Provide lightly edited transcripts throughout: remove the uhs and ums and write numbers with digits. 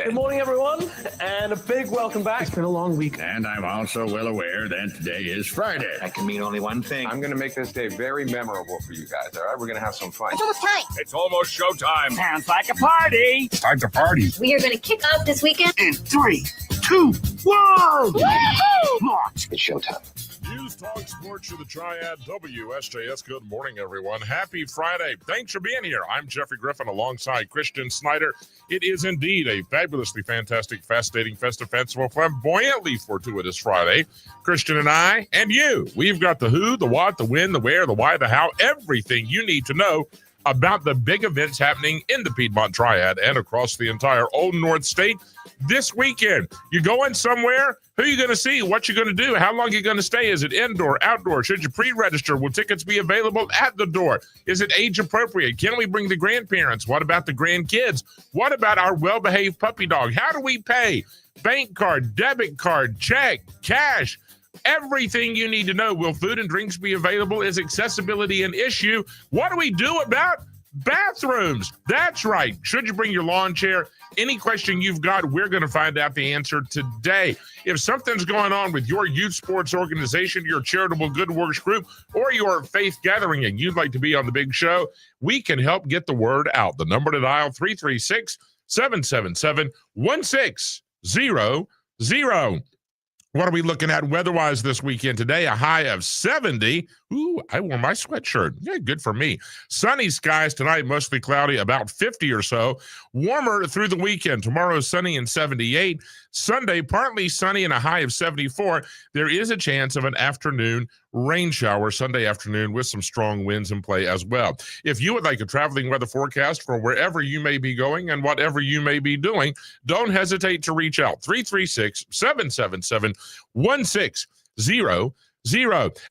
Good morning, everyone, and a big welcome back. It's been a long week. And I'm also well aware that today is Friday. That can mean only one thing. I'm going to make this day very memorable for you guys, all right? We're going to have some fun. It's almost time. It's almost showtime. Sounds like a party. Time to party. We are going to kick off this weekend. In 3, 2, 1. Woo-hoo! Launch. It's showtime. News Talk Sports for the Triad WSJS. Good morning, everyone. Happy Friday. Thanks for being here. I'm Jeffrey Grffin alongside Christian Snyder. It is indeed a fabulously fantastic, fascinating, festive, fanciful, flamboyantly fortuitous Friday. Christian and I and you, we've got the who, the what, the when, the where, the why, the how, everything you need to know about the big events happening in the Piedmont Triad and across the entire Old North State this weekend. You going somewhere? Who are you going to see? What you going to do? How long are you going to stay? Is it indoor, outdoor? Should you pre-register? Will tickets be available at the door? Is it age appropriate? Can we bring the grandparents? What about the grandkids? What about our well-behaved puppy dog? How do we pay? Bank card, debit card, check, cash. Everything you need to know. Will food and drinks be available? Is accessibility an issue? What do we do about bathrooms? That's right. Should you bring your lawn chair? Any question you've got, we're going to find out the answer today. If something's going on with your youth sports organization, your charitable good works group, or your faith gathering and you'd like to be on the big show, we can help get the word out. The number to dial, 336-777-1600. What are we looking at weather-wise this weekend today? A high of 70. Ooh, I wore my sweatshirt. Yeah, good for me. Sunny skies tonight, mostly cloudy, about 50 or so. Warmer through the weekend. Tomorrow, sunny and 78. Sunday, partly sunny and a high of 74. There is a chance of an afternoon rain shower Sunday afternoon with some strong winds in play as well. If you would like a traveling weather forecast for wherever you may be going and whatever you may be doing, don't hesitate to reach out. 336-777-1600.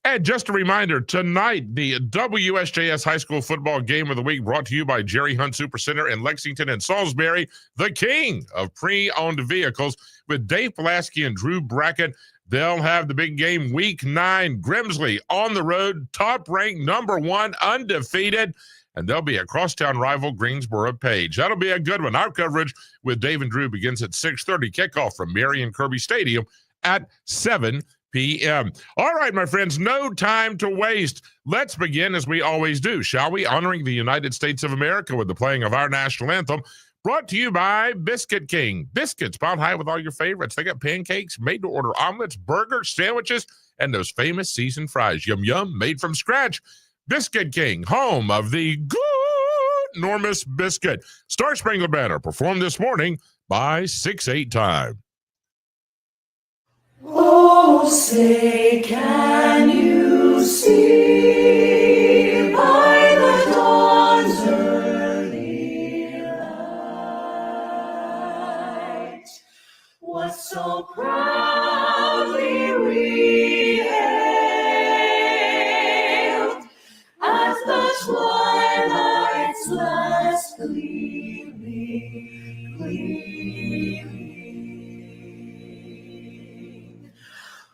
And just a reminder, tonight, the WSJS High School Football Game of the Week brought to you by Jerry Hunt Supercenter in Lexington and Salisbury, the king of pre-owned vehicles, with Dave Pulaski and Drew Brackett. They'll have the big game week 9. Grimsley on the road, top-ranked, number 1, undefeated. And there'll be a crosstown rival, Greensboro Page. That'll be a good one. Our coverage with Dave and Drew begins at 6:30. Kickoff from Marion Kirby Stadium at 7 p.m. All right, my friends, no time to waste. Let's begin as we always do, shall we? Honoring the United States of America with the playing of our national anthem. Brought to you by Biscuit King. Biscuits piled high with all your favorites. They got pancakes, made-to-order omelets, burgers, sandwiches, and those famous seasoned fries. Yum, yum, made from scratch. Biscuit King, home of the good enormous biscuit. Star Spangled Banner, performed this morning by 6/8 time. Oh, say, can you see by the dawn's early light what so proudly we hailed as the twilight's last gleaming,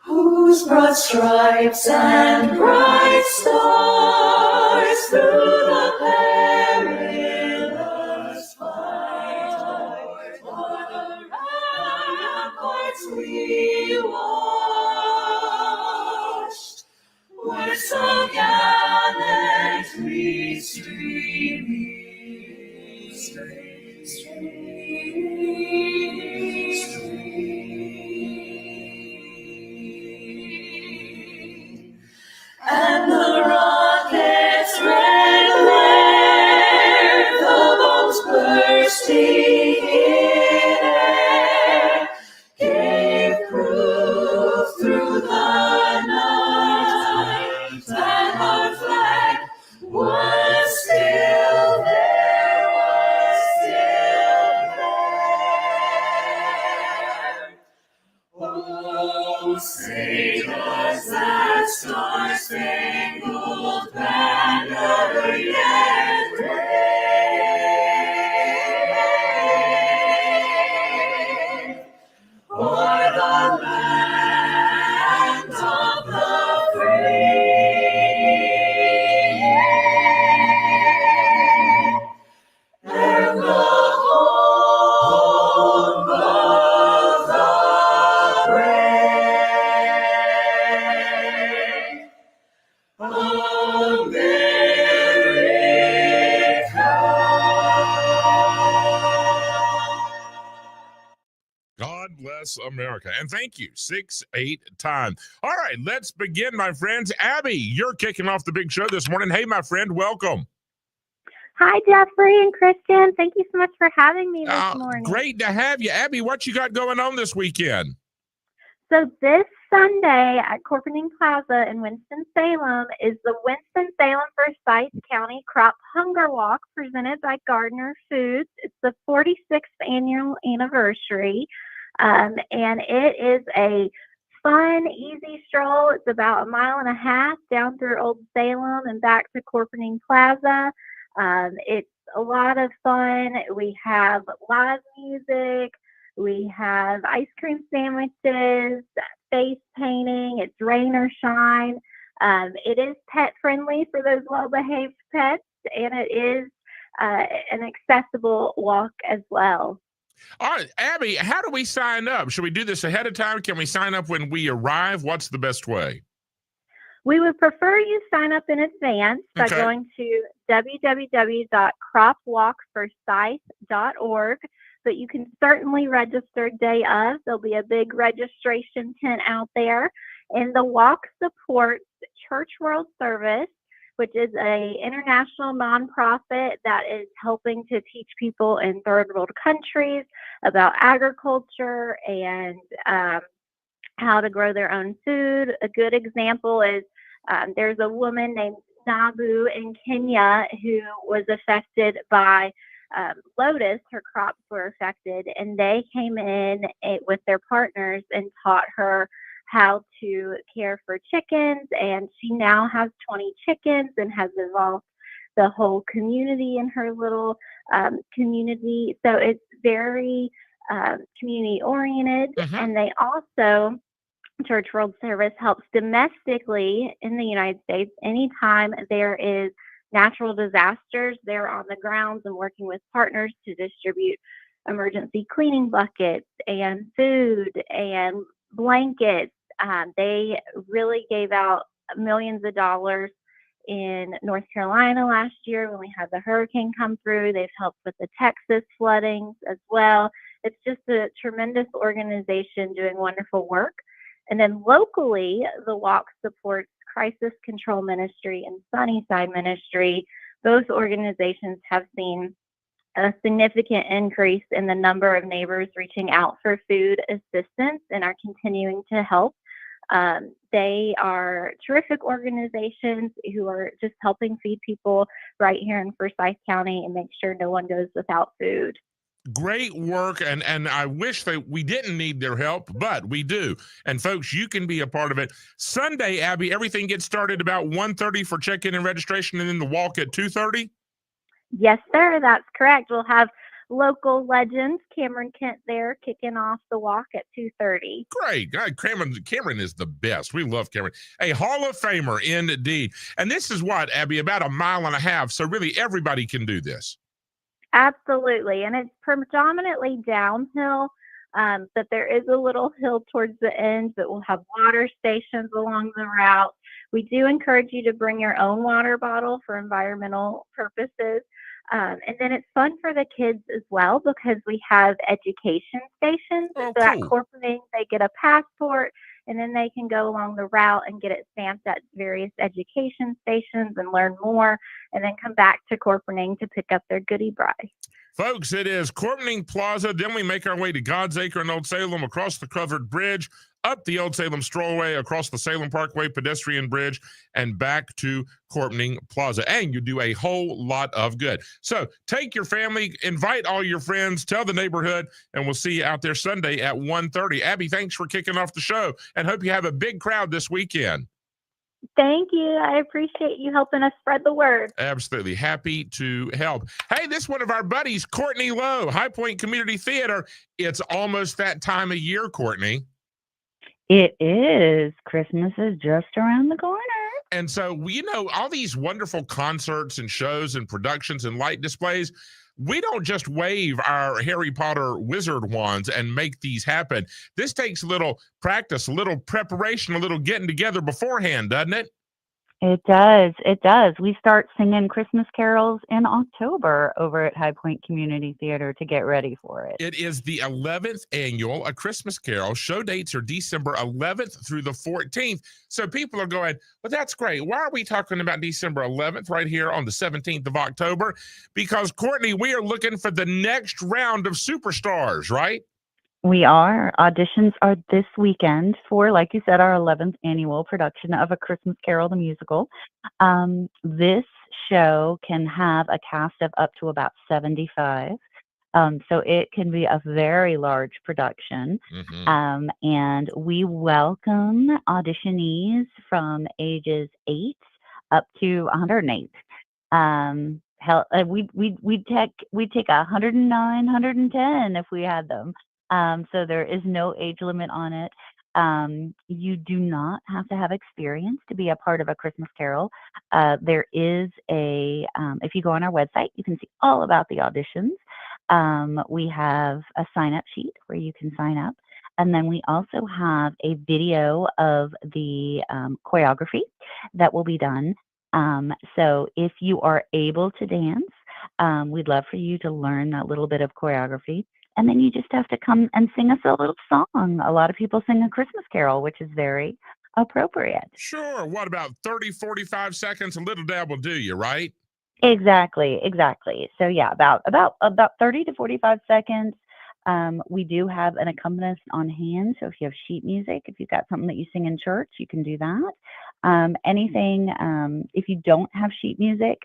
whose broad stripes and bright stars through the perilous fight o'er the ramparts we watched were so gallantly streaming. And the rocket's red glare, the bombs bursting in air, gave proof through the night that our flag was still there, Oh, say does that star-spangled banner yet wave o'er the land of the free, and the home of God bless America. And thank you, 6-8 time. All right, let's begin, my friends. Abby, you're kicking off the big show this morning. Hey, my friend, welcome. Hi, Jeffrey and Christian. Thank you so much for having me this morning. Great to have you. Abby, what you got going on this weekend? So this Sunday at Corponing Plaza in Winston-Salem is the Winston-Salem Forsyth County Crop Hunger Walk presented by Gardner Foods. It's the 46th annual anniversary, and it is a fun, easy stroll. It's about 1.5 miles down through Old Salem and back to Corponing Plaza. It's a lot of fun. We have live music. We have ice cream sandwiches, face painting. It's rain or shine. It is pet friendly for those well-behaved pets, and it is an accessible walk as well. All right, Abby, how do we sign up? Should we do this ahead of time? Can we sign up when we arrive? What's the best way? We would prefer you sign up in advance by going to www.cropwalkforsyth.org. But you can certainly register day of. There'll be a big registration tent out there. And the walk supports Church World Service, which is an international nonprofit that is helping to teach people in third world countries about agriculture and how to grow their own food. A good example is there's a woman named Nabu in Kenya who was affected by lotus. Her crops were affected, and they came in with their partners and taught her how to care for chickens, and she now has 20 chickens and has involved the whole community in her little community. So it's very community oriented. And they also, Church World Service helps domestically in the United States. Anytime there is natural disasters, they're on the grounds and working with partners to distribute emergency cleaning buckets and food and blankets. They really gave out millions of dollars in North Carolina last year when we had the hurricane come through. They've helped with the Texas floodings as well. It's just a tremendous organization doing wonderful work. And then locally, the walk supports Crisis Control Ministry and Sunnyside Ministry. Both organizations have seen a significant increase in the number of neighbors reaching out for food assistance and are continuing to help. They are terrific organizations who are just helping feed people right here in Forsyth County and make sure no one goes without food. Great work, and I wish that we didn't need their help, but we do. And folks, you can be a part of it. Sunday, Abby, everything gets started about 1:30 for check-in and registration, and then the walk at 2:30? Yes, sir, that's correct. We'll have local legends, Cameron Kent there, kicking off the walk at 2:30. Great. God, Cameron is the best. We love Cameron. A Hall of Famer, indeed. And this is what, Abby, about 1.5 miles, so really everybody can do this. Absolutely, and it's predominantly downhill, but there is a little hill towards the end, but we'll have water stations along the route. We do encourage you to bring your own water bottle for environmental purposes. And then it's fun for the kids as well because we have education stations. So at Corponing, they get a passport, and then they can go along the route and get it stamped at various education stations and learn more, and then come back to Corponing to pick up their goodie prize. Folks, it is Corponing Plaza. Then we make our way to God's Acre in Old Salem, across the covered bridge, up the Old Salem Strollway, across the Salem Parkway pedestrian bridge, and back to Corponing Plaza. And you do a whole lot of good. So take your family, invite all your friends, tell the neighborhood, and we'll see you out there Sunday at 1:30. Abby, thanks for kicking off the show, and hope you have a big crowd this weekend. Thank you. I appreciate you helping us spread the word. Absolutely. Happy to help. Hey, this is one of our buddies, Courtney Lowe, High Point Community Theater. It's almost that time of year, Courtney. It is. Christmas is just around the corner. And so, all these wonderful concerts and shows and productions and light displays, we don't just wave our Harry Potter wizard wands and make these happen. This takes a little practice, a little preparation, a little getting together beforehand, doesn't it? It does. It does. We start singing Christmas carols in October over at High Point Community Theater to get ready for it. It is the 11th annual A Christmas Carol. Show dates are December 11th through the 14th. So people are going, well, that's great. Why are we talking about December 11th right here on the 17th of October? Because, Courtney, we are looking for the next round of superstars, right? We are. Auditions are this weekend for, like you said, our 11th annual production of A Christmas Carol, the musical. This show can have a cast of up to about 75. So it can be a very large production. And we welcome auditionees from ages 8 up to 108. We'd take 109, 110 if we had them. So there is no age limit on it. You do not have to have experience to be a part of A Christmas Carol. There is if you go on our website, you can see all about the auditions. We have a sign-up sheet where you can sign up. And then we also have a video of the choreography that will be done. So if you are able to dance, we'd love for you to learn that little bit of choreography. And then you just have to come and sing us a little song. A lot of people sing A Christmas Carol, which is very appropriate. Sure. What about 30, 45 seconds? A little dab will do you, right? Exactly. So yeah, about 30 to 45 seconds. We do have an accompanist on hand. So if you have sheet music, if you've got something that you sing in church, you can do that. If you don't have sheet music,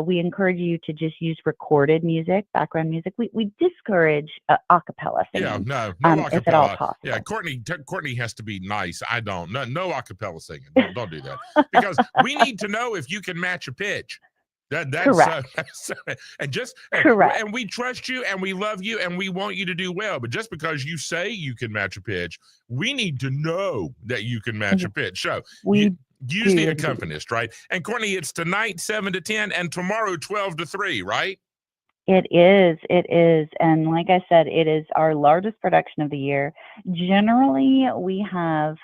we encourage you to just use recorded music, background music. We discourage a cappella singing. Yeah, no acapella. If at all possible. Yeah, Courtney has to be nice. I don't. No acapella singing. Don't do that. Because we need to know if you can match a pitch. That's correct. Correct. And we trust you and we love you and we want you to do well. But just because you say you can match a pitch, we need to know that you can match a pitch. So use the accompanist, right? And Courtney, it's tonight 7 to 10 and tomorrow 12 to 3, right? It is. And like I said, it is our largest production of the year. Generally, we have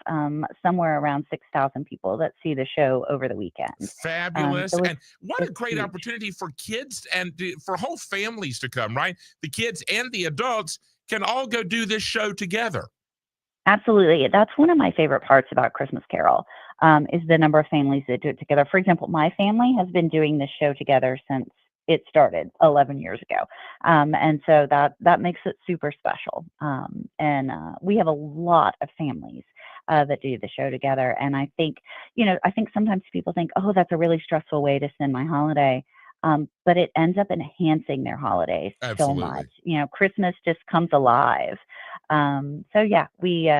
somewhere around 6,000 people that see the show over the weekend. Fabulous. And what a great opportunity for kids and for whole families to come, right? The kids and the adults can all go do this show together. Absolutely. That's one of my favorite parts about Christmas Carol, is the number of families that do it together. For example, my family has been doing this show together since it started 11 years ago. And so that makes it super special. And we have a lot of families that do the show together. And I think sometimes people think, oh, that's a really stressful way to spend my holiday. But it ends up enhancing their holidays so much. Christmas just comes alive. So yeah, we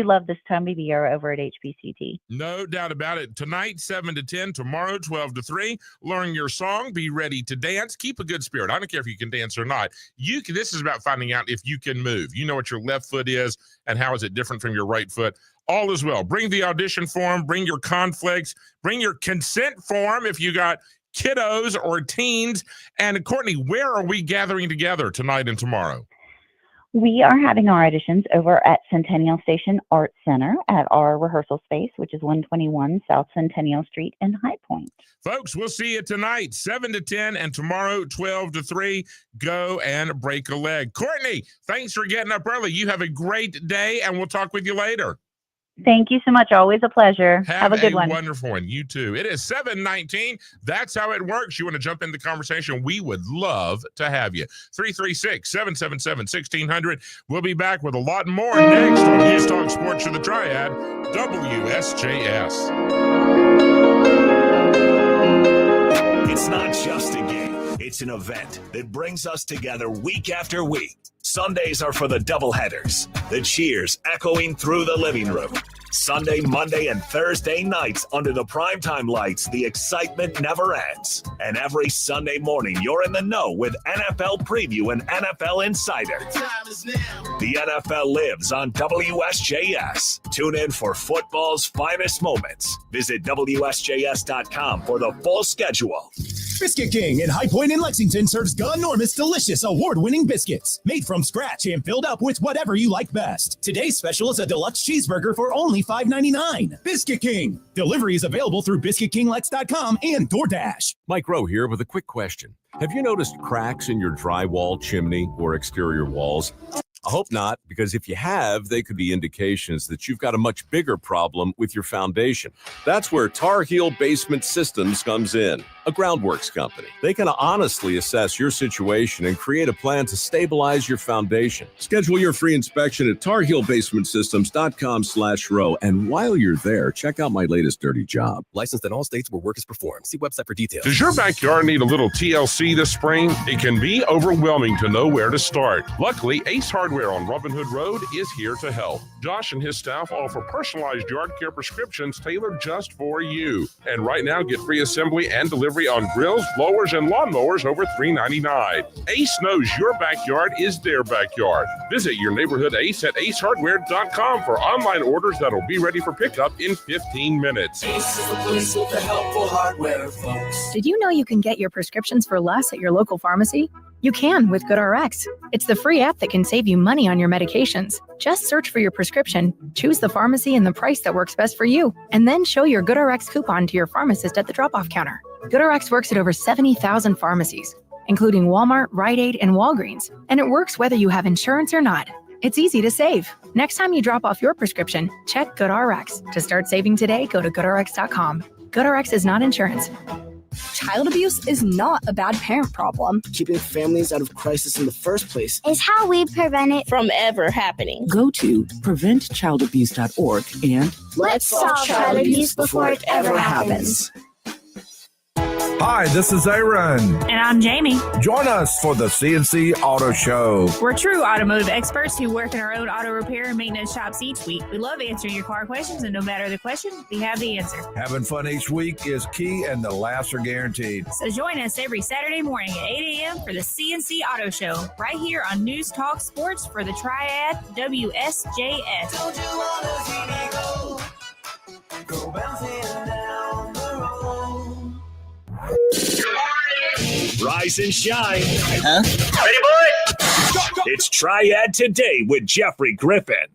love this time of year over at HBCT. No doubt about it. Tonight, 7 to 10, tomorrow, 12 to 3. Learn your song, be ready to dance, keep a good spirit. I don't care if you can dance or not. This is about finding out if you can move. You know what your left foot is and how is it different from your right foot. All is well. Bring the audition form, bring your conflicts, bring your consent form if you got kiddos or teens. And Courtney, where are we gathering together tonight and tomorrow? We are having our auditions over at Centennial Station Arts Center at our rehearsal space, which is 121 South Centennial Street in High Point. Folks, we'll see you tonight, 7 to 10, and tomorrow, 12 to 3. Go and break a leg. Courtney, thanks for getting up early. You have a great day, and we'll talk with you later. Thank you so much. Always a pleasure. Have a good one. Wonderful one. You too. It is 7:19. That's how it works. You want to jump in the conversation? We would love to have you. 336-777-1600. We'll be back with a lot more next on News Talk Sports for the Triad, WSJS. It's not just a game. It's an event that brings us together week after week. Sundays are for the doubleheaders, the cheers echoing through the living room. Sunday, Monday, and Thursday nights under the primetime lights, the excitement never ends. And every Sunday morning, you're in the know with NFL Preview and NFL Insider. The NFL lives on WSJS. Tune in for football's finest moments. Visit WSJS.com for the full schedule. Biscuit King in High Point and Lexington serves enormous, delicious, award-winning biscuits made from scratch and filled up with whatever you like best. Today's special is a deluxe cheeseburger for only $5.99. Biscuit King. Delivery is available through BiscuitKingLex.com and DoorDash. Mike Rowe here with a quick question. Have you noticed cracks in your drywall, chimney, or exterior walls? I hope not, because if you have, they could be indications that you've got a much bigger problem with your foundation. That's where Tar Heel Basement Systems comes in, a groundworks company. They can honestly assess your situation and create a plan to stabilize your foundation. Schedule your free inspection at tarheelbasementsystems.com/row. And while you're there, check out my latest dirty job. Licensed in all states where work is performed. See website for details. Does your backyard need a little TLC this spring? It can be overwhelming to know where to start. Luckily, Ace Hardware on Robin Hood Road is here to help. Josh and his staff offer personalized yard care prescriptions tailored just for you. And right now, get free assembly and delivery on grills, blowers, and lawnmowers over $3.99. Ace knows your backyard is their backyard. Visit your neighborhood Ace at acehardware.com for online orders that'll be ready for pickup in 15 minutes. Ace is the place with the helpful hardware, folks. Did you know you can get your prescriptions for less at your local pharmacy? You can with GoodRx. It's the free app that can save you money on your medications. Just search for your prescription, choose the pharmacy and the price that works best for you, and then show your GoodRx coupon to your pharmacist at the drop-off counter. GoodRx works at over 70,000 pharmacies, including Walmart, Rite Aid, and Walgreens, and it works whether you have insurance or not. It's easy to save. Next time you drop off your prescription, check GoodRx. To start saving today, go to GoodRx.com. GoodRx is not insurance. Child abuse is not a bad parent problem. Keeping families out of crisis in the first place is how we prevent it from ever happening. Go to preventchildabuse.org and let's solve child abuse before it ever happens. Hi, this is Aaron. And I'm Jamie. Join us for the CNC Auto Show. We're true automotive experts who work in our own auto repair and maintenance shops each week. We love answering your car questions, and no matter the question, we have the answer. Having fun each week is key, and the laughs are guaranteed. So join us every Saturday morning at 8 a.m. for the CNC Auto Show, right here on News Talk Sports for the Triad WSJS. Don't you want to see me go bouncing down the road? Rise and shine. Huh? Ready, boys? It's Triad Today with Jeffrey Grffin.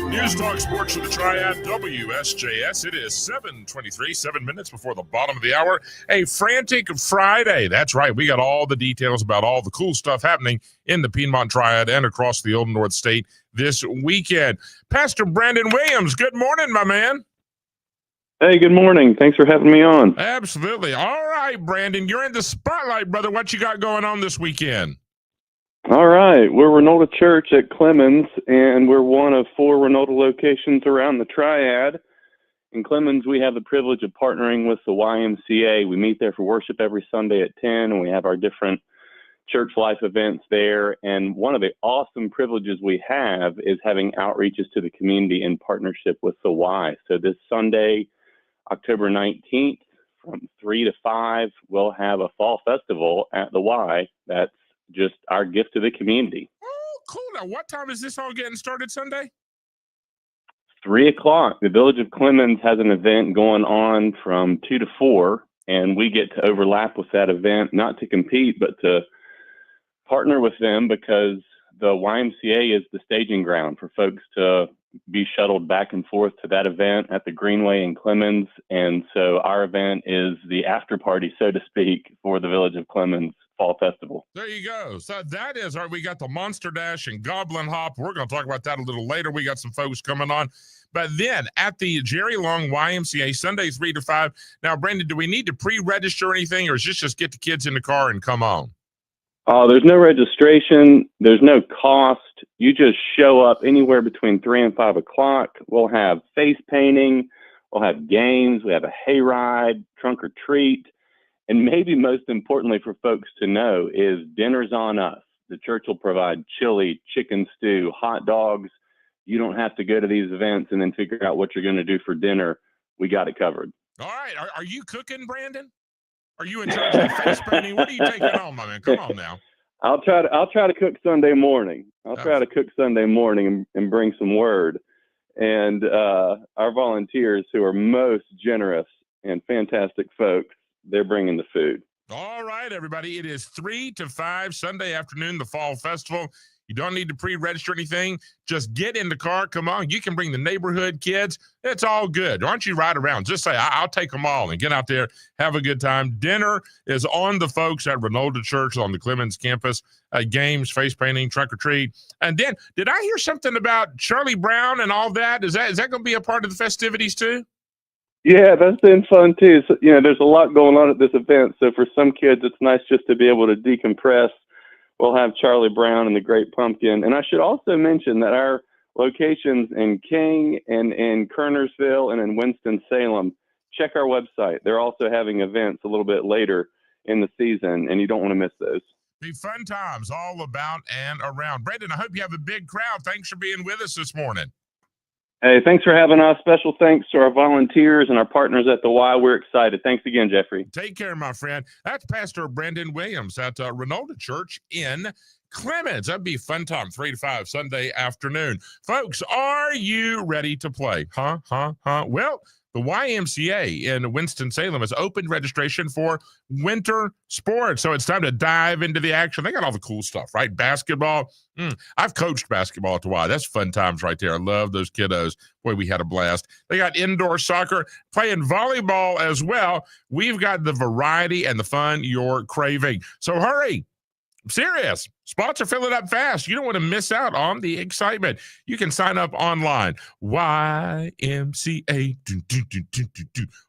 News Talk Sports for the Triad WSJS. It is 7:23, 7 minutes before the bottom of the hour. A frantic Friday. That's right. We got all the details about all the cool stuff happening in the Piedmont Triad and across the Old North State this weekend. Pastor Brandon Williams, good morning, my man. Hey, good morning. Thanks for having me on. Absolutely. All right, Brandon, you're in the spotlight, brother. What you got going on this weekend? All right. We're Renolda Church at Clemens, and we're one of 4 Renolda locations around the Triad. In Clemens, we have the privilege of partnering with the YMCA. We meet there for worship every Sunday at 10, and we have our different church life events there. And one of the awesome privileges we have is having outreaches to the community in partnership with the Y. So this Sunday, October 19th, from 3 to 5, we'll have a fall festival at the Y. That's just our gift to the community. Oh, cool. Now, what time is this all getting started Sunday? 3 o'clock. The Village of Clemens has an event going on from 2 to 4, and we get to overlap with that event, not to compete, but to partner with them, because the YMCA is the staging ground for folks to be shuttled back and forth to that event at the Greenway in Clemens. And so our event is the after party, so to speak, for the Village of Clemens Fall Festival. There you go. So that is our, we got the Monster Dash and Goblin Hop. We're going to talk about that a little later. We got some folks coming on. But then at the Jerry Long YMCA, Sunday 3 to 5. Now, Brandon, do we need to pre-register anything, or is this just get the kids in the car and come on? There's no registration. There's no cost. You just show up anywhere between 3 and 5 o'clock. We'll have face painting. We'll have games. We have a hayride, trunk or treat. And maybe most importantly for folks to know is dinner's on us. The church will provide chili, chicken stew, hot dogs. You don't have to go to these events and then figure out what you're going to do for dinner. We got it covered. All right. Are you cooking, Brandon? Are you in charge of the face painting? What are you taking on, my man? Come on now. I'll try to cook Sunday morning. I'll try to cook Sunday morning and bring some word. And our volunteers, who are most generous and fantastic folks, they're bringing the food. All right, everybody. It is 3 to 5 Sunday afternoon, the Fall Festival. You don't need to pre-register anything. Just get in the car. Come on. You can bring the neighborhood kids. It's all good. Why don't you ride around? Just say, I'll take them all, and get out there, have a good time. Dinner is on the folks at Renolda Church on the Clemens campus. Games, face painting, trunk or treat. And then, did I hear something about Charlie Brown and all that? Is that going to be a part of the festivities too? Yeah, that's been fun too. So, there's a lot going on at this event. So for some kids, it's nice just to be able to decompress. We'll have Charlie Brown and the Great Pumpkin. And I should also mention that our locations in King and in Kernersville and in Winston-Salem, check our website. They're also having events a little bit later in the season, and you don't want to miss those. Be fun times all about and around. Brandon, I hope you have a big crowd. Thanks for being with us this morning. Hey, thanks for having us. Special thanks to our volunteers and our partners at the Y. We're excited. Thanks again, Jeffrey. Take care, my friend. That's Pastor Brandon Williams at Renolda Church in Clemens. That'd be a fun time, 3 to 5 Sunday afternoon. Folks, are you ready to play? Well, the YMCA in Winston-Salem has opened registration for winter sports. So it's time to dive into the action. They got all the cool stuff, right? Basketball. I've coached basketball at the Y. That's fun times right there. I love those kiddos. Boy, we had a blast. They got indoor soccer, playing volleyball as well. We've got the variety and the fun you're craving. So hurry. I'm serious. Spots are filling up fast. You don't want to miss out on the excitement. You can sign up online. YMCA.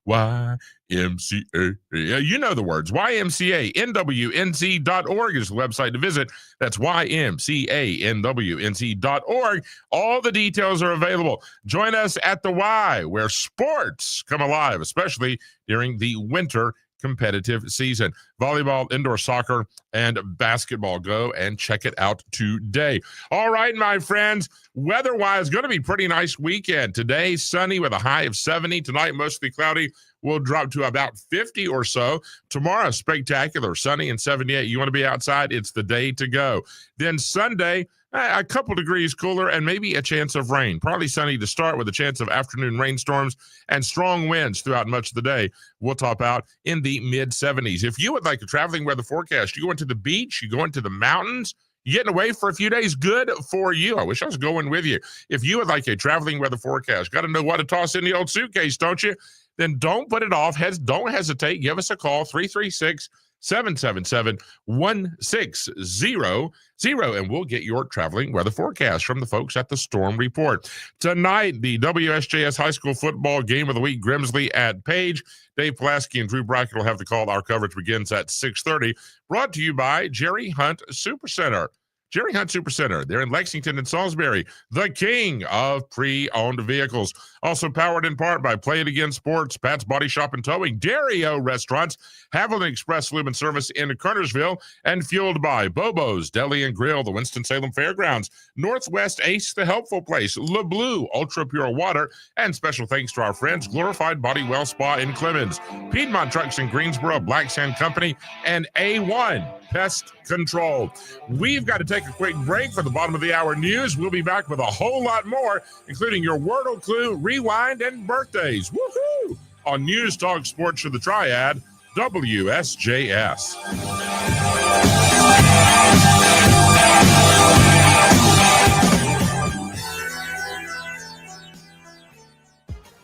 YMCA. You know the words. YMCA. NWNC.org is the website to visit. That's YMCA.NWNC.org. All the details are available. Join us at the Y, where sports come alive, especially during the winter competitive season. Volleyball, indoor soccer, and basketball. Go and check it out today. All right, my friends, weather-wise, going to be pretty nice weekend. Today, sunny with a high of 70. Tonight, mostly cloudy. Will drop to about 50 or so. Tomorrow, spectacular, sunny and 78. You want to be outside? It's the day to go. Then Sunday, a couple degrees cooler and maybe a chance of rain. Probably sunny to start with a chance of afternoon rainstorms and strong winds throughout much of the day. We'll top out in the mid-70s. If you would like a traveling weather forecast, you going to the beach, you going to the mountains, you getting away for a few days, good for you. I wish I was going with you. If you would like a traveling weather forecast, got to know what to toss in the old suitcase, don't you? Then don't put it off. Don't hesitate. Give us a call, 336-777-1600, and we'll get your traveling weather forecast from the folks at the Storm Report. Tonight, the WSJS High School Football Game of the Week, Grimsley at Page. Dave Pulaski and Drew Brackett will have the call. Our coverage begins at 6:30. Brought to you by Jerry Hunt Supercenter. Jerry Hunt Supercenter. They're in Lexington and Salisbury, the king of pre-owned vehicles. Also powered in part by Play It Again Sports, Pat's Body Shop and Towing, Dario Restaurants, Haviland Express Lube and Service in Kernersville, and fueled by Bobo's Deli and Grill, the Winston-Salem Fairgrounds, Northwest Ace, the Helpful Place, Le Bleu, Ultra Pure Water, and special thanks to our friends, Glorified Body Well Spa in Clemens, Piedmont Trucks in Greensboro, Black Sand Company, and A1 Pest Control. We've got to take a quick break for the bottom of the hour news. We'll be back with a whole lot more, including your Wordle Clue, Rewind, and birthdays. Woohoo! On News Talk Sports for the Triad, WSJS.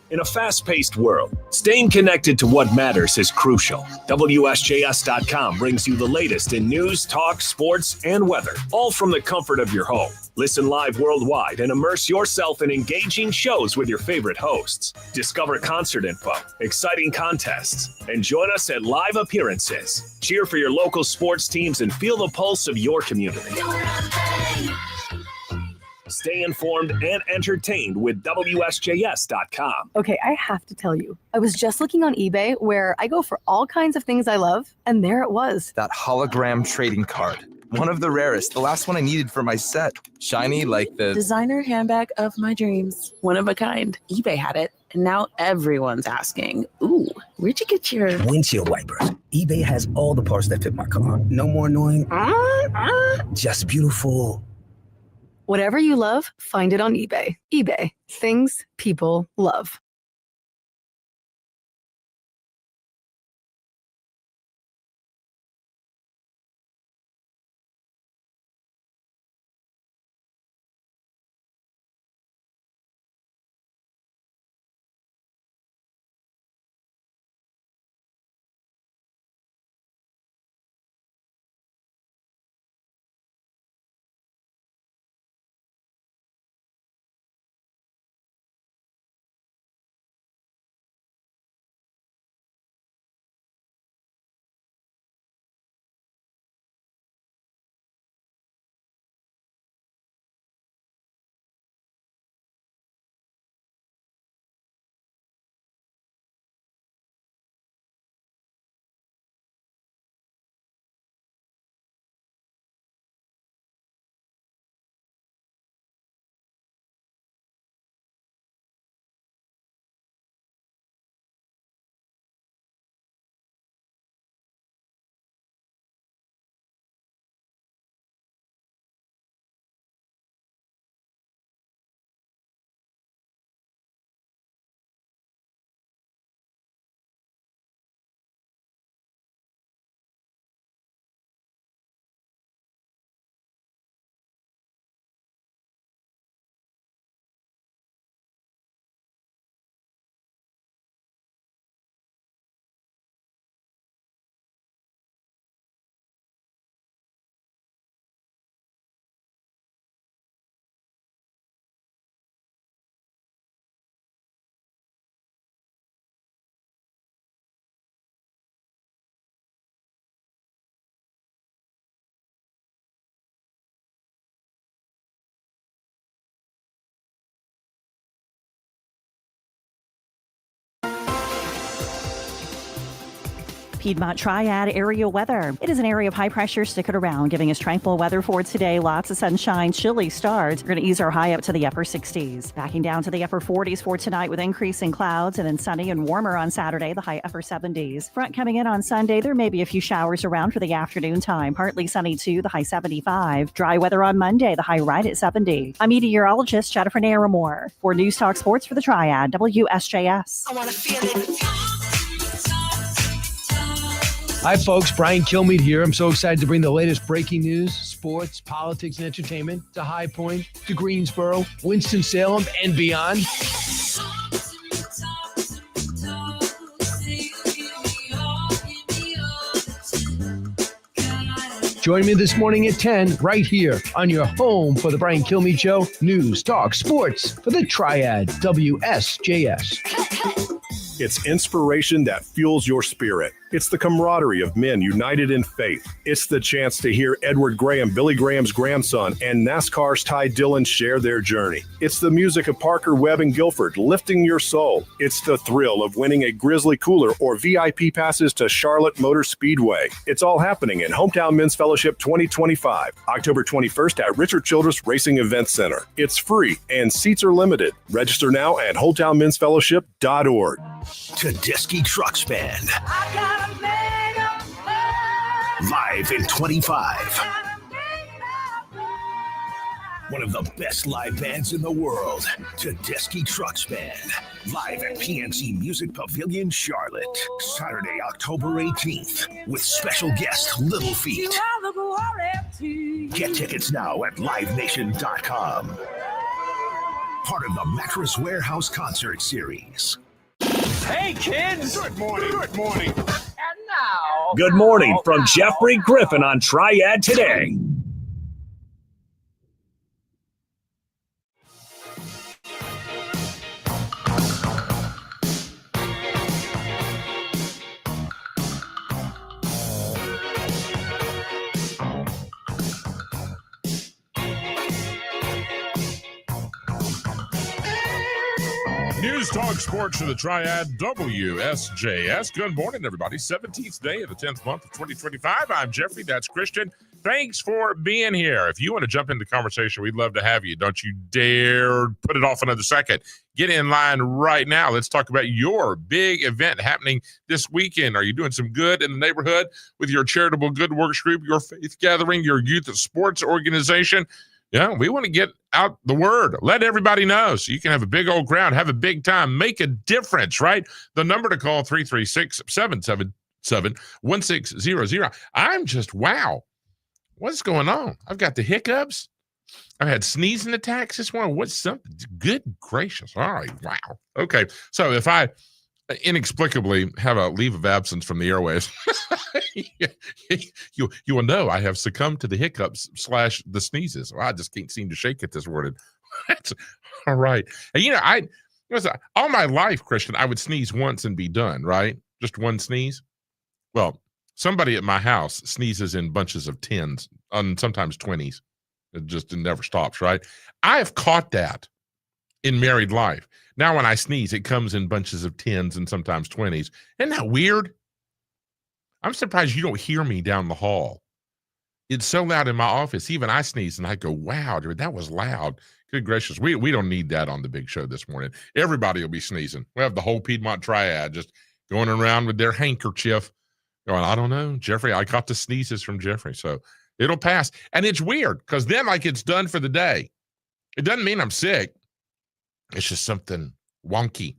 In a fast-paced world, staying connected to what matters is crucial. WSJS.com brings you the latest in news, talk, sports, and weather, all from the comfort of your home. Listen live worldwide and immerse yourself in engaging shows with your favorite hosts. Discover concert info, exciting contests, and join us at live appearances. Cheer for your local sports teams and feel the pulse of your community. Stay informed and entertained with WSJS.com. Okay, I have to tell you, I was just looking on eBay where I go for all kinds of things I love, and there it was. That hologram trading card. One of the rarest, the last one I needed for my set. Shiny like the designer handbag of my dreams. One of a kind. eBay had it, and now everyone's asking, ooh, where'd you get your windshield wipers? eBay has all the parts that fit my car. No more annoying, just beautiful Whatever you love, find it on eBay. eBay, things people love. Piedmont Triad area weather. It is an area of high pressure sticking around, giving us tranquil weather for today. Lots of sunshine, chilly starts. We're going to ease our high up to the upper 60s. Backing down to the upper 40s for tonight with increasing clouds, and then sunny and warmer on Saturday, the high upper 70s. Front coming in on Sunday, there may be a few showers around for the afternoon time. Partly sunny too, the high 75. Dry weather on Monday, the high right at 70. I'm meteorologist Jennifer Naramore for News Talk Sports for the Triad, WSJS. I want to feel it. Hi, folks. Brian Kilmeade here. I'm so excited to bring the latest breaking news, sports, politics, and entertainment to High Point, to Greensboro, Winston-Salem, and beyond. Join me this morning at 10 right here on your home for the Brian Kilmeade Show. News, talk, sports for the Triad, WSJS. It's inspiration that fuels your spirit. It's the camaraderie of men united in faith. It's the chance to hear Edward Graham, Billy Graham's grandson, and NASCAR's Ty Dillon share their journey. It's the music of Parker, Webb, and Guilford lifting your soul. It's the thrill of winning a Grizzly cooler or VIP passes to Charlotte Motor Speedway. It's all happening in Hometown Men's Fellowship 2025, October 21st at Richard Childress Racing Event Center. It's free and seats are limited. Register now at hometownmensfellowship.org. Tedeschi Trucks Band. Live in 25. One of the best live bands in the world. Tedeschi Trucks Band. Live at PNC Music Pavilion, Charlotte. Saturday, October 18th. With special guest Little Feat. Get tickets now at livenation.com. Part of the Mattress Warehouse Concert Series. Hey, kids! Good morning. Good morning. And now... Good morning from Jeffrey Grffin on Triad Today. News Talk Sports for the Triad, WSJS. Good morning, everybody. 17th day of the 10th month of 2025. I'm Jeffrey. That's Christian. Thanks for being here. If you want to jump into the conversation, we'd love to have you. Don't you dare put it off another second. Get in line right now. Let's talk about your big event happening this weekend. Are you doing some good in the neighborhood with your charitable good works group, your faith gathering, your youth sports organization? Yeah, we want to get out the word. Let everybody know so you can have a big old crowd, have a big time, make a difference, right? The number to call, 336-777-1600. I'm just, wow. What's going on? I've got the hiccups. I've had sneezing attacks this morning. What's something? Good gracious. All right. Wow. Okay. So if I inexplicably have a leave of absence from the airwaves, you will know I have succumbed to the hiccups / the sneezes. Well, I just can't seem to shake it this morning. That's all right. And all my life, Christian, I would sneeze once and be done, right? Just one sneeze. Well, somebody at my house sneezes in bunches of 10s and sometimes 20s. It never stops, right? I have caught that in married life. Now when I sneeze, it comes in bunches of 10s and sometimes 20s. Isn't that weird? I'm surprised you don't hear me down the hall. It's so loud in my office. Even I sneeze and I go, wow, dude, that was loud. Good gracious. We don't need that on the big show this morning. Everybody will be sneezing. We have the whole Piedmont Triad just going around with their handkerchief going, I don't know, Jeffrey, I got the sneezes from Jeffrey. So it'll pass. And it's weird because then it's done for the day. It doesn't mean I'm sick. It's just something wonky.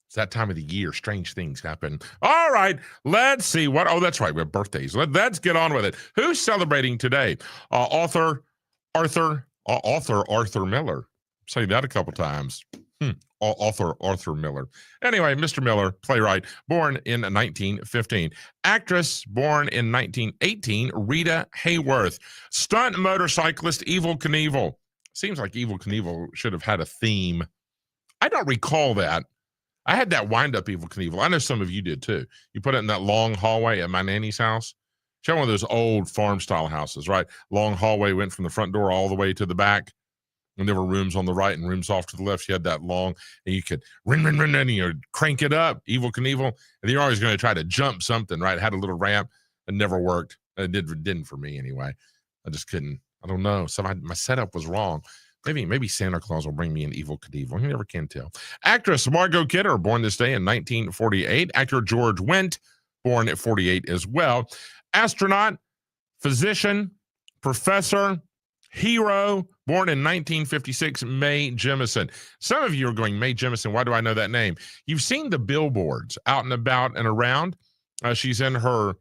It's that time of the year. Strange things happen. All right. Let's see what. Oh, that's right. We have birthdays. Let's get on with it. Who's celebrating today? Author Arthur Miller. Say that a couple times. Author Arthur Miller. Anyway, Mr. Miller, playwright, born in 1915. Actress, born in 1918, Rita Hayworth. Stunt motorcyclist, Evel Knievel. Seems like Evel Knievel should have had a theme. I don't recall that. I had that wind-up Evel Knievel. I know some of you did too. You put it in that long hallway at my nanny's house. She had one of those old farm-style houses, right? Long hallway went from the front door all the way to the back. And there were rooms on the right and rooms off to the left. She had that long, and you could and crank it up, Evel Knievel. And you're always going to try to jump something, right? It had a little ramp. It never worked. It didn't for me anyway. I just couldn't. I don't know. My setup was wrong. Maybe Santa Claus will bring me an Evel Knievel. You never can tell. Actress Margot Kidder, born this day in 1948. Actor George Wendt, born at 48 as well. Astronaut, physician, professor, hero, born in 1956, Mae Jemison. Some of you are going, Mae Jemison, why do I know that name? You've seen the billboards out and about and around. She's in her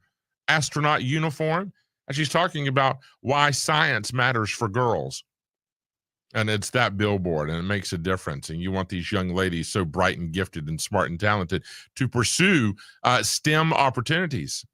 astronaut uniform, and she's talking about why science matters for girls. And it's that billboard, and it makes a difference. And you want these young ladies so bright and gifted and smart and talented to pursue STEM opportunities.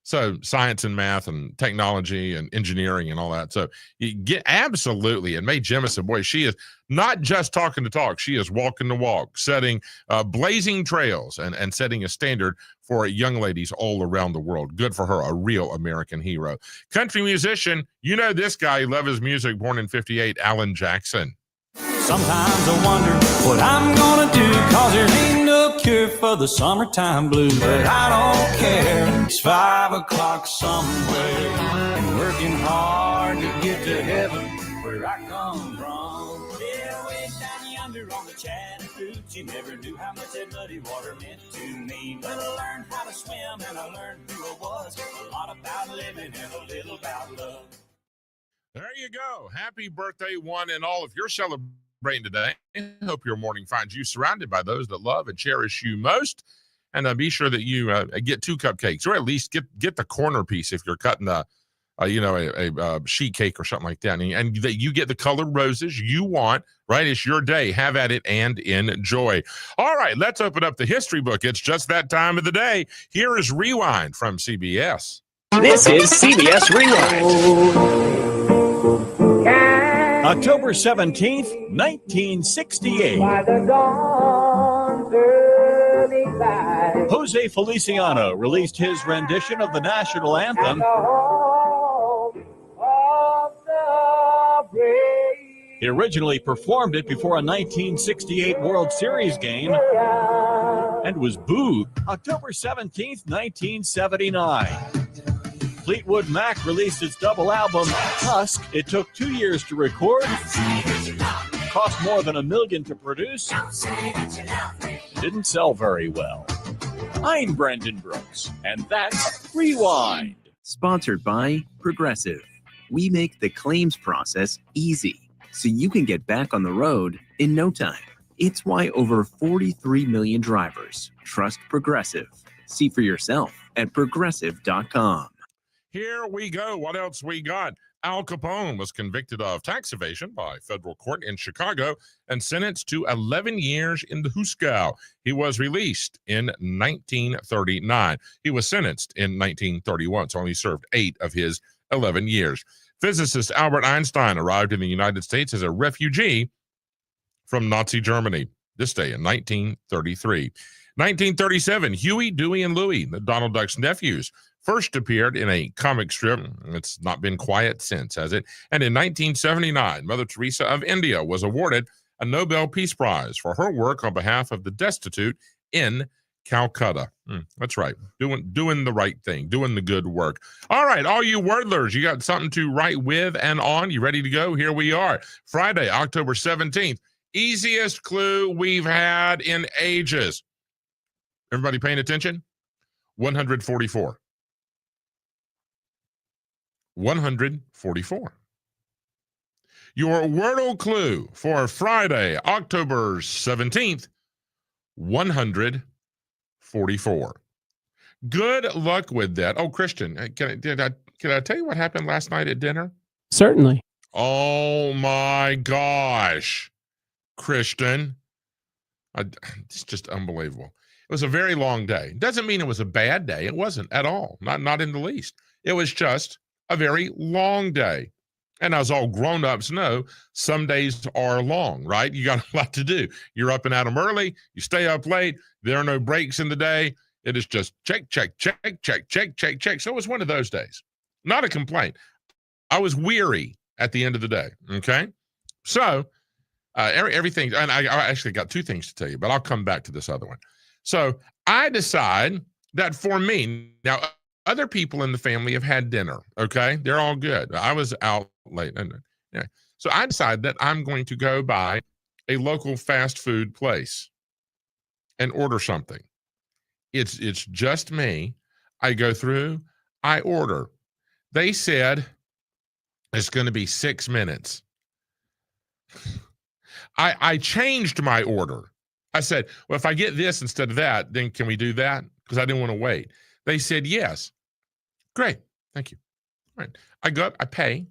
So science and math and technology and engineering and all that. So you get absolutely. And Mae Jemison, boy, she is not just talking the talk. She is walking the walk, setting blazing trails and setting a standard for young ladies all around the world. Good for her, a real American hero. Country musician, you know this guy, you love his music, born in 58, Alan Jackson. Sometimes I wonder what I'm gonna do, cause there ain't no cure for the summertime blues. But I don't care, it's 5 o'clock somewhere, and working hard to get to heaven where I come from. Yeah, way down yonder on the Chattahoochee, never knew how much that muddy water meant to me. But I learned how to swim and I learned who I was, a lot about living and a little about love. There you go. Happy birthday, one and all. If you're celebrating today, I hope your morning finds you surrounded by those that love and cherish you most. And be sure that you get 2 cupcakes, or at least get the corner piece if you're cutting a sheet cake or something like that. And that you get the colored roses you want, right? It's your day. Have at it and enjoy. All right, let's open up the history book. It's just that time of the day. Here is Rewind from CBS. This is CBS Rewind. October 17th, 1968. Jose Feliciano released his rendition of the national anthem. He originally performed it before a 1968 World Series game and was booed. October 17th, 1979. Fleetwood Mac released its double album, Tusk. It took 2 years to record, cost more than $1 million to produce, didn't sell very well. I'm Brendan Brooks, and that's Rewind. Sponsored by Progressive. we make the claims process easy, so you can get back on the road in no time. It's why over 43 million drivers trust Progressive. See for yourself at Progressive.com. Here we go. What else we got? Al Capone was convicted of tax evasion by federal court in Chicago and sentenced to 11 years in the Huskow. He was released in 1939. He was sentenced in 1931, so only served 8 of his 11 years. Physicist Albert Einstein arrived in the United States as a refugee from Nazi Germany, this day in 1933. 1937, Huey, Dewey, and Louie, the Donald Duck's nephews, first appeared in a comic strip. It's not been quiet since, has it? And in 1979, Mother Teresa of India was awarded a Nobel Peace Prize for her work on behalf of the destitute in Calcutta. That's right. Doing the right thing, doing the good work. All right, all you wordlers, you got something to write with and on? You ready to go? Here we are. Friday, October 17th. Easiest clue we've had in ages. Everybody paying attention? 144. 144. Your Wordle clue for Friday, October 17th, 144. Good luck with that. Oh, Christian, can I tell you what happened last night at dinner? Certainly. Oh my gosh, Christian. It's just unbelievable. It was a very long day. Doesn't mean it was a bad day. It wasn't at all. Not in the least. It was just a very long day. And as all grown-ups know, some days are long, right? You got a lot to do. You're up and at 'em early. You stay up late. There are no breaks in the day. It is just check, check, check, check, check, check, check. So it was one of those days. Not a complaint. I was weary at the end of the day, okay? So everything, and I actually got 2 things to tell you, but I'll come back to this other one. So I decide that for me, now other people in the family have had dinner, okay? They're all good. I was out late. Yeah. So I decided that I'm going to go by a local fast food place and order something. It's just me. I go through, I order. They said it's going to be 6 minutes. I changed my order. I said, well, if I get this instead of that, then can we do that? Because I didn't want to wait. They said, yes. Great. Thank you. All right. I go up, I pay.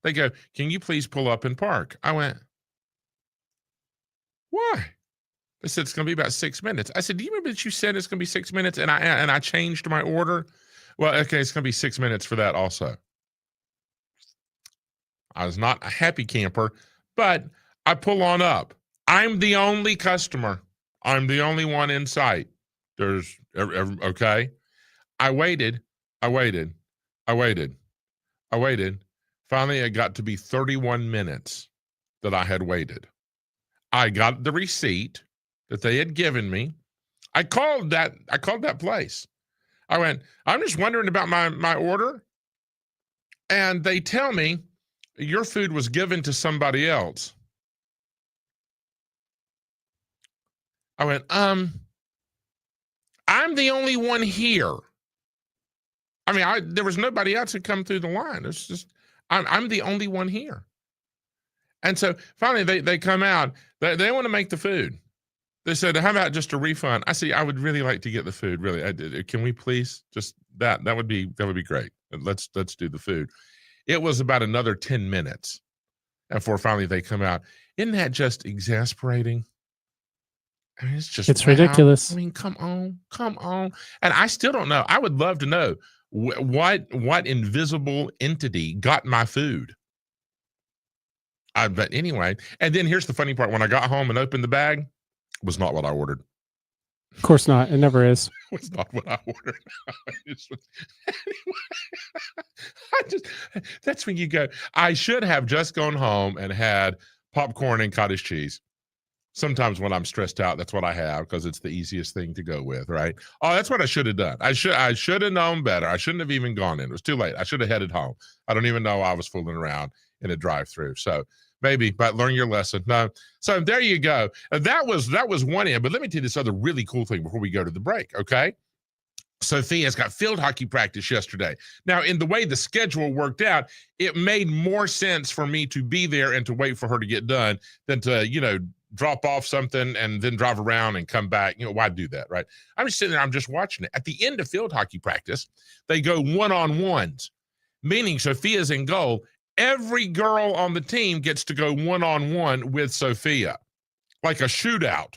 They go, can you please pull up and park? I went, why? They said, it's going to be about 6 minutes. I said, do you remember that you said it's going to be 6 minutes? And I changed my order. Well, okay, it's going to be 6 minutes for that also. I was not a happy camper, but I pull on up. I'm the only customer. I'm the only one in sight. There's, okay. I waited. Finally, it got to be 31 minutes that I had waited. I got the receipt that they had given me. I called that place. I went, I'm just wondering about my order. And they tell me your food was given to somebody else. I went, I'm the only one here. I mean, there was nobody else that come through the line. It's just, I'm the only one here. And so finally they come out, they want to make the food. They said, how about just a refund? I said, I would really like to get the food. Really. Can we please just that would be great. Let's do the food. It was about another 10 minutes before finally they come out. Isn't that just exasperating? I mean, it's ridiculous. I mean, come on. And I still don't know. I would love to know what invisible entity got my food. But anyway, and then here's the funny part. When I got home and opened the bag, it was not what I ordered. Of course not. It never is. It was not what I ordered. That's when you go, I should have just gone home and had popcorn and cottage cheese. Sometimes when I'm stressed out, that's what I have because it's the easiest thing to go with, right? Oh, that's what I should have done. I should have known better. I shouldn't have even gone in. It was too late. I should have headed home. I don't even know I was fooling around in a drive-through. So maybe, but learn your lesson. No. So there you go. That was one end. But let me tell you this other really cool thing before we go to the break, okay? Sophia's got field hockey practice yesterday. Now, in the way the schedule worked out, it made more sense for me to be there and to wait for her to get done than to, drop off something and then drive around and come back. Why do that, right? I'm just sitting there, I'm just watching it. At the end of field hockey practice, they go one-on-ones, meaning Sophia's in goal. Every girl on the team gets to go one-on-one with Sophia, like a shootout,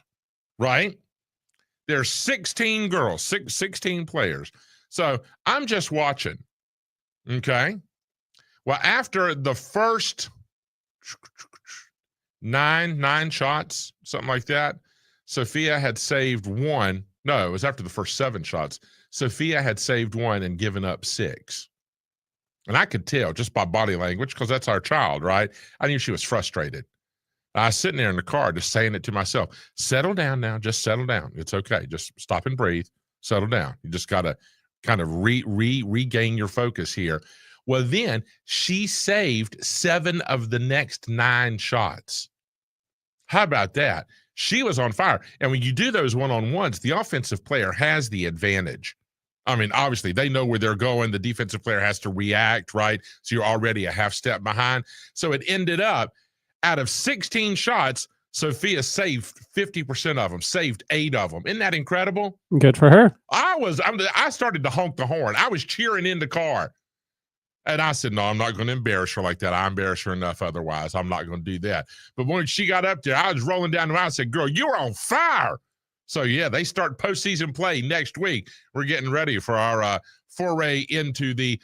right? There's 16 girls, 16 players. So I'm just watching, okay? Well, after the first nine shots, something like that, Sophia had saved one. No, it was after the first 7 shots. Sophia had saved 1 and given up 6. And I could tell just by body language, because that's our child, right? I knew she was frustrated. I was sitting there in the car just saying it to myself. Settle down now. Just settle down. It's okay. Just stop and breathe. Settle down. You just got to kind of regain your focus here. Well, then she saved 7 of the next 9 shots. How about that? She was on fire. And when you do those one-on-ones, the offensive player has the advantage. I mean, obviously, they know where they're going. The defensive player has to react, right? So you're already a half step behind. So it ended up, out of 16 shots, Sophia saved 50% of them, saved 8 of them. Isn't that incredible? Good for her. I started to honk the horn. I was cheering in the car. And I said, no, I'm not going to embarrass her like that. I embarrass her enough otherwise. I'm not going to do that. But when she got up there, I was rolling down the aisle. I said, girl, you're on fire. So, yeah, they start postseason play next week. We're getting ready for our foray into the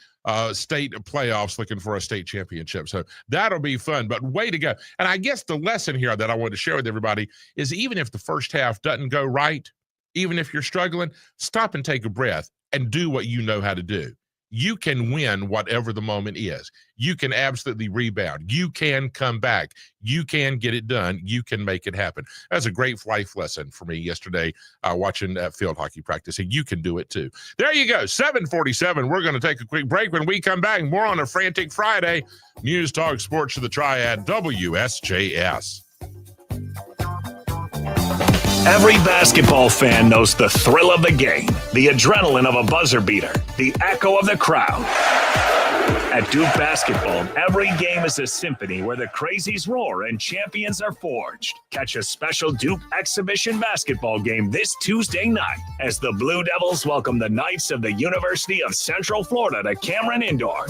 state playoffs, looking for a state championship. So that'll be fun, but way to go. And I guess the lesson here that I want to share with everybody is even if the first half doesn't go right, even if you're struggling, stop and take a breath and do what you know how to do. You can win whatever the moment is. You can absolutely rebound. You can come back. You can get it done. You can make it happen. That's a great life lesson for me yesterday, watching field hockey practice. And you can do it too. There you go. 7:47. We're going to take a quick break. When we come back, more on a Frantic Friday. News Talk Sports to the Triad, WSJS. Every basketball fan knows the thrill of the game, the adrenaline of a buzzer beater, the echo of the crowd. At Duke Basketball, every game is a symphony where the crazies roar and champions are forged. Catch a special Duke exhibition basketball game this Tuesday night as the Blue Devils welcome the Knights of the University of Central Florida to Cameron Indoor.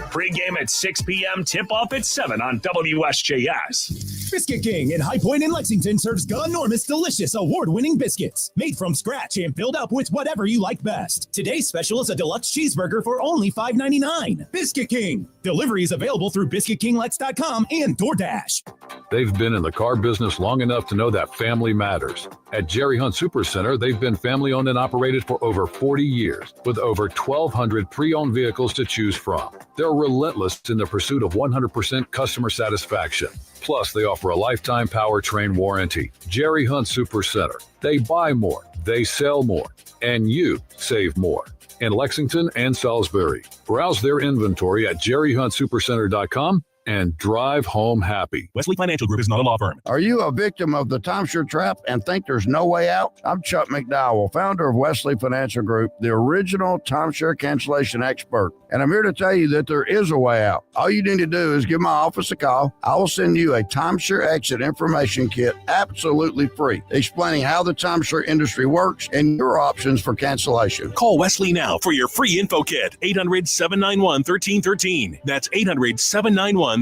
Pre-game at 6 p.m., tip-off at 7 on WSJS. Biscuit King in High Point in Lexington serves enormous, delicious, award-winning biscuits made from scratch and filled up with whatever you like best. Today's special is a deluxe cheeseburger for only $5.99. Biscuit King. Delivery is available through BiscuitKingLex.com and DoorDash. They've been in the car business long enough to know that family matters. At Jerry Hunt Supercenter, they've been family-owned and operated for over 40 years, with over 1,200 pre-owned vehicles to choose from. They're relentless in the pursuit of 100% customer satisfaction. Plus, they offer a lifetime powertrain warranty. Jerry Hunt Supercenter. They buy more, they sell more, and you save more. In Lexington and Salisbury. Browse their inventory at jerryhuntsupercenter.com and drive home happy. Wesley Financial Group is not a law firm. Are you a victim of the timeshare trap and think there's no way out? I'm Chuck McDowell, founder of Wesley Financial Group, the original timeshare cancellation expert. And I'm here to tell you that there is a way out. All you need to do is give my office a call. I will send you a timeshare exit information kit absolutely free, explaining how the timeshare industry works and your options for cancellation. Call Wesley now for your free info kit. 800-791-1313. That's 800-791-1313.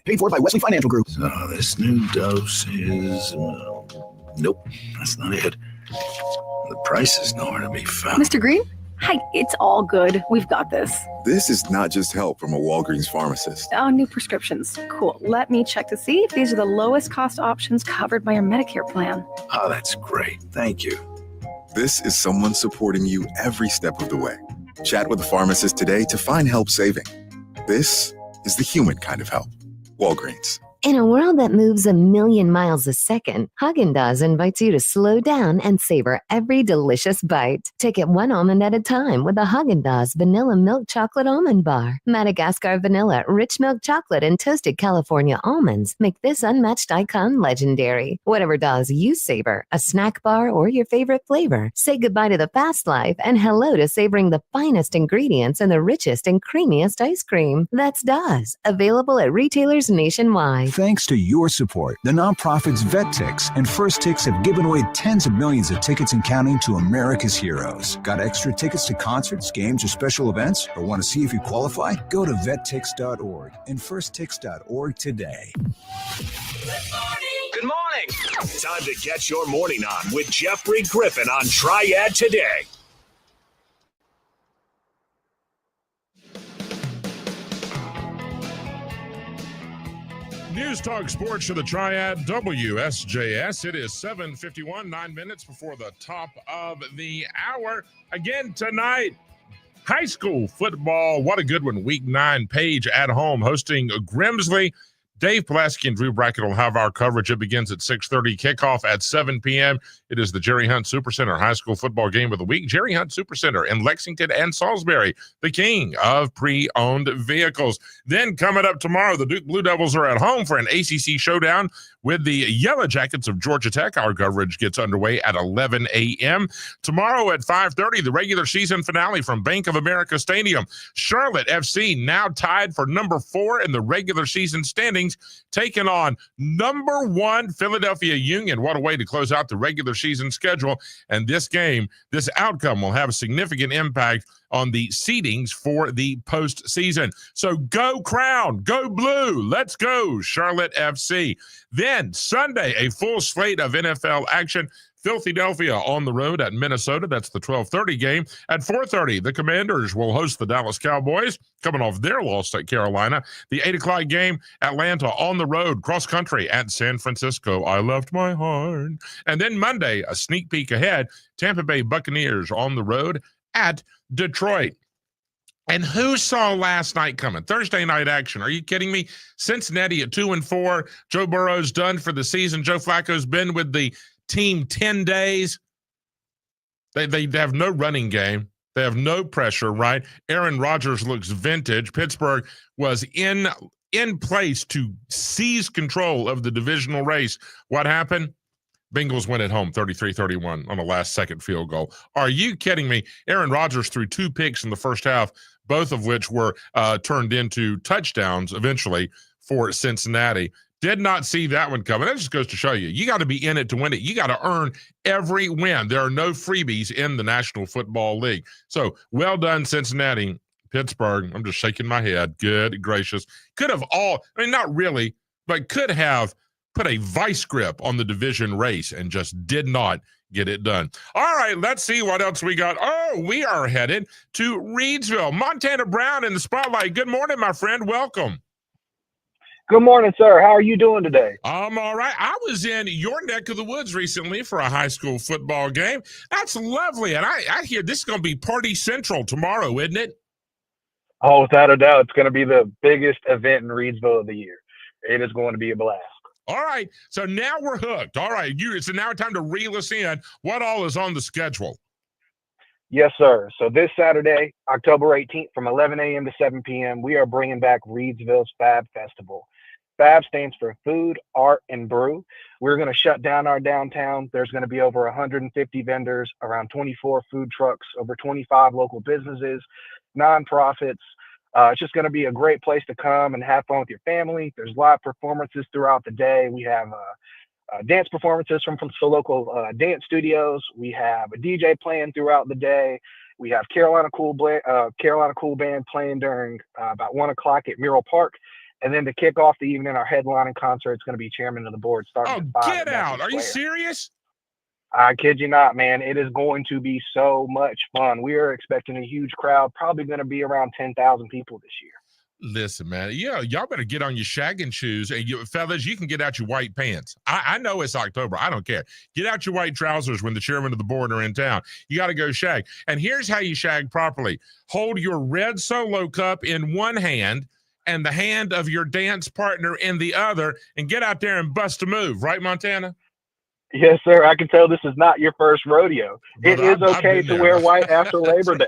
Paid for by Wesley Financial Group. So this new dose is... nope, that's not it. The price is nowhere to be found. Mr. Green? Hi, it's all good. We've got this. This is not just help from a Walgreens pharmacist. Oh, new prescriptions. Cool. Let me check to see if these are the lowest cost options covered by your Medicare plan. Oh, that's great. Thank you. This is someone supporting you every step of the way. Chat with a pharmacist today to find help saving. This is the human kind of help. Walgreens. In a world that moves a million miles a second, Haagen-Dazs invites you to slow down and savor every delicious bite. Take it one almond at a time with the Haagen-Dazs Vanilla Milk Chocolate Almond Bar. Madagascar vanilla, rich milk chocolate, and toasted California almonds make this unmatched icon legendary. Whatever Dazs you savor, a snack bar or your favorite flavor, say goodbye to the fast life and hello to savoring the finest ingredients and the richest and creamiest ice cream. That's Dazs, available at retailers nationwide. Thanks to your support, the nonprofits VetTix and First Tix have given away tens of millions of tickets and counting to America's heroes. Got extra tickets to concerts, games, or special events? Or want to see if you qualify? Go to vettix.org and firsttix.org today. Good morning. Time to get your morning on with Jeffrey Grffin on Triad Today. News Talk Sports to the Triad WSJS. It is 7:51, 9 minutes before the top of the hour. Again tonight, high school football. What a good one. Week 9, Page at home hosting Grimsley. Dave Pulaski and Drew Brackett will have our coverage. It begins at 6:30, kickoff at 7 p.m. It is the Jerry Hunt Supercenter high school football game of the week. Jerry Hunt Supercenter in Lexington and Salisbury, the king of pre-owned vehicles. Then coming up tomorrow, the Duke Blue Devils are at home for an ACC showdown with the Yellow Jackets of Georgia Tech. Our coverage gets underway at 11 a.m. Tomorrow at 5:30, the regular season finale from Bank of America Stadium. Charlotte FC now tied for number 4 in the regular season standings, taking on number 1 Philadelphia Union. What a way to close out the regular season schedule. And this game, this outcome will have a significant impact on the seedings for the postseason. So go Crown, go Blue, let's go Charlotte FC. Then Sunday, a full slate of NFL action. Philadelphia on the road at Minnesota. That's the 12:30 game. At 4:30, the Commanders will host the Dallas Cowboys, coming off their loss at Carolina. The 8 o'clock game, Atlanta on the road, cross-country at San Francisco. I left my heart. And then Monday, a sneak peek ahead, Tampa Bay Buccaneers on the road at Detroit. And who saw last night coming? Thursday night action. Are you kidding me? Cincinnati at 2-4. Joe Burrow's done for the season. Joe Flacco's been with the team 10 days. They have no running game. They have no pressure, right? Aaron Rodgers looks vintage. Pittsburgh was in place to seize control of the divisional race. What happened? Bengals win at home 33-31 on a last-second field goal. Are you kidding me? Aaron Rodgers threw 2 picks in the first half, both of which were turned into touchdowns eventually for Cincinnati. Did not see that one coming. That just goes to show you, you got to be in it to win it. You got to earn every win. There are no freebies in the National Football League. So well done, Cincinnati. Pittsburgh, I'm just shaking my head. Good gracious. Could have not really, but could have put a vice grip on the division race and just did not get it done. All right, let's see what else we got. Oh, we are headed to Reidsville. Montana Brown in the spotlight. Good morning, my friend. Welcome. Good morning, sir. How are you doing today? I'm all right. I was in your neck of the woods recently for a high school football game. That's lovely. And I hear this is going to be party central tomorrow, isn't it? Oh, without a doubt. It's going to be the biggest event in Reidsville of the year. It is going to be a blast. All right. So now we're hooked. All right. So now time to reel us in. What all is on the schedule? Yes, sir. So this Saturday, October 18th, from 11 a.m. to 7 p.m., we are bringing back Reidsville's Fab Festival. FAB stands for Food, Art, and Brew. We're going to shut down our downtown. There's going to be over 150 vendors, around 24 food trucks, over 25 local businesses, nonprofits. It's just going to be a great place to come and have fun with your family. There's live performances throughout the day. We have dance performances from some local dance studios. We have a DJ playing throughout the day. We have Carolina Cool Band playing during about 1 o'clock at Mural Park. And then to kick off the evening, our headlining concert is going to be Chairman of the Board starting at 5. Get out. Are you serious? I kid you not, man. It is going to be so much fun. We are expecting a huge crowd, probably going to be around 10,000 people this year. Listen, man, y'all better get on your shagging shoes. And fellas, you can get out your white pants. I know it's October. I don't care. Get out your white trousers when the chairman of the board are in town. You got to go shag. And here's how you shag properly. Hold your red Solo cup in one hand and the hand of your dance partner in the other and get out there and bust a move. Right, Montana? Yes, sir. I can tell this is not your first rodeo. It is okay to wear white after Labor Day.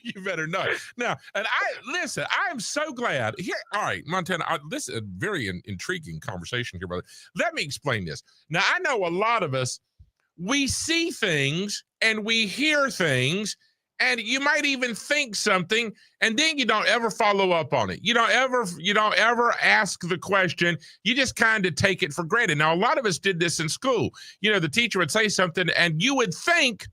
You better know. Now, and I am so glad. Here, all right, Montana, this is a very intriguing conversation here, brother. Let me explain this. Now, I know a lot of us, we see things and we hear things, and you might even think something, and then you don't ever follow up on it. You don't ever ask the question. You just kind of take it for granted. Now, a lot of us did this in school. The teacher would say something, and you would think,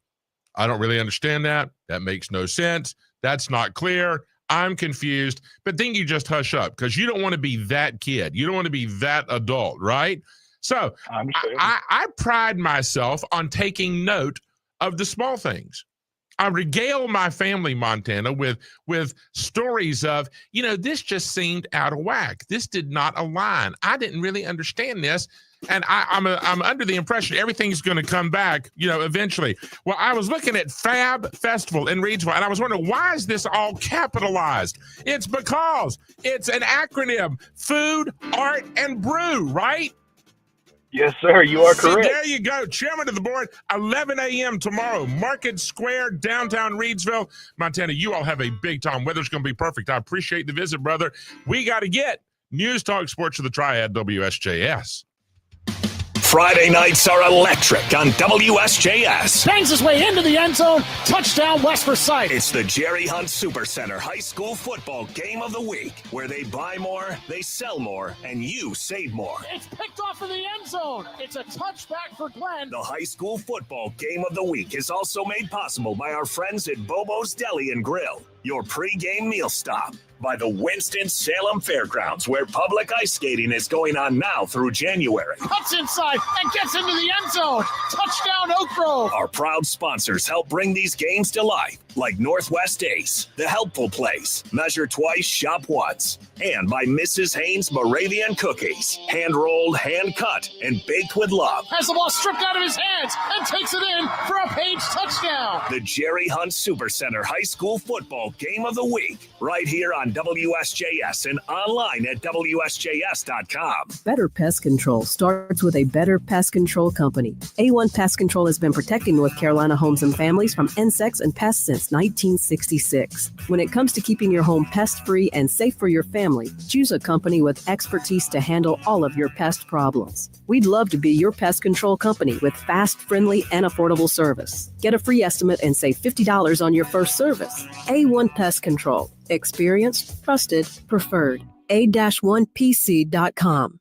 I don't really understand that. That makes no sense. That's not clear. I'm confused. But then you just hush up because you don't want to be that kid. You don't want to be that adult, right? So I pride myself on taking note of the small things. I regale my family, Montana, with stories of, this just seemed out of whack. This did not align. I didn't really understand this. And I'm under the impression everything's going to come back, eventually. Well, I was looking at Fab Festival in Reidsville, and I was wondering, why is this all capitalized? It's because it's an acronym, Food, Art, and Brew, right? Yes, sir. You are correct. There you go. Chairman of the board, 11 a.m. tomorrow, Market Square, downtown Reidsville. Montana, you all have a big time. Weather's going to be perfect. I appreciate the visit, brother. We got to get News Talk Sports of the Triad WSJS. Friday nights are electric on WSJS. Bangs his way into the end zone. Touchdown, West Forsyth. It's the Jerry Hunt Supercenter High School Football Game of the Week, where they buy more, they sell more, and you save more. It's picked off of the end zone. It's a touchback for Glenn. The High School Football Game of the Week is also made possible by our friends at Bobo's Deli and Grill, your pregame meal stop by the Winston-Salem Fairgrounds, where public ice skating is going on now through January. Cuts inside and gets into the end zone. Touchdown, Oak Grove. Our proud sponsors help bring these games to life, like Northwest Ace, The Helpful Place, Measure Twice, Shop Once, and by Mrs. Haynes Moravian Cookies, hand-rolled, hand-cut, and baked with love. Has the ball stripped out of his hands and takes it in for a Page touchdown. The Jerry Hunt Supercenter High School Football Game of the Week, right here on WSJS and online at WSJS.com. Better pest control starts with a better pest control company. A1 Pest Control has been protecting North Carolina homes and families from insects and pests since 1966. When it comes to keeping your home pest-free and safe for your family, choose a company with expertise to handle all of your pest problems. We'd love to be your pest control company with fast, friendly, and affordable service. Get a free estimate and save $50 on your first service. A1 Pest Control. Experienced, trusted, preferred. A-1PC.com.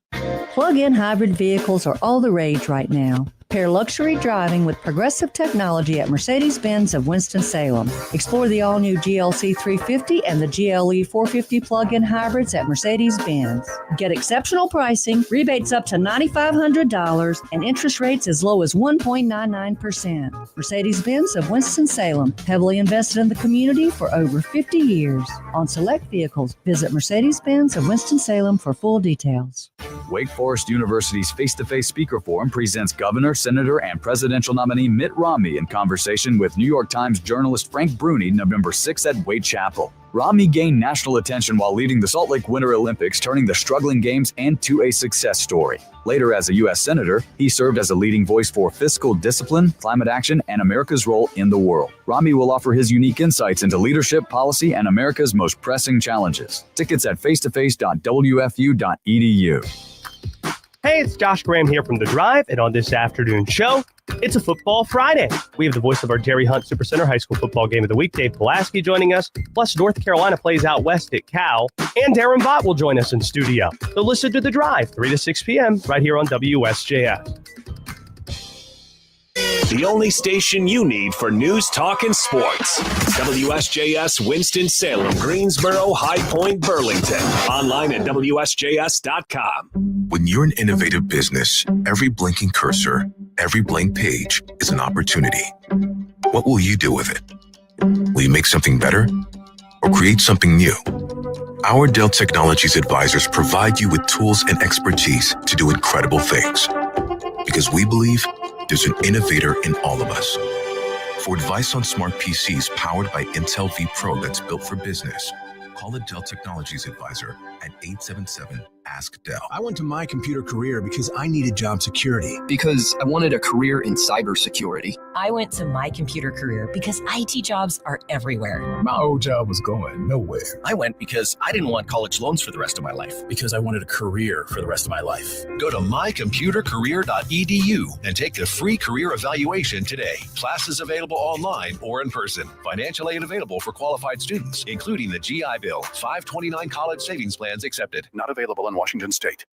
Plug-in hybrid vehicles are all the rage right now. Pair luxury driving with progressive technology at Mercedes-Benz of Winston-Salem. Explore the all-new GLC 350 and the GLE 450 plug-in hybrids at Mercedes-Benz. Get exceptional pricing, rebates up to $9,500, and interest rates as low as 1.99%. Mercedes-Benz of Winston-Salem, heavily invested in the community for over 50 years. On select vehicles, visit Mercedes-Benz of Winston-Salem for full details. Wake Forest University's face-to-face speaker forum presents Governor, Senator, and presidential nominee Mitt Romney in conversation with New York Times journalist Frank Bruni November 6th at Wade Chapel. Romney gained national attention while leading the Salt Lake Winter Olympics, turning the struggling games into a success story. Later, as a U.S. Senator, he served as a leading voice for fiscal discipline, climate action, and America's role in the world. Romney will offer his unique insights into leadership, policy, and America's most pressing challenges. Tickets at facetoface.wfu.edu. Hey, it's Josh Graham here from The Drive, and on this afternoon show, it's a Football Friday. We have the voice of our Jerry Hunt Supercenter High School Football Game of the Week, Dave Pulaski, joining us, plus North Carolina plays out west at Cal, and Darren Bott will join us in studio. So listen to The Drive, 3 to 6 p.m., right here on WSJS. The only station you need for news, talk, and sports. WSJS Winston-Salem, Greensboro, High Point, Burlington. Online at WSJS.com. When you're an innovative business, every blinking cursor, every blank page is an opportunity. What will you do with it? Will you make something better or create something new? Our Dell Technologies advisors provide you with tools and expertise to do incredible things. Because we believe there's an innovator in all of us. For advice on smart PCs powered by Intel V Pro that's built for business, Call a Dell Technologies advisor at 877-ASK-DELL. I went to My Computer Career because I needed job security. Because I wanted a career in cybersecurity. I went to My Computer Career because IT jobs are everywhere. My old job was going nowhere. I went because I didn't want college loans for the rest of my life. Because I wanted a career for the rest of my life. Go to mycomputercareer.edu and take the free career evaluation today. Classes available online or in person. Financial aid available for qualified students, including the GI Bill. 529 college savings plans accepted. Not available in Washington State.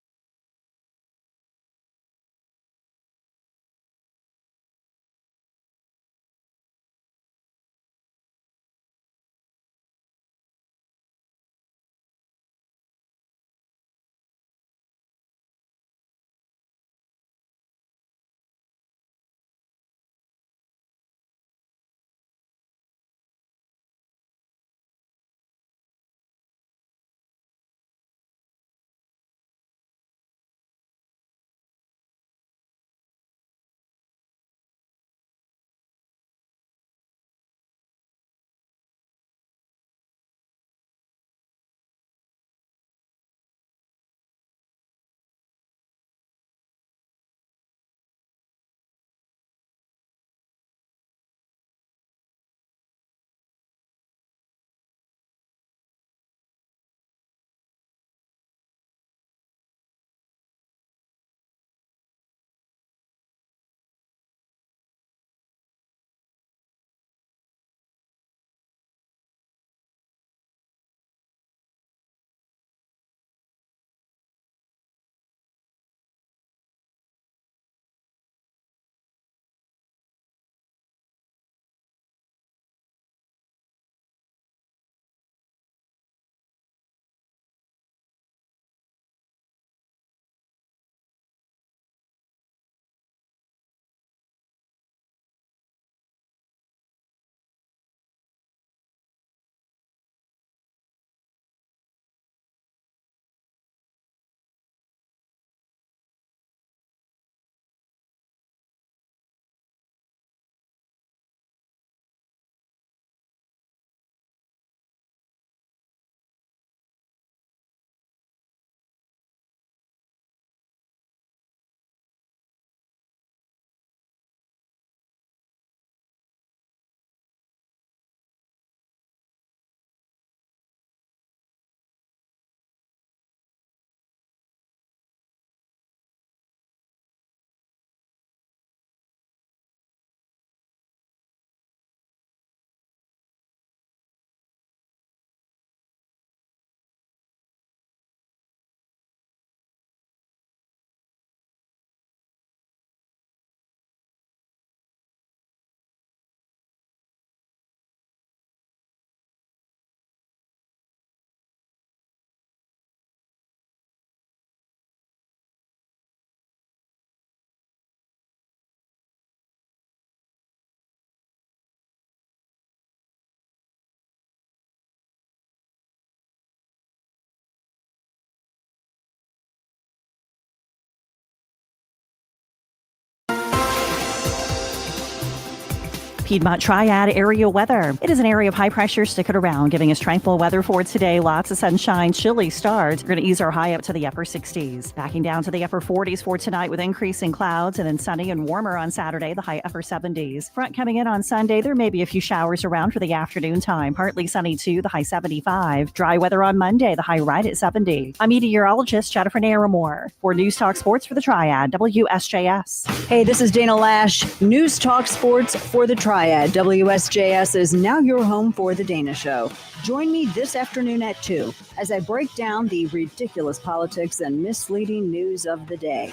Piedmont Triad area weather. It is an area of high pressure sticking around, giving us tranquil weather for today. Lots of sunshine, chilly starts. We're going to ease our high up to the upper 60s. Backing down to the upper 40s for tonight with increasing clouds, and then sunny and warmer on Saturday, the high upper 70s. Front coming in on Sunday, there may be a few showers around for the afternoon time. Partly sunny too, the high 75. Dry weather on Monday, the high right at 70. I'm meteorologist Jennifer Naramore for News Talk Sports for the Triad, WSJS. Hey, this is Dana Lash, News Talk Sports for the Triad. WSJS is now your home for The Dana Show. Join me this afternoon at 2 as I break down the ridiculous politics and misleading news of the day.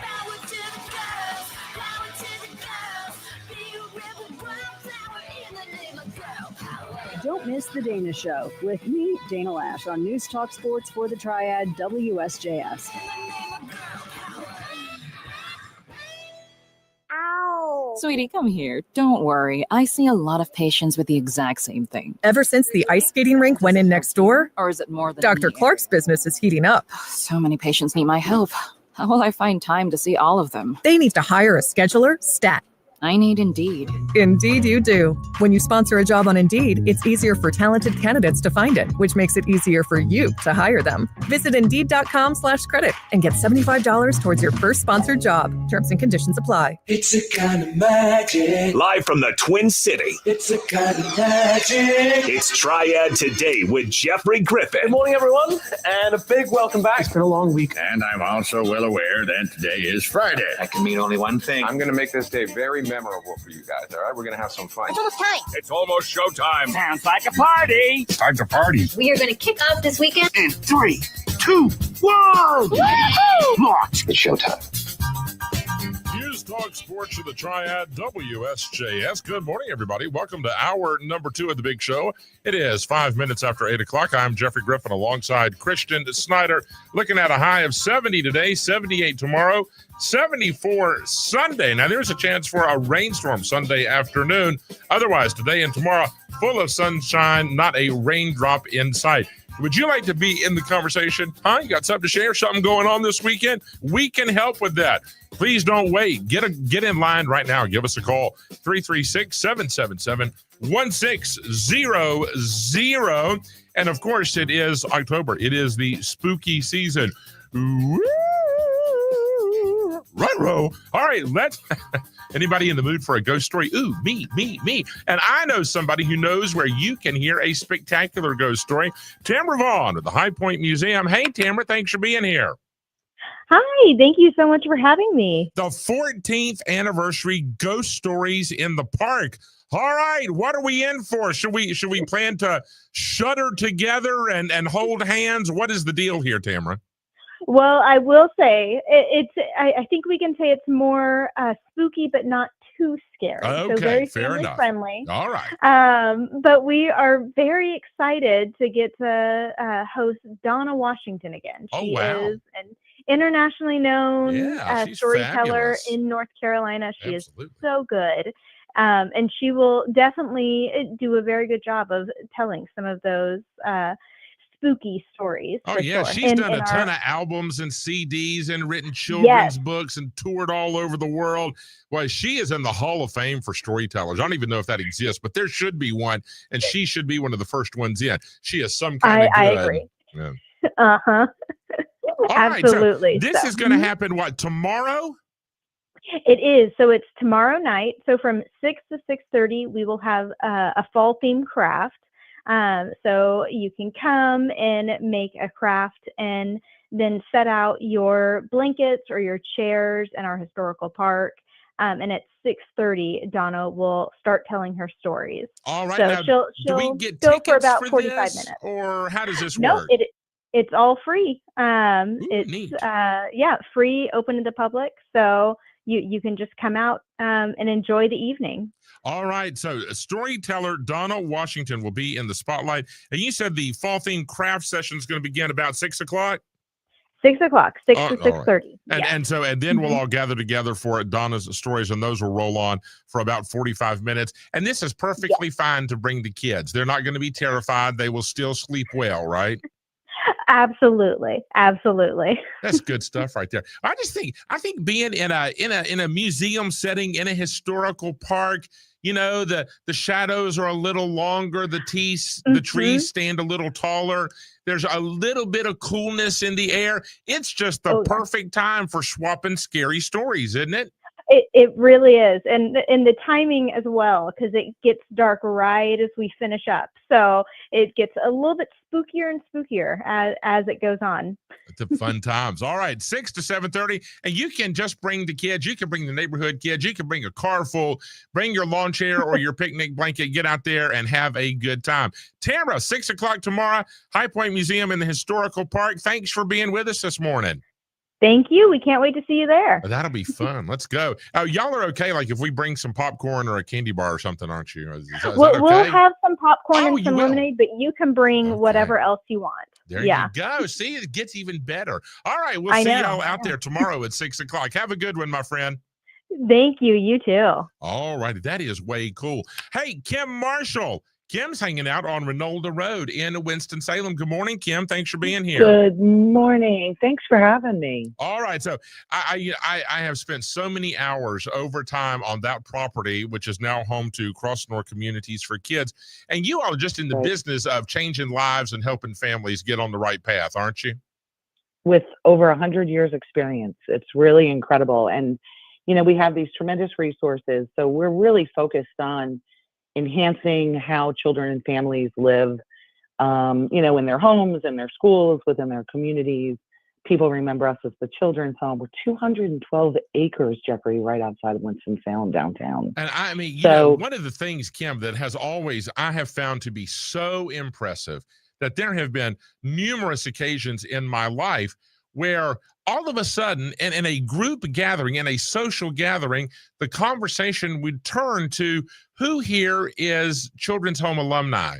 Don't miss The Dana Show with me, Dana Lash, on News Talk Sports for the Triad, WSJS. Sweetie, come here. Don't worry. I see a lot of patients with the exact same thing. Ever since the ice skating rink went in next door? Or is it more than Dr. Clark's business is heating up. So many patients need my help. How will I find time to see all of them? They need to hire a scheduler, stat. I need Indeed. Indeed, you do. When you sponsor a job on Indeed, it's easier for talented candidates to find it, which makes it easier for you to hire them. Visit Indeed.com/credit and get $75 towards your first sponsored job. Terms and conditions apply. It's a kind of magic. Live from the Twin City. It's a kind of magic. It's Triad Today with Jeffrey Grffin. Good morning, everyone, and a big welcome back. It's been a long week. And I'm also well aware that today is Friday. That can mean only one thing. I'm going to make this day very memorable for you guys, all right? We're going to have some fun. It's almost time. It's almost showtime. Sounds like a party. Time to party. We are going to kick off this weekend In 3, 2, 1. Launch. It's showtime. News Talk Sports of the Triad WSJS. Good morning, everybody. Welcome to hour number 2 of the big show. It is 5 minutes after 8 o'clock. I'm Jeffrey Grffin alongside Christian Snyder. Looking at a high of 70 today, 78 tomorrow, 74 Sunday. Now, there's a chance for a rainstorm Sunday afternoon. Otherwise, today and tomorrow, full of sunshine, not a raindrop in sight. Would you like to be in the conversation? Huh? You got something to share? Something going on this weekend? We can help with that. Please don't wait. Get in line right now. Give us a call. 336-777-1600. And of course, it is October. It is the spooky season. Ruh-roh. All right, let's... Anybody in the mood for a ghost story? Ooh, me. And I know somebody who knows where you can hear a spectacular ghost story. Tamara Vaughn of the High Point Museum. Hey, Tamara, thanks for being here. Hi, thank you so much for having me. The 14th anniversary Ghost Stories in the Park. All right, what are we in for? Should we plan to shudder together and hold hands? What is the deal here, Tamara? Well, I will say I think we can say it's more spooky, but not too scary. Okay, so very fair enough. friendly. All right. But we are very excited to get to host Donna Washington again. She is an internationally known storyteller fabulous. In North Carolina. She Absolutely. is so good. And she will definitely do a very good job of telling some of those spooky stories. Oh, for yeah. sure. She's done a ton of albums and CDs and written children's books and toured all over the world. Well, she is in the Hall of Fame for storytellers. I don't even know if that exists, but there should be one, and she should be one of the first ones in. She is some kind of good. I agree. Yeah. Uh-huh. Absolutely. Right, so this is going to happen, what, tomorrow? It is. So it's tomorrow night. So from 6 to 6:30, we will have a fall-themed craft. So you can come and make a craft and then set out your blankets or your chairs in our historical park. And at 6:30, Donna will start telling her stories. All right. So now, she'll do we get go tickets for about for 45 this, minutes. or how does this No, work? it's all free. Neat. It's free, open to the public. So you can just come out and enjoy the evening. All right. So storyteller Donna Washington will be in the spotlight. And you said the fall themed craft session is going to begin about 6 o'clock? 6 o'clock, 6 to 6:30. Right. And then we'll all gather together for Donna's stories, and those will roll on for about 45 minutes. And this is perfectly fine to bring the kids. They're not going to be terrified. They will still sleep well, right? Absolutely. That's good stuff right there. I think being in a museum setting, in a historical park, you know, the shadows are a little longer, the trees stand a little taller. There's a little bit of coolness in the air. It's just the perfect time for swapping scary stories, isn't it? It really is. And the timing as well, because it gets dark right as we finish up. So it gets a little bit spookier and spookier as it goes on. It's a fun times. All right, 6 to 7:30. And you can just bring the kids. You can bring the neighborhood kids. You can bring a car full. Bring your lawn chair or your picnic blanket. Get out there and have a good time. Tamara, 6 o'clock tomorrow, High Point Museum in the Historical Park. Thanks for being with us this morning. Thank you. We can't wait to see you there. That'll be fun. Let's go. Y'all are okay, like if we bring some popcorn or a candy bar or something, aren't you? Is that okay? We'll have some popcorn and some lemonade, but you can bring whatever else you want. There you go. See, it gets even better. All right, we'll see y'all out there tomorrow at 6 o'clock. Have a good one, my friend. Thank you. You too. All righty. That is way cool. Hey, Kim Marshall. Kim's hanging out on Renolda Road in Winston-Salem. Good morning, Kim. Thanks for being here. Good morning. Thanks for having me. All right. So I have spent so many hours overtime on that property, which is now home to Crossnor Communities for Kids. And you are just in the business of changing lives and helping families get on the right path, aren't you? With over 100 years experience. It's really incredible. And, you know, we have these tremendous resources. So we're really focused on enhancing how children and families live, you know, in their homes, in their schools, within their communities. People remember us as the children's home. We're 212 acres, Jeffrey, right outside of Winston-Salem downtown. And I mean, you know, one of the things, Kim, that has always, I have found to be so impressive, that there have been numerous occasions in my life where all of a sudden, in a group gathering, in a social gathering, the conversation would turn to who here is Children's Home alumni.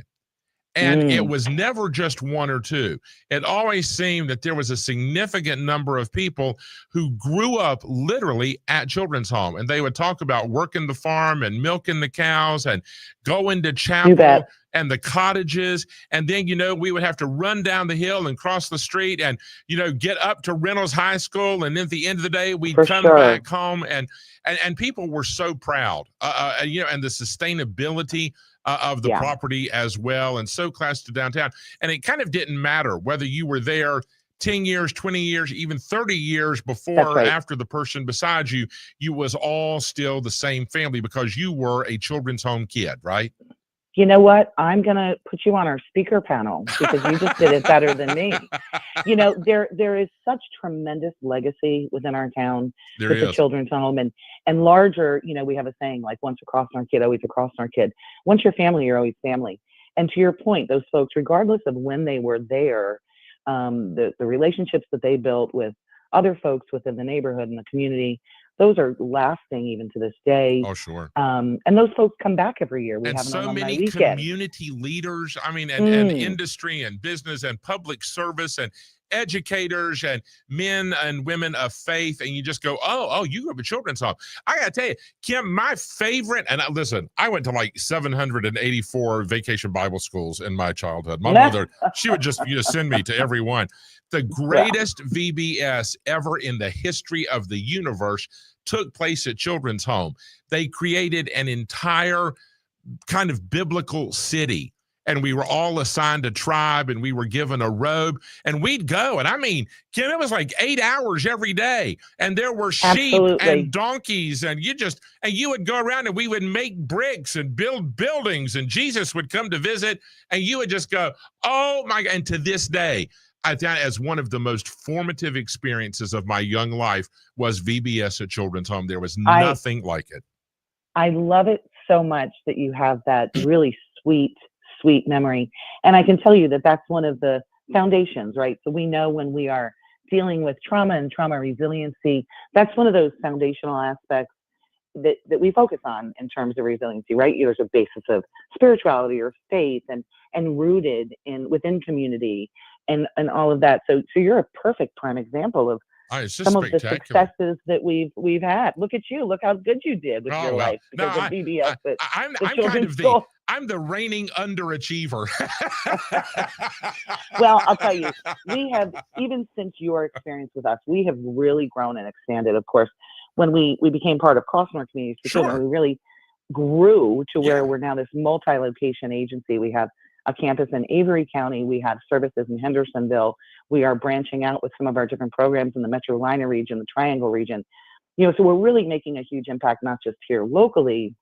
And it was never just one or two. It always seemed that there was a significant number of people who grew up literally at Children's Home. And they would talk about working the farm and milking the cows and going to chapel and the cottages. And then, you know, we would have to run down the hill and cross the street and, you know, get up to Reynolds High School. And then at the end of the day, we'd come back home. And people were so proud, you know, and the sustainability of the property as well, and so close to downtown. And it kind of didn't matter whether you were there 10 years, 20 years, even 30 years before or after the person beside you, you was all still the same family because you were a Children's Home kid, right? You know what? I'm going to put you on our speaker panel because you just did it better than me. You know, there is such tremendous legacy within our town with the Children's Home and larger, you know, we have a saying like once a Crossnor kid, always a Crossnor kid. Once you're family, you're always family. And to your point, those folks, regardless of when they were there, the relationships that they built with other folks within the neighborhood and the community, those are lasting even to this day. Oh, sure. And those folks come back every year. We and have so many weekend. community leaders, I mean, and industry and business and public service and educators and men and women of faith. And you just go, oh, you go to Children's Home. I got to tell you, Kim, my favorite, and listen, I went to like 784 vacation Bible schools in my childhood. My mother, she would just send me to every one. The greatest VBS ever in the history of the universe took place at Children's Home. They created an entire kind of biblical city, and we were all assigned a tribe, and we were given a robe, and we'd go. And I mean, Kim, it was like 8 hours every day, and there were sheep and donkeys, and you would go around and we would make bricks and build buildings, and Jesus would come to visit, and you would just go, oh my God. And to this day, I think as one of the most formative experiences of my young life was VBS at Children's Home. There was nothing like it. I love it so much that you have that really sweet memory. And I can tell you that that's one of the foundations, right? So we know when we are dealing with trauma and trauma resiliency, that's one of those foundational aspects that we focus on in terms of resiliency, right? There's a basis of spirituality or faith and rooted within community and all of that. So you're a perfect prime example of some of the successes that we've had. Look at you. Look how good you did with your life because of VBS. I'm the reigning underachiever. Well, I'll tell you, we have, even since your experience with us, we have really grown and expanded. Of course, when we became part of Crossnor Communities for Children, we really grew to where we're now this multi-location agency. We have a campus in Avery County. We have services in Hendersonville. We are branching out with some of our different programs in the Metro-Lina region, the Triangle region. You know, so we're really making a huge impact, not just here locally,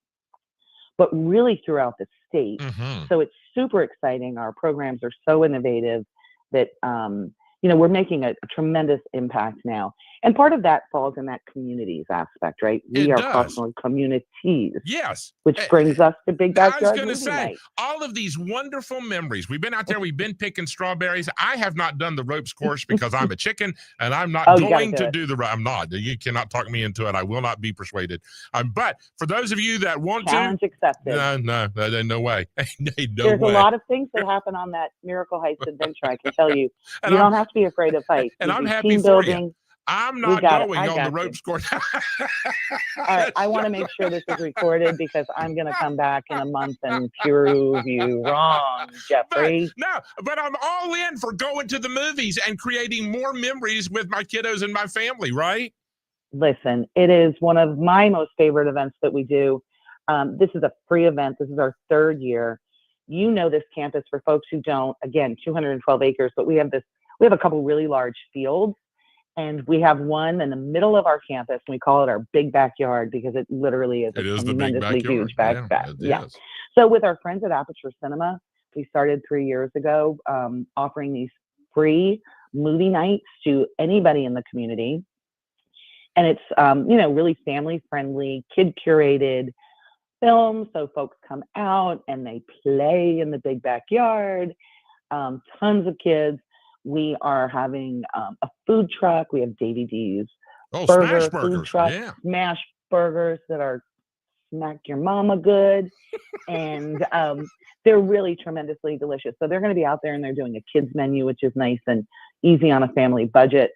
but really throughout the state. So it's super exciting. Our programs are so innovative that, you know, we're making a tremendous impact now. And part of that falls in that communities aspect, right? We are Crossnor communities. Yes. Which brings us to Big Backyard I was going to say, night. all of these wonderful memories. We've been out there, we've been picking strawberries. I have not done the ropes course because I'm a chicken and I'm not going to do the, I'm not. You cannot talk me into it. I will not be persuaded. But for those of you that want Challenge accepted. No way. There's a lot of things that happen on that Miracle Heights adventure, I can tell you. You don't have to be afraid of heights. And I'm happy for you. I'm We not got it. going I on the got you. ropes course. All right, I want to make sure this is recorded because I'm going to come back in a month and prove you wrong, Jeffrey. But I'm all in for going to the movies and creating more memories with my kiddos and my family, right? Listen, it is one of my most favorite events that we do. This is a free event. This is our 3rd year. You know this campus. For folks who don't, again, 212 acres, but we have a couple really large fields. And we have one in the middle of our campus, and we call it our big backyard because it literally is It a is the big tremendously backyard. huge backyard. Yeah, it is. So with our friends at Aperture Cinema, we started 3 years ago offering these free movie nights to anybody in the community. And it's, really family friendly, kid curated films. So folks come out and they play in the big backyard, tons of kids. We are having a food truck. We have Davy D's Smash food burgers. truck, Yeah. smash burgers that are smack your mama good. And they're really tremendously delicious. So they're going to be out there and they're doing a kids menu, which is nice and easy on a family budget.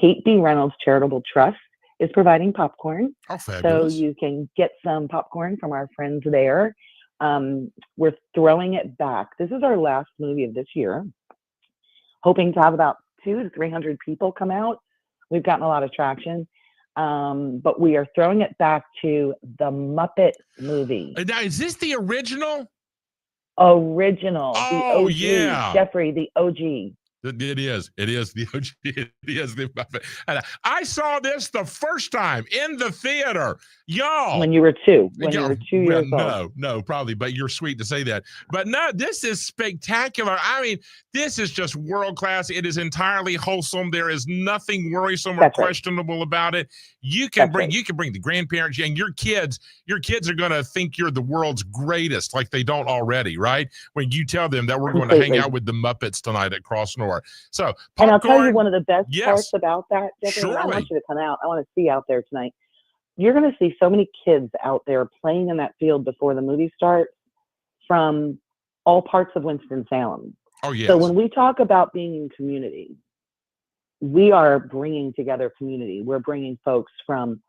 Kate B. Reynolds Charitable Trust is providing popcorn. Oh, fabulous. So you can get some popcorn from our friends there. We're throwing it back. This is our last movie of this year. Hoping to have about 200 to 300 people come out. We've gotten a lot of traction, but we are throwing it back to the Muppet movie. Now, is this the original? Original. Oh, the OG. yeah. Jeffrey, the OG. It is the OG. It is the Muppet. And I saw this the first time in the theater, y'all. When you were 2. When you were 2 years old. No, probably. But you're sweet to say that. But no, this is spectacular. I mean, this is just world class. It is entirely wholesome. There is nothing worrisome or questionable about it. You can bring the grandparents and your kids. Your kids are going to think you're the world's greatest, like they don't already, right? When you tell them that we're going to hang out with the Muppets tonight at Cross North. So, and I'll tell you one of the best Yes. parts about that, Jeffrey. Surely. I want you to come out. I want to see you out there tonight. You're going to see so many kids out there playing in that field before the movie starts from all parts of Winston-Salem. Oh, yes. So when we talk about being in community, we are bringing together community. We're bringing folks from,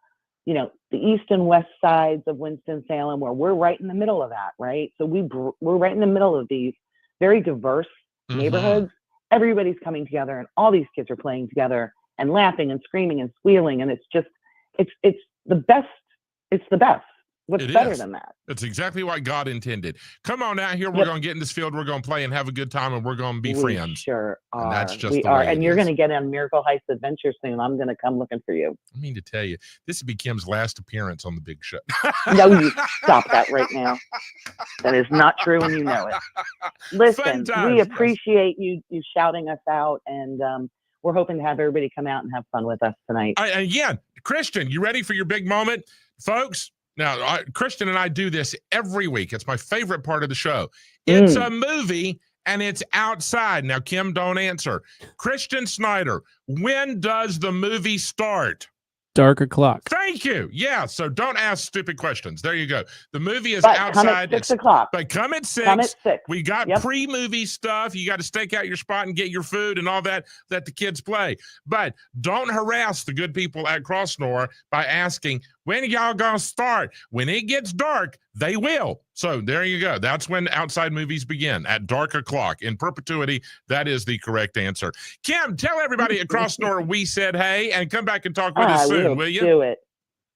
the east and west sides of Winston-Salem, where we're right in the middle of that, right? So we're right in the middle of these very diverse neighborhoods. Everybody's coming together, and all these kids are playing together and laughing and screaming and squealing, and it's the best. It's the best. What's better than that? That's exactly what God intended. Come on out here. We're going to get in this field. We're going to play and have a good time, and we're going to be friends. Sure are. And that's just we the are. way And it you're is. going to get on Miracle Heights Adventure soon. I'm going to come looking for you. I mean to tell you, this will be Kim's last appearance on the Big Show. No, you stop that right now. That is not true, and you know it. Listen, we appreciate you shouting us out, and we're hoping to have everybody come out and have fun with us tonight. Again, Christian, you ready for your big moment? Folks, now, Christian and I do this every week. It's my favorite part of the show. It's a movie, and it's outside. Now, Kim, don't answer. Christian Snyder, when does the movie start? Dark o'clock. Thank you. Yeah, so don't ask stupid questions. There you go. The movie is But outside. come at 6 o'clock. But come at 6. Come at 6. We got pre-movie stuff. You got to stake out your spot and get your food and all that the kids play. But don't harass the good people at Crossnor by asking, when are y'all going to start? When it gets dark, they will. So there you go. That's when outside movies begin, at dark o'clock. In perpetuity, that is the correct answer. Kim, tell everybody at Crossnor we said hey, and come back and talk with us soon, will you? Do it.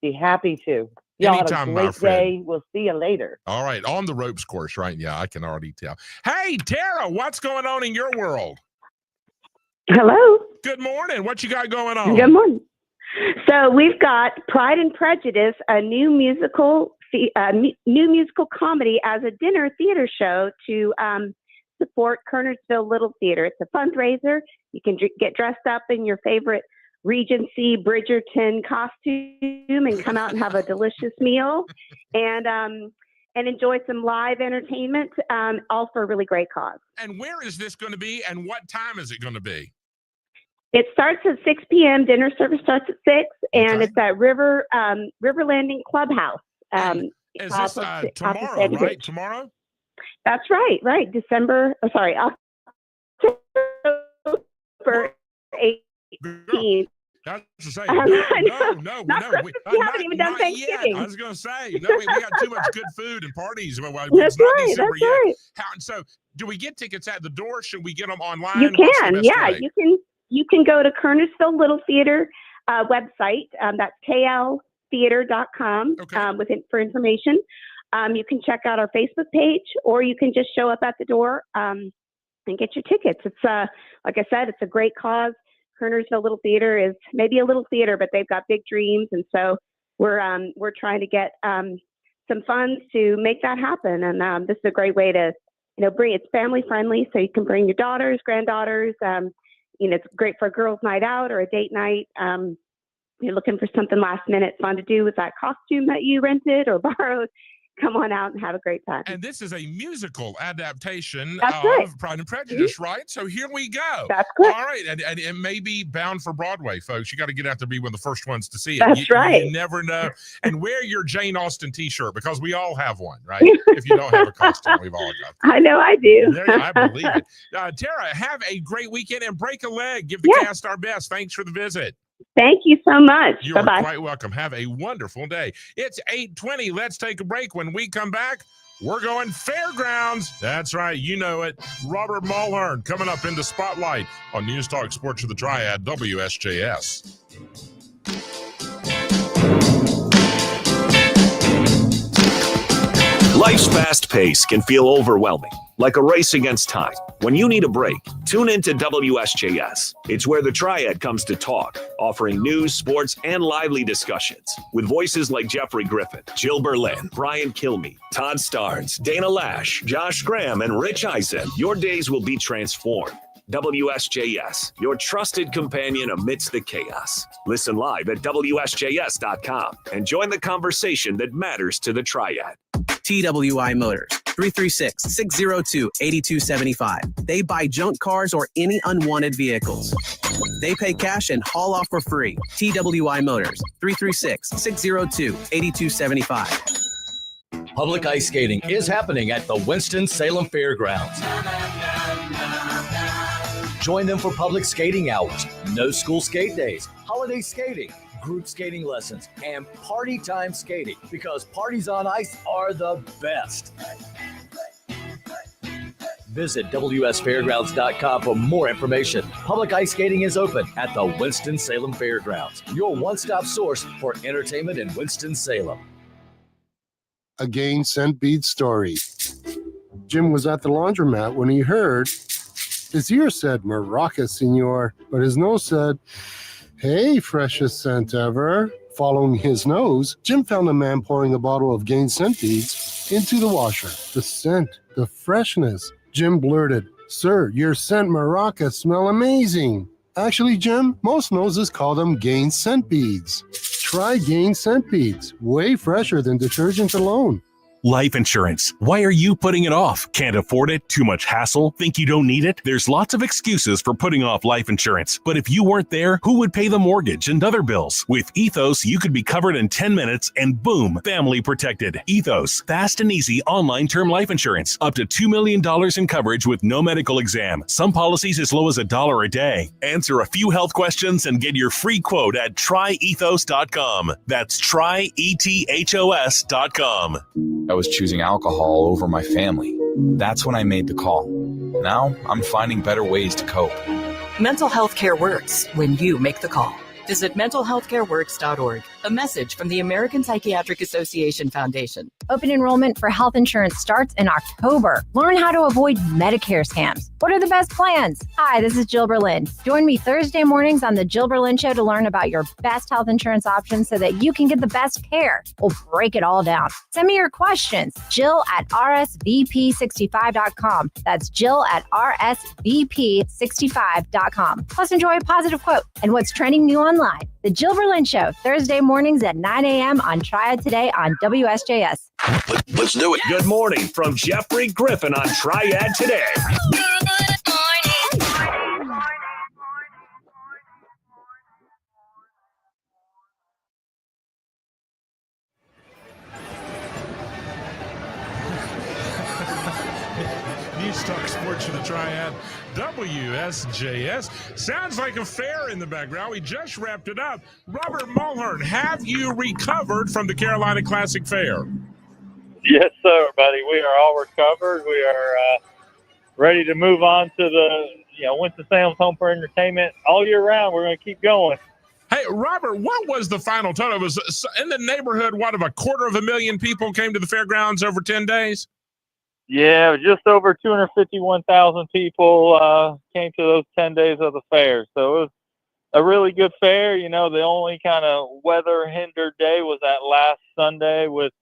Be happy to. Y'all Anytime, have my a great friend. day. We'll see you later. All right, on the ropes course, right? Yeah, I can already tell. Hey, Tara, what's going on in your world? Hello. Good morning. What you got going on? Good morning. So we've got Pride and Prejudice, a new musical comedy as a dinner theater show to support Kernersville Little Theater. It's a fundraiser. You can get dressed up in your favorite Regency Bridgerton costume and come out and have a delicious meal and enjoy some live entertainment, all for a really great cause. And where is this going to be, and what time is it going to be? It starts at 6 p.m. Dinner service starts at 6, and it's at River Landing Clubhouse. Is this tomorrow, right? Tomorrow? That's right. October 18th. I was to say, I know. no. We haven't even done Thanksgiving. I was going to say, no, we got too much good food and parties. Well, That's it's not right. December That's yet. right. So, do we get tickets at the door? Should we get them online? You What's the can, best yeah. way? You can go to Kernersville Little Theater website. That's kltheater.com for information. You can check out our Facebook page, or you can just show up at the door and get your tickets. It's like I said, it's a great cause. Kernersville Little Theater is maybe a little theater, but they've got big dreams, and so we're trying to get some funds to make that happen. And this is a great way to it's family friendly, so you can bring your daughters, granddaughters. It's great for a girls' night out or a date night. You're looking for something last minute fun to do with that costume that you rented or borrowed. Come on out and have a great time. And this is a musical adaptation That's of right. Pride and Prejudice, right? So here we go. That's good. All right. And it may be bound for Broadway, folks. You got to get out there, be one of the first ones to see it. That's right. You never know. And wear your Jane Austen t-shirt, because we all have one, right? If you don't have a costume, we've all got I know I do. I believe it. Tara, have a great weekend and break a leg. Give the cast our best. Thanks for the visit. Thank you so much. You are Bye-bye. quite welcome. Have a wonderful day. It's 8:20. Let's take a break. When we come back, we're going fairgrounds. That's right. You know it. Robert Mulhern coming up into Spotlight on News Talk Sports of the Triad, WSJS. Life's fast pace can feel overwhelming, like a race against time. When you need a break, tune into WSJS. It's where the Triad comes to talk, offering news, sports, and lively discussions. With voices like Jeffrey Grffin, Jill Berlin, Brian Kilmeade, Todd Starnes, Dana Lash, Josh Graham, and Rich Eisen, your days will be transformed. WSJS, your trusted companion amidst the chaos. Listen live at WSJS.com and join the conversation that matters to the Triad. TWI Motors, 336-602-8275. They buy junk cars or any unwanted vehicles. They pay cash and haul off for free. TWI Motors, 336-602-8275. Public ice skating is happening at the Winston-Salem Fairgrounds. Join them for public skating hours, no school skate days, holiday skating, group skating lessons, and party time skating, because parties on ice are the best. Visit WSFairgrounds.com for more information. Public ice skating is open at the Winston-Salem Fairgrounds, your one-stop source for entertainment in Winston-Salem. A Gain Scent Bead story. Jim was at the laundromat when he heard his ear said, "Maraca, senor," but his nose said, "Hey, freshest scent ever." Following his nose, Jim found a man pouring a bottle of Gain scent beads into the washer. The scent, the freshness. Jim blurted, "Sir, your scent Maraca smell amazing." Actually, Jim, most noses call them Gain scent beads. Try Gain scent beads. Way fresher than detergent alone. Life insurance. Why are you putting it off? Can't afford it? Too much hassle? Think you don't need it? There's lots of excuses for putting off life insurance. But if you weren't there, who would pay the mortgage and other bills? With Ethos, you could be covered in 10 minutes and boom, family protected. Ethos, fast and easy online term life insurance. Up to $2 million in coverage with no medical exam. Some policies as low as $1 a day. Answer a few health questions and get your free quote at tryethos.com. That's tryethos.com. I was choosing alcohol over my family. That's when I made the call. Now I'm finding better ways to cope. Mental health care works when you make the call. Visit mentalhealthcareworks.org. A message from the American Psychiatric Association Foundation. Open enrollment for health insurance starts in October. Learn how to avoid Medicare scams. What are the best plans? Hi, this is Jill Berlin. Join me Thursday mornings on the Jill Berlin Show to learn about your best health insurance options so that you can get the best care. We'll break it all down. Send me your questions. Jill at rsvp65.com. That's Jill at rsvp65.com. Plus, enjoy a positive quote and what's trending new online. The Jill Berlin Show, Thursday mornings at 9 a.m. on Triad Today on WSJS. Let's do it. Good morning from Jeffrey Grffin on Triad Today. News Talk Sports for the Triad WSJS. Sounds like a fair in the background. We just wrapped it up. Robert Mulhern, have you recovered from the Carolina Classic Fair? Yes, sir, buddy. We are all recovered. We are ready to move on to the, Winston-Salem's Home for Entertainment all year round. We're going to keep going. Hey, Robert, what was the final total? It was in the neighborhood, what, of 250,000 people came to the fairgrounds over 10 days? Yeah, just over 251,000 people came to those 10 days of the fair. So it was a really good fair. The only kind of weather-hindered day was that last Sunday with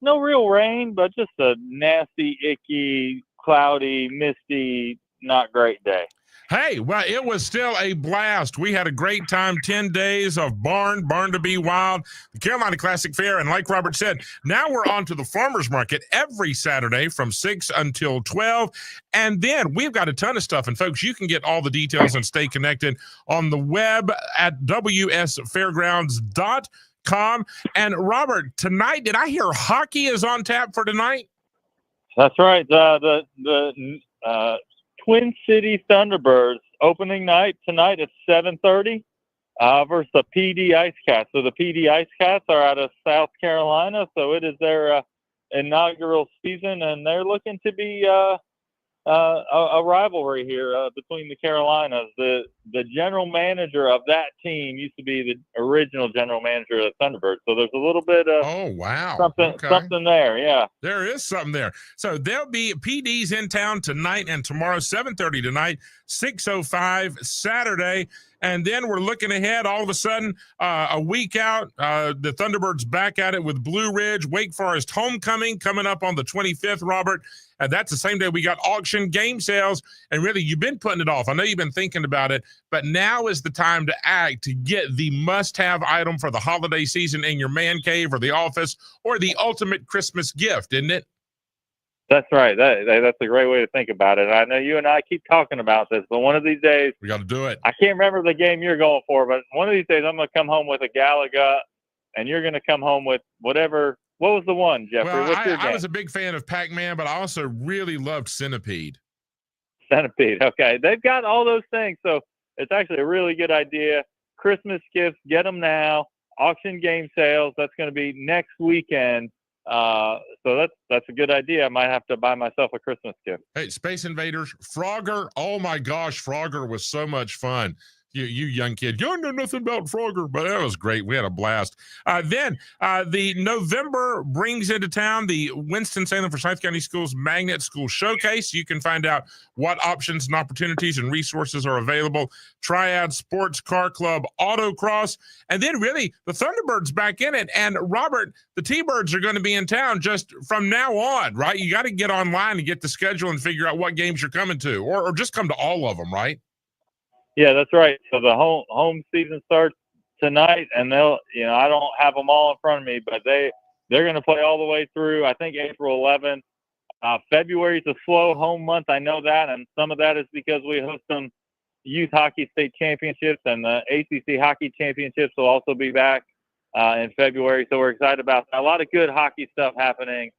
no real rain, but just a nasty, icky, cloudy, misty, not great day. Hey, well, it was still a blast. We had a great time, 10 days of Barn to Be Wild, the Carolina Classic Fair. And like Robert said, now we're on to the farmers market every Saturday from 6 until 12. And then we've got a ton of stuff. And folks, you can get all the details and stay connected on the web at wsfairgrounds.com. And Robert, tonight, did I hear hockey is on tap for tonight? That's right. The Twin City Thunderbirds opening night tonight at 7:30 versus the PD Ice Cats. So the PD Ice Cats are out of South Carolina, so it is their inaugural season, and they're looking to be a rivalry here between the Carolinas. The general manager of that team used to be the original general manager of the Thunderbirds, so there's a little bit of something there. Yeah, there is something there. So there'll be PDs in town tonight and tomorrow, 7:30 tonight, 6:05 Saturday. And then we're looking ahead all of a sudden, a week out, the Thunderbirds back at it with Blue Ridge, Wake Forest Homecoming coming up on the 25th, Robert. And that's the same day we got auction game sales. And really, you've been putting it off. I know you've been thinking about it, but now is the time to act, to get the must-have item for the holiday season in your man cave or the office, or the ultimate Christmas gift, isn't it? That's right. That's a great way to think about it. I know you and I keep talking about this, but one of these days we got to do it. I can't remember the game you're going for, but one of these days I'm going to come home with a Galaga, and you're going to come home with whatever. What was the one, Jeffrey? Well, What's your game? I was a big fan of Pac-Man, but I also really loved Centipede. Centipede. Okay, they've got all those things, so it's actually a really good idea. Christmas gifts, get them now. Auction game sales. That's going to be next weekend. So that's a good idea. I might have to buy myself a Christmas gift. Hey, Space Invaders, Frogger. Oh my gosh, Frogger was so much fun. You young kid, you don't know nothing about Frogger, but that was great. We had a blast. Then the November brings into town the Winston-Salem Forsyth County Schools Magnet School Showcase. You can find out what options and opportunities and resources are available. Triad Sports Car Club Autocross. And then really the Thunderbirds back in it. And Robert, the T-Birds are going to be in town just from now on, right? You got to get online and get the schedule and figure out what games you're coming to, or just come to all of them, right? Yeah, that's right. So the home season starts tonight, and they'll, I don't have them all in front of me, but they're going to play all the way through, I think, April 11th. February is a slow home month. I know that, and some of that is because we host some youth hockey state championships, and the ACC hockey championships will also be back in February. So we're excited about that. A lot of good hockey stuff happening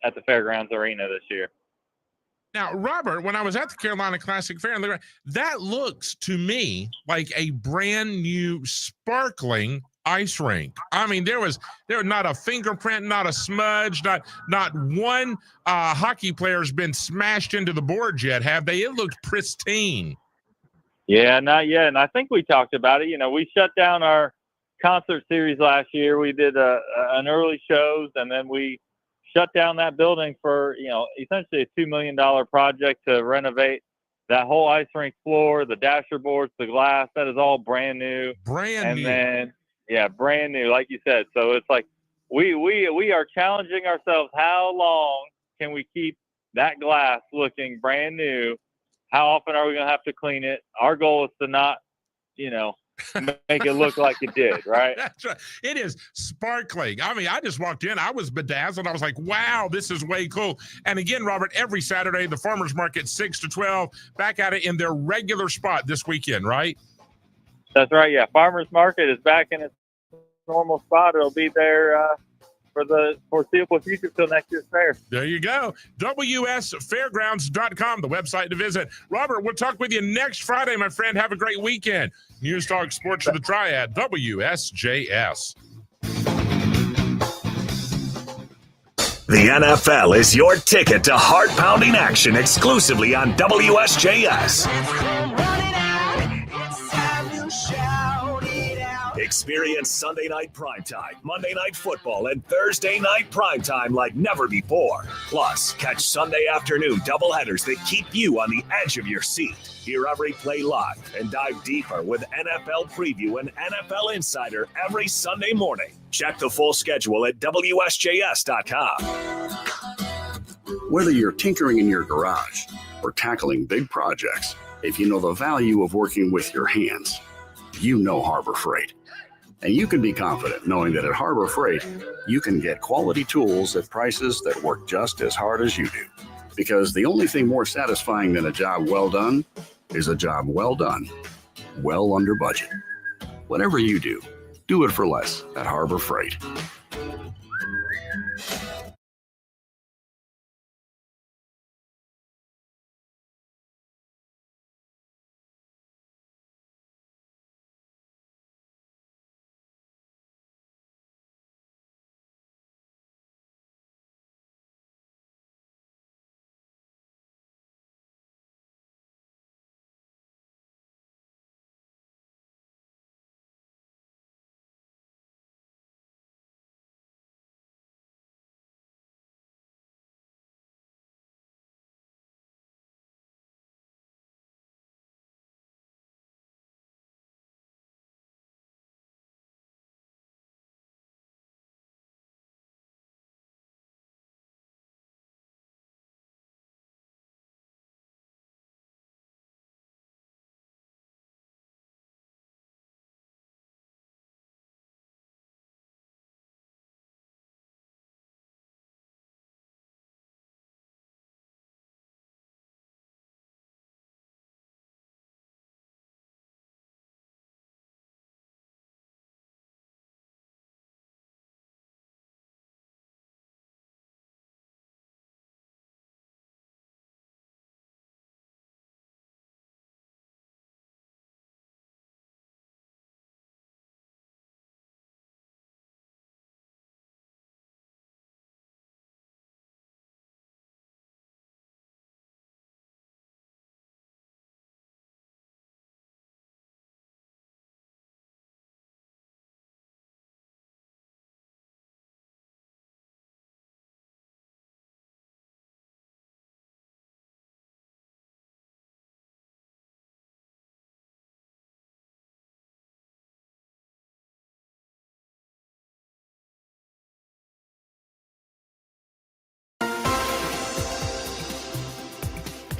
at the Fairgrounds Arena this year. Now, Robert, when I was at the Carolina Classic Fair, that looks to me like a brand new, sparkling ice rink. I mean, there was not a fingerprint, not a smudge, not one hockey player's been smashed into the boards yet, have they? It looked pristine. Yeah, not yet. And I think we talked about it. We shut down our concert series last year. We did an early shows, and then we shut down that building for, essentially a $2 million project to renovate that whole ice rink floor, the dasher boards, the glass. That is all brand new. Brand new. And then, brand new, like you said. So it's like we are challenging ourselves. How long can we keep that glass looking brand new? How often are we going to have to clean it? Our goal is to not, make it look like it did, right? That's right. It is sparkling. I mean, I just walked in. I was bedazzled. I was like, wow, this is way cool. And again, Robert, every Saturday, the farmers market, 6 to 12, back at it in their regular spot this weekend, right? That's right, yeah. Farmers market is back in its normal spot. It'll be there for the foreseeable future till next year's fair. There you go. WSFairgrounds.com, the website to visit. Robert, we'll talk with you next Friday, my friend. Have a great weekend. News Talk Sports for the Triad, WSJS. The NFL is your ticket to heart-pounding action exclusively on WSJS. Experience Sunday night primetime, Monday night football, and Thursday night primetime like never before. Plus, catch Sunday afternoon doubleheaders that keep you on the edge of your seat. Hear every play live and dive deeper with NFL Preview and NFL Insider every Sunday morning. Check the full schedule at WSJS.com. Whether you're tinkering in your garage or tackling big projects, if you know the value of working with your hands, you know Harbor Freight. And you can be confident knowing that at Harbor Freight, you can get quality tools at prices that work just as hard as you do. Because the only thing more satisfying than a job well done is a job well done, well under budget. Whatever you do it for less at Harbor Freight.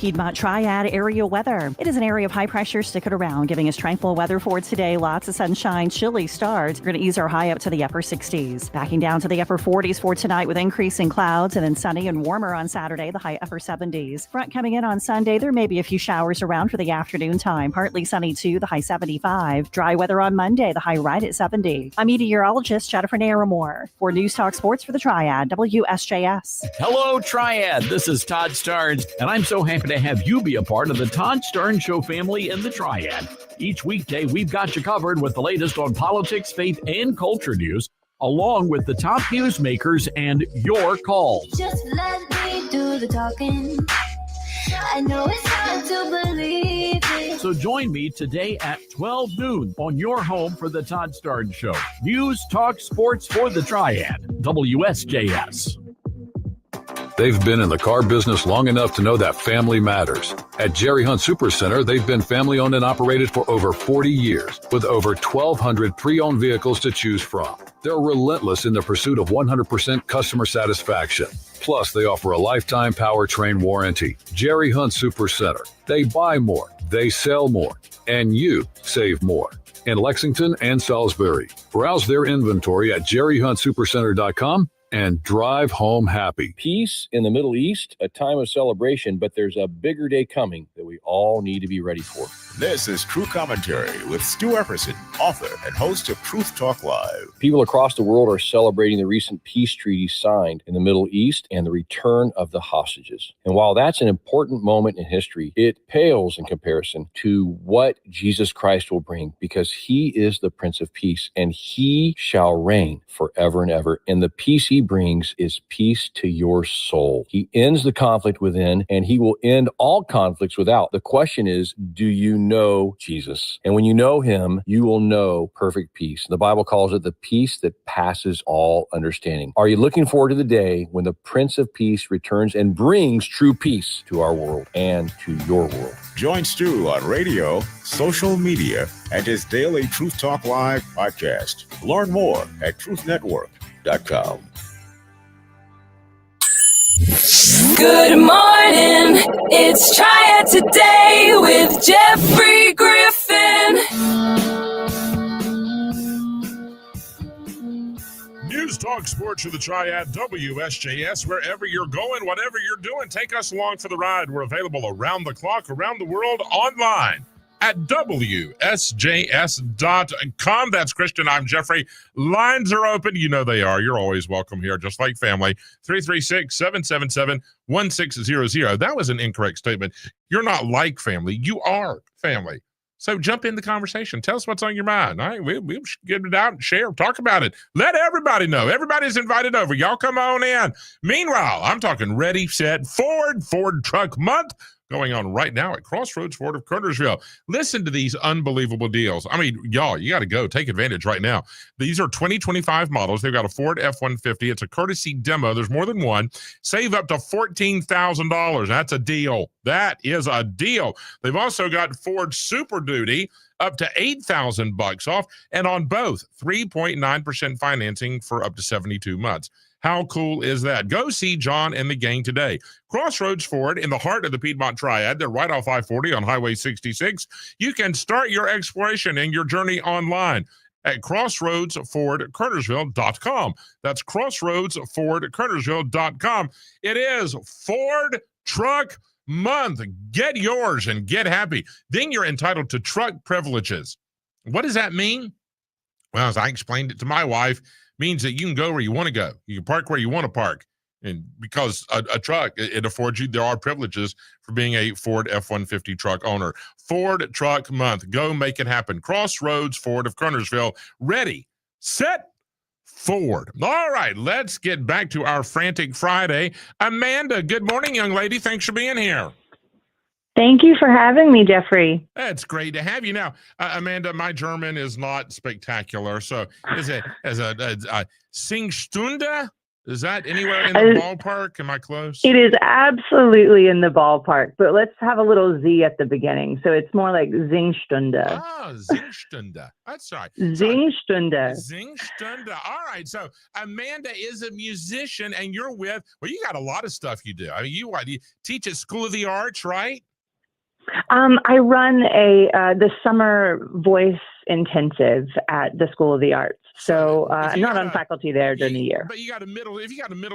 Piedmont Triad area weather. It is an area of high pressure sticking around, giving us tranquil weather for today. Lots of sunshine, chilly starts. We're going to ease our high up to the upper 60s. Backing down to the upper 40s for tonight with increasing clouds, and then sunny and warmer on Saturday, the high upper 70s. Front coming in on Sunday, there may be a few showers around for the afternoon time. Partly sunny too, the high 75. Dry weather on Monday, the high right at 70. I'm meteorologist Jennifer Naramore for News Talk Sports for the Triad, WSJS. Hello, Triad. This is Todd Starnes, and I'm so happy to have you be a part of the Todd Starnes Show family in the Triad. Each weekday, we've got you covered with the latest on politics, faith, and culture news, along with the top news makers and your calls. Just let me do the talking. I know it's hard to believe it. So join me today at 12 noon on your home for the Todd Starnes Show. News, talk, sports for the Triad, WSJS. They've been in the car business long enough to know that family matters. At Jerry Hunt Supercenter, they've been family-owned and operated for over 40 years, with over 1,200 pre-owned vehicles to choose from. They're relentless in the pursuit of 100% customer satisfaction. Plus, they offer a lifetime powertrain warranty. Jerry Hunt Supercenter. They buy more, they sell more, and you save more. In Lexington and Salisbury. Browse their inventory at jerryhuntsupercenter.com and drive home happy. Peace in the Middle East, a time of celebration, but there's a bigger day coming that we all need to be ready for. This is True Commentary with Stu Epperson author and host of Truth Talk Live. People across the world are celebrating the recent peace treaty signed in the Middle East and the return of the hostages. And while that's an important moment in history, it pales in comparison to what Jesus Christ will bring, because he is the Prince of Peace and he shall reign forever and ever. And the peace he brings is peace to your soul. He ends the conflict within and he will end all conflicts without. The question is, do you know Jesus? And when you know him, you will know perfect peace. The Bible calls it the peace that passes all understanding. Are you looking forward to the day when the Prince of Peace returns and brings true peace to our world and to your world? Join Stu on radio, social media, and his daily Truth Talk Live podcast. Learn more at truthnetwork.com. Good morning. It's Triad Today with Jeffrey Grffin. News, talk, sports with the Triad WSJS. Wherever you're going, whatever you're doing, take us along for the ride. We're available around the clock, around the world, online at WSJS.com. That's Christian. I'm Jeffrey. Lines are open. You know they are. You're always welcome here, just like family. 336-777-1600. That was an incorrect statement. You're not like family. You are family. So jump in the conversation. Tell us what's on your mind. All right, we'll get it out and share, talk about it. Let everybody know. Everybody's invited over. Y'all come on in. Meanwhile, I'm talking Ready, Set, Ford Truck Month going on right now at Crossroads Ford of Kernersville. Listen to these unbelievable deals. I mean, y'all, you got to go. Take advantage right now. These are 2025 models. They've got a Ford F-150. It's a courtesy demo. There's more than one. Save up to $14,000. That's a deal. That is a deal. They've also got Ford Super Duty up to $8,000 off, and on both 3.9% financing for up to 72 months. How cool is that? Go see John and the gang today. Crossroads Ford in the heart of the Piedmont Triad. They're right off I-40 on Highway 66. You can start your exploration and your journey online at crossroadsfordkernersville.com. That's crossroadsfordkernersville.com. It is Ford Truck Month. Get yours and get happy. Then you're entitled to truck privileges. What does that mean? Well, as I explained it to my wife, means that you can go where you want to go. You can park where you want to park. And because a truck, it affords you, there are privileges for being a Ford F-150 truck owner. Ford Truck Month. Go make it happen. Crossroads Ford of Kernersville. Ready, set, Ford. All right, let's get back to our Frantic Friday. Amanda, good morning, young lady. Thanks for being here. Thank you for having me, Jeffrey. It's great to have you. Now, Amanda, my German is not spectacular. So is it as a Singstunde? Is that anywhere in the ballpark? Am I close? It is absolutely in the ballpark, but let's have a little Z at the beginning. So it's more like Singstunde. Ah, Singstunde. That's right. Singstunde. Singstunde. All right. So Amanda is a musician, and you're with, well, you got a lot of stuff you do. I mean, you teach at School of the Arts, right? I run the summer voice intensive at the School of the Arts. So I'm not on faculty there during the year. But if you got a middle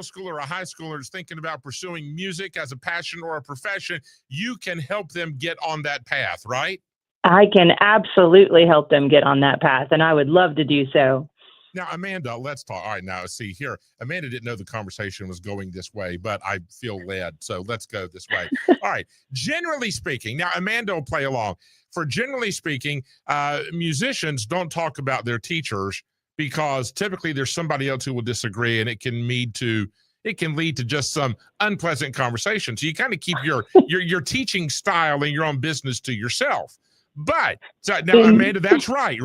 schooler or a high schooler who's thinking about pursuing music as a passion or a profession, you can help them get on that path, right? I can absolutely help them get on that path, and I would love to do so. Now, Amanda, let's talk. All right, now, see here. Amanda didn't know the conversation was going this way, but I feel led, so let's go this way. All right, generally speaking, now, Amanda will play along. For generally speaking, musicians don't talk about their teachers because typically there's somebody else who will disagree, and it can lead to just some unpleasant conversation. So you kind of keep your teaching style and your own business to yourself. But so now, Amanda, that's right?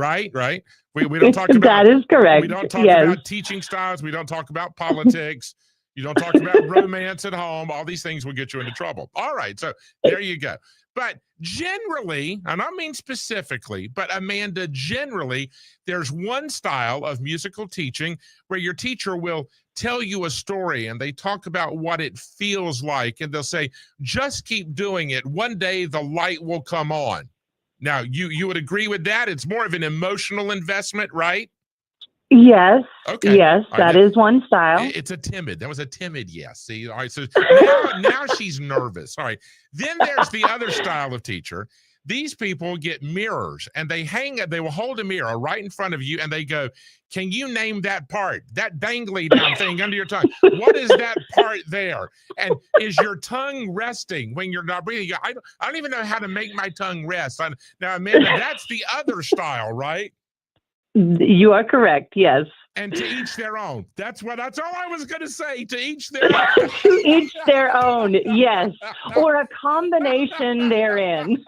We don't talk about that is correct. We don't talk about teaching styles. We don't talk about politics. You don't talk about romance at home. All these things will get you into trouble. All right, so there you go. But generally, and I mean specifically, but Amanda, generally, there's one style of musical teaching where your teacher will tell you a story and they talk about what it feels like, and they'll say, just keep doing it. One day the light will come on. Now, you would agree with that? It's more of an emotional investment, right? Yes. Okay. Yes, that is one style. That was a timid yes. See, all right. So now she's nervous. All right. Then there's the other style of teacher these people get mirrors and they will hold a mirror right in front of you and they go, can you name that part, that dangly down thing under your tongue? What is that part there? And is your tongue resting when you're not breathing? I don't even know how to make my tongue rest. Now, Amanda, that's the other style, right? You are correct. Yes. And to each their own. That's all I was going to say. To each their own. To each their own. Yes. Or a combination therein.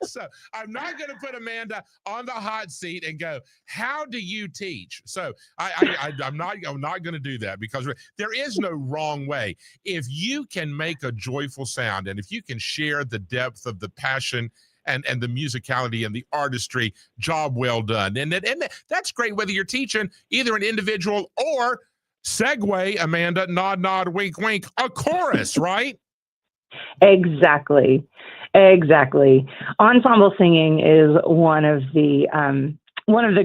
So I'm not going to put Amanda on the hot seat and go, how do you teach? So I'm not going to do that, because there is no wrong way. If you can make a joyful sound and if you can share the depth of the passion and the musicality and the artistry, job well done. And that's great whether you're teaching either an individual or, segue, Amanda, nod, nod, wink, wink, a chorus, right? Exactly. Ensemble singing is one of the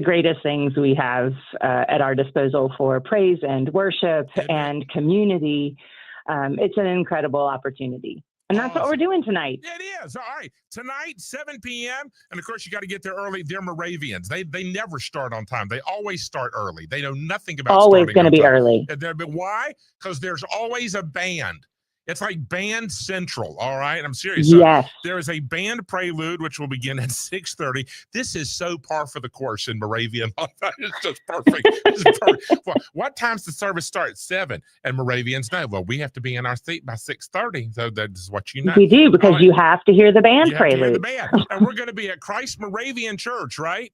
greatest things we have at our disposal for praise and worship and community. It's an incredible opportunity. And that's what we're doing tonight. It is. All right. Tonight, 7 p.m. And of course, you got to get there early. They're Moravians. They never start on time. They always start early. They know nothing about always going to be early. But why? Because there's always a band. It's like band central. All right. I'm serious. So yes. There is a band prelude, which will begin at 6:30. This is so par for the course in Moravian. It's just perfect. Well, what time's the service start? 7. And Moravians know, well, we have to be in our seat by 6:30. So that's what you know. We do, because you have to hear the band prelude. The band. And we're going to be at Christ Moravian Church, right?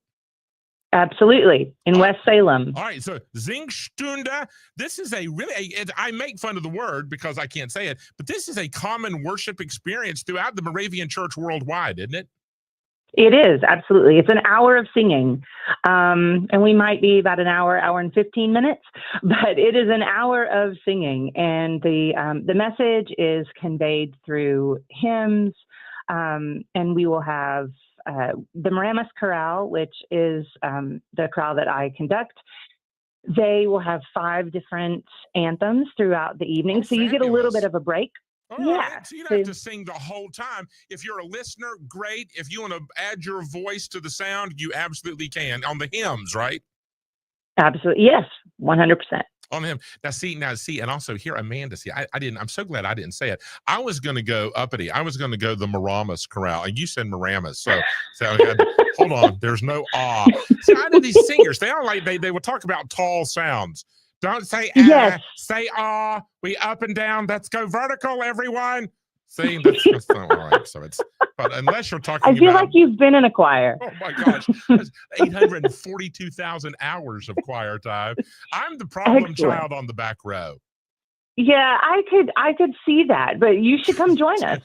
Absolutely. In West Salem. All right. So Singstunde, this is I make fun of the word because I can't say it, but this is a common worship experience throughout the Moravian Church worldwide, isn't it? It is. Absolutely. It's an hour of singing. And we might be about an hour and 15 minutes, but it is an hour of singing. And the message is conveyed through hymns. And we will have the Moramis Chorale, which is the chorale that I conduct. They will have 5 different anthems throughout the evening, so you get a little bit of a break. All right. So you don't have to sing the whole time. If you're a listener, great. If you want to add your voice to the sound, you absolutely can on the hymns, right? Absolutely. Yes, 100%. On him. Now see, and also here, Amanda, I'm so glad I didn't say it. I was going to go uppity. I was going to go the Moramis Chorale, and you said Moramis. So hold on. There's no See, I know these singers. They all they will talk about tall sounds. Don't say yes. Say We up and down. Let's go vertical, everyone. See, that's not all right. So but unless you're talking I feel like you've been in a choir. Oh my gosh. That's 842,000 hours of choir time. I'm the problem child on the back row. Yeah, I could see that, but you should come join us.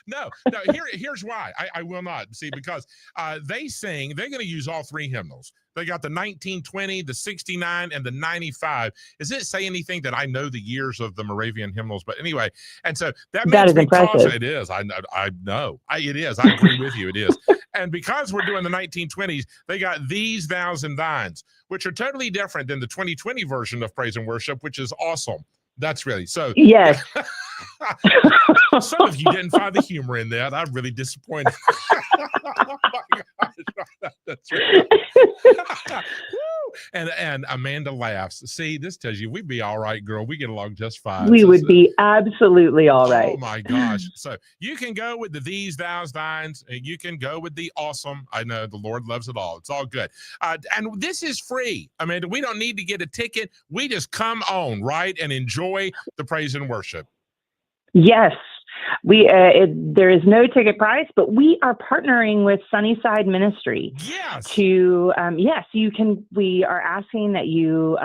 No, here's why. I will not. See, because they're going to use all 3 hymnals. They got the 1920, the 69, and the 95. Does it say anything that I know the years of the Moravian hymnals? But anyway, and so that is impressive. It is. I know. It is. I agree with you. It is. And because we're doing the 1920s, they got these, thous, and thines, which are totally different than the 2020 version of praise and worship, which is awesome. That's really so. Yes. Some of you didn't find the humor in that. I'm really disappointed. Oh my gosh. That's right. And Amanda laughs. See, this tells you we'd be all right, girl. We get along just fine. We would be absolutely all right. Oh my gosh. So you can go with the these, thous, thines, and you can go with the awesome. I know the Lord loves it all. It's all good. And this is free. Amanda, we don't need to get a ticket. We just come on, right, and enjoy the praise and worship. Yes. There is no ticket price, but we are partnering with Sunnyside Ministry. Yes. To we are asking that you,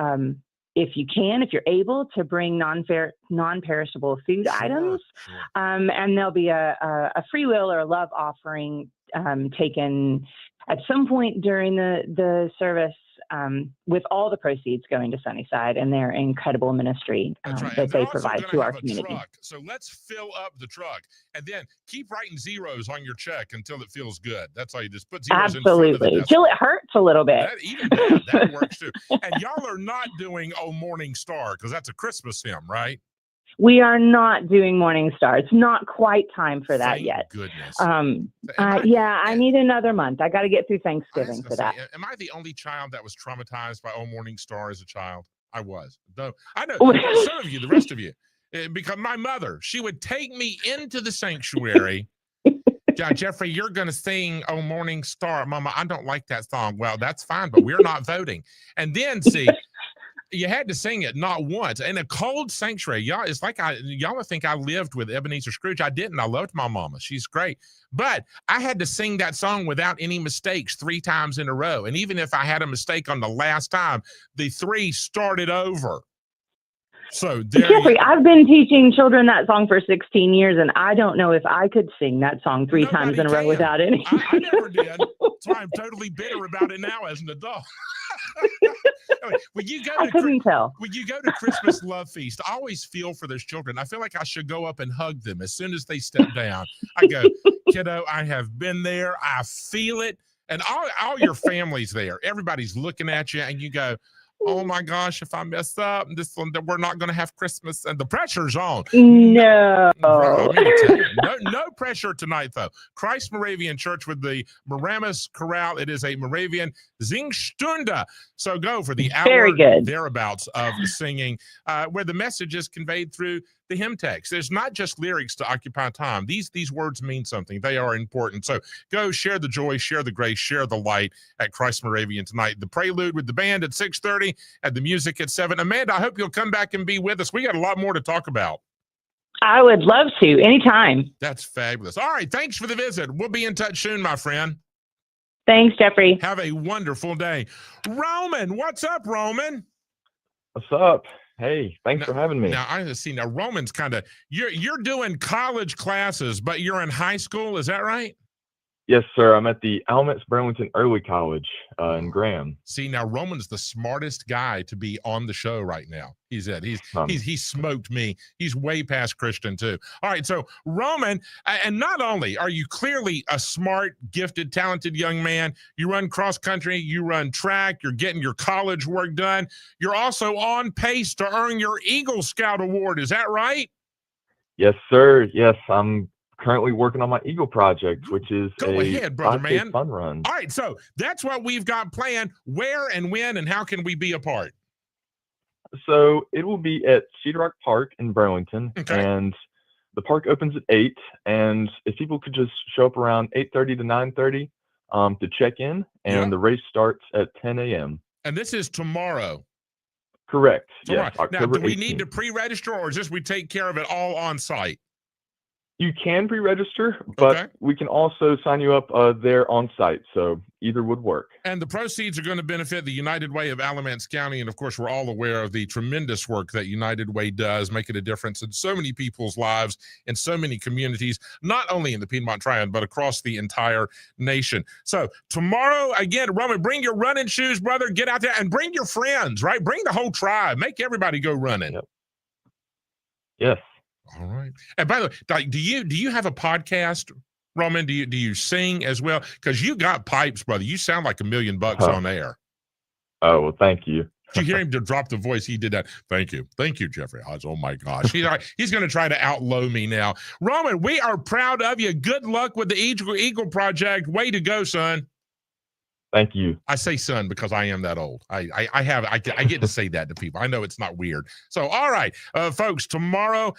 if you're able to bring non-perishable food items, and there'll be a free will or a love offering taken at some point during the service, with all the proceeds going to Sunnyside and their incredible ministry that they provide to our community. Truck. So let's fill up the truck, and then keep writing zeros on your check until it feels good. That's all. You just put zeros absolutely in till it hurts a little bit. That works too. And y'all are not doing "Oh Morning Star" because that's a Christmas hymn, right? We are not doing Morning Star. It's not quite time for that Thank yet. Goodness. I need another month. I got to get through Thanksgiving for that. Am I the only child that was traumatized by Oh Morning Star as a child? I was. Though I know some of you, the rest of you, because my mother, she would take me into the sanctuary. Jeffrey, you're going to sing Oh Morning Star. Mama, I don't like that song. Well, that's fine, but we're not voting. And then, see, you had to sing it not once. In a cold sanctuary, y'all, it's like y'all would think I lived with Ebenezer Scrooge. I didn't. I loved my mama. She's great. But I had to sing that song without any mistakes 3 times in a row. And even if I had a mistake on the last time, the 3 started over. So Jeffrey, I've been teaching children that song for 16 years, and I don't know if I could sing that song 3 times in a row without any. I never did. So I'm totally bitter about it now as an adult. When you go to Christmas Love Feast, I always feel for those children. I feel like I should go up and hug them as soon as they step down. I go, kiddo, I have been there. I feel it. And all your family's there. Everybody's looking at you, and you go, oh my gosh, if I mess up, we're not going to have Christmas. And the pressure's on. No. No pressure tonight, though. Christ Moravian Church with the Maramis Chorale. It is a Moravian Singstunde. So go for the hour thereabouts of singing, where the message is conveyed through the hymn text. There's not just lyrics to occupy time. These words mean something. They are important. So go share the joy, share the grace, share the light at Christ Moravian tonight. The prelude with the band at 6:30 and the music at 7. Amanda, I hope you'll come back and be with us. We got a lot more to talk about. I would love to, anytime. That's fabulous. All right, thanks for the visit. We'll be in touch soon, my friend. Thanks, Jeffrey. Have a wonderful day. Roman, what's up, Roman? What's up? Hey, thanks for having me. Now, now Roman's kind of, you're doing college classes, but you're in high school. Is that right? Yes, sir. I'm at the Alamance Burlington Early College in Graham. See, now Roman's the smartest guy to be on the show right now. He's smoked me. He's way past Christian too. All right, so Roman, and not only are you clearly a smart, gifted, talented young man, you run cross country, you run track, you're getting your college work done. You're also on pace to earn your Eagle Scout Award. Is that right? Yes, sir. Yes, I'm currently working on my Eagle project, which is Go ahead, brother, man. fun run. All right, so that's what we've got planned. Where and when and how can we be a part? So it will be at Cedar Rock Park in Burlington, and the park opens at 8. And if people could just show up around 8:30 to 9:30 to check in, and the race starts at 10 a.m. And this is tomorrow. Correct. Tomorrow. Yes, October Now, do we 18th. need to pre-register, or is this we take care of it all on site? You can pre-register, but we can also sign you up there on site. So either would work. And the proceeds are going to benefit the United Way of Alamance County. And of course, we're all aware of the tremendous work that United Way does, making a difference in so many people's lives, in so many communities, not only in the Piedmont Triad, but across the entire nation. So tomorrow, again, Roman, bring your running shoes, brother. Get out there and bring your friends, right? Bring the whole tribe. Make everybody go running. Yep. Yes. All right. And by the way, do you have a podcast, Roman? Do you sing as well? Because you got pipes, brother. You sound like $1 million on air. Oh, well, thank you. Did you hear him to drop the voice? He did that. Thank you, Jeffrey. Oh my gosh, he's going to try to outlow me now. Roman, we are proud of you. Good luck with the Eagle Project. Way to go, son. Thank you. I say son because I am that old. I get to say that to people. I know it's not weird. So, all right, folks, tomorrow,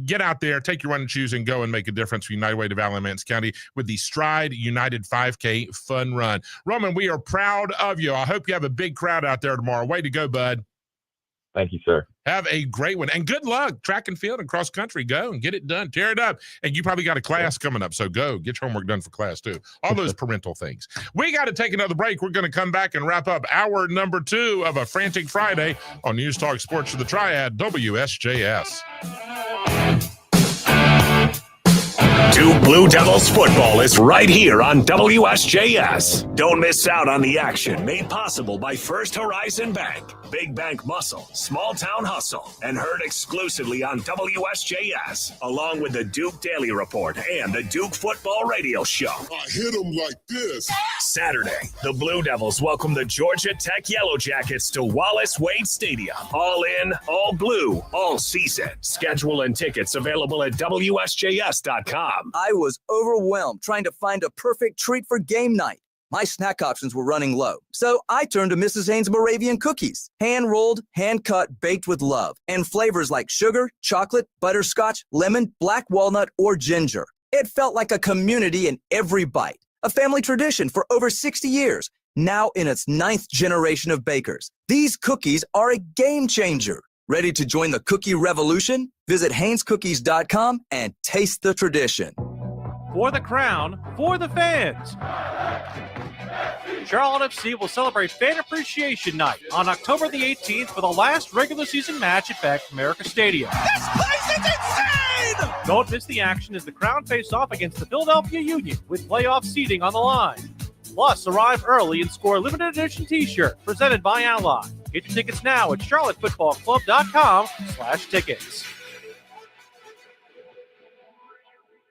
get out there, take your running shoes and go and make a difference for United Way of Alamance County with the Stride United 5K Fun Run. Roman, we are proud of you. I hope you have a big crowd out there tomorrow. Way to go, bud. Thank you, sir. Have a great one. And good luck. Track and field and cross country. Go and get it done. Tear it up. And you probably got a class coming up. So go get your homework done for class too. All those parental things. We got to take another break. We're going to come back and wrap up hour number 2 of a Frantic Friday on News Talk Sports of the Triad, WSJS. Duke Blue Devils football is right here on WSJS. Don't miss out on the action made possible by First Horizon Bank. Big Bank Muscle, Small Town Hustle, and heard exclusively on WSJS, along with the Duke Daily Report and the Duke Football Radio Show. I hit him like this. Saturday, the Blue Devils welcome the Georgia Tech Yellow Jackets to Wallace Wade Stadium. All in, all blue, all season. Schedule and tickets available at WSJS.com. I was overwhelmed trying to find a perfect treat for game night. My snack options were running low, so I turned to Mrs. Haynes' Moravian cookies. Hand-rolled, hand-cut, baked with love, and flavors like sugar, chocolate, butterscotch, lemon, black walnut, or ginger. It felt like a community in every bite. A family tradition for over 60 years, now in its 9th generation of bakers. These cookies are a game changer. Ready to join the cookie revolution? Visit HaynesCookies.com and taste the tradition. For the crown, for the fans. Charlotte FC will celebrate Fan Appreciation Night on October the 18th for the last regular season match at Bank of America Stadium. This place is insane! Don't miss the action as the Crown face off against the Philadelphia Union with playoff seating on the line. Plus, arrive early and score a limited edition t-shirt presented by Ally. Get your tickets now at charlottefootballclub.com/tickets.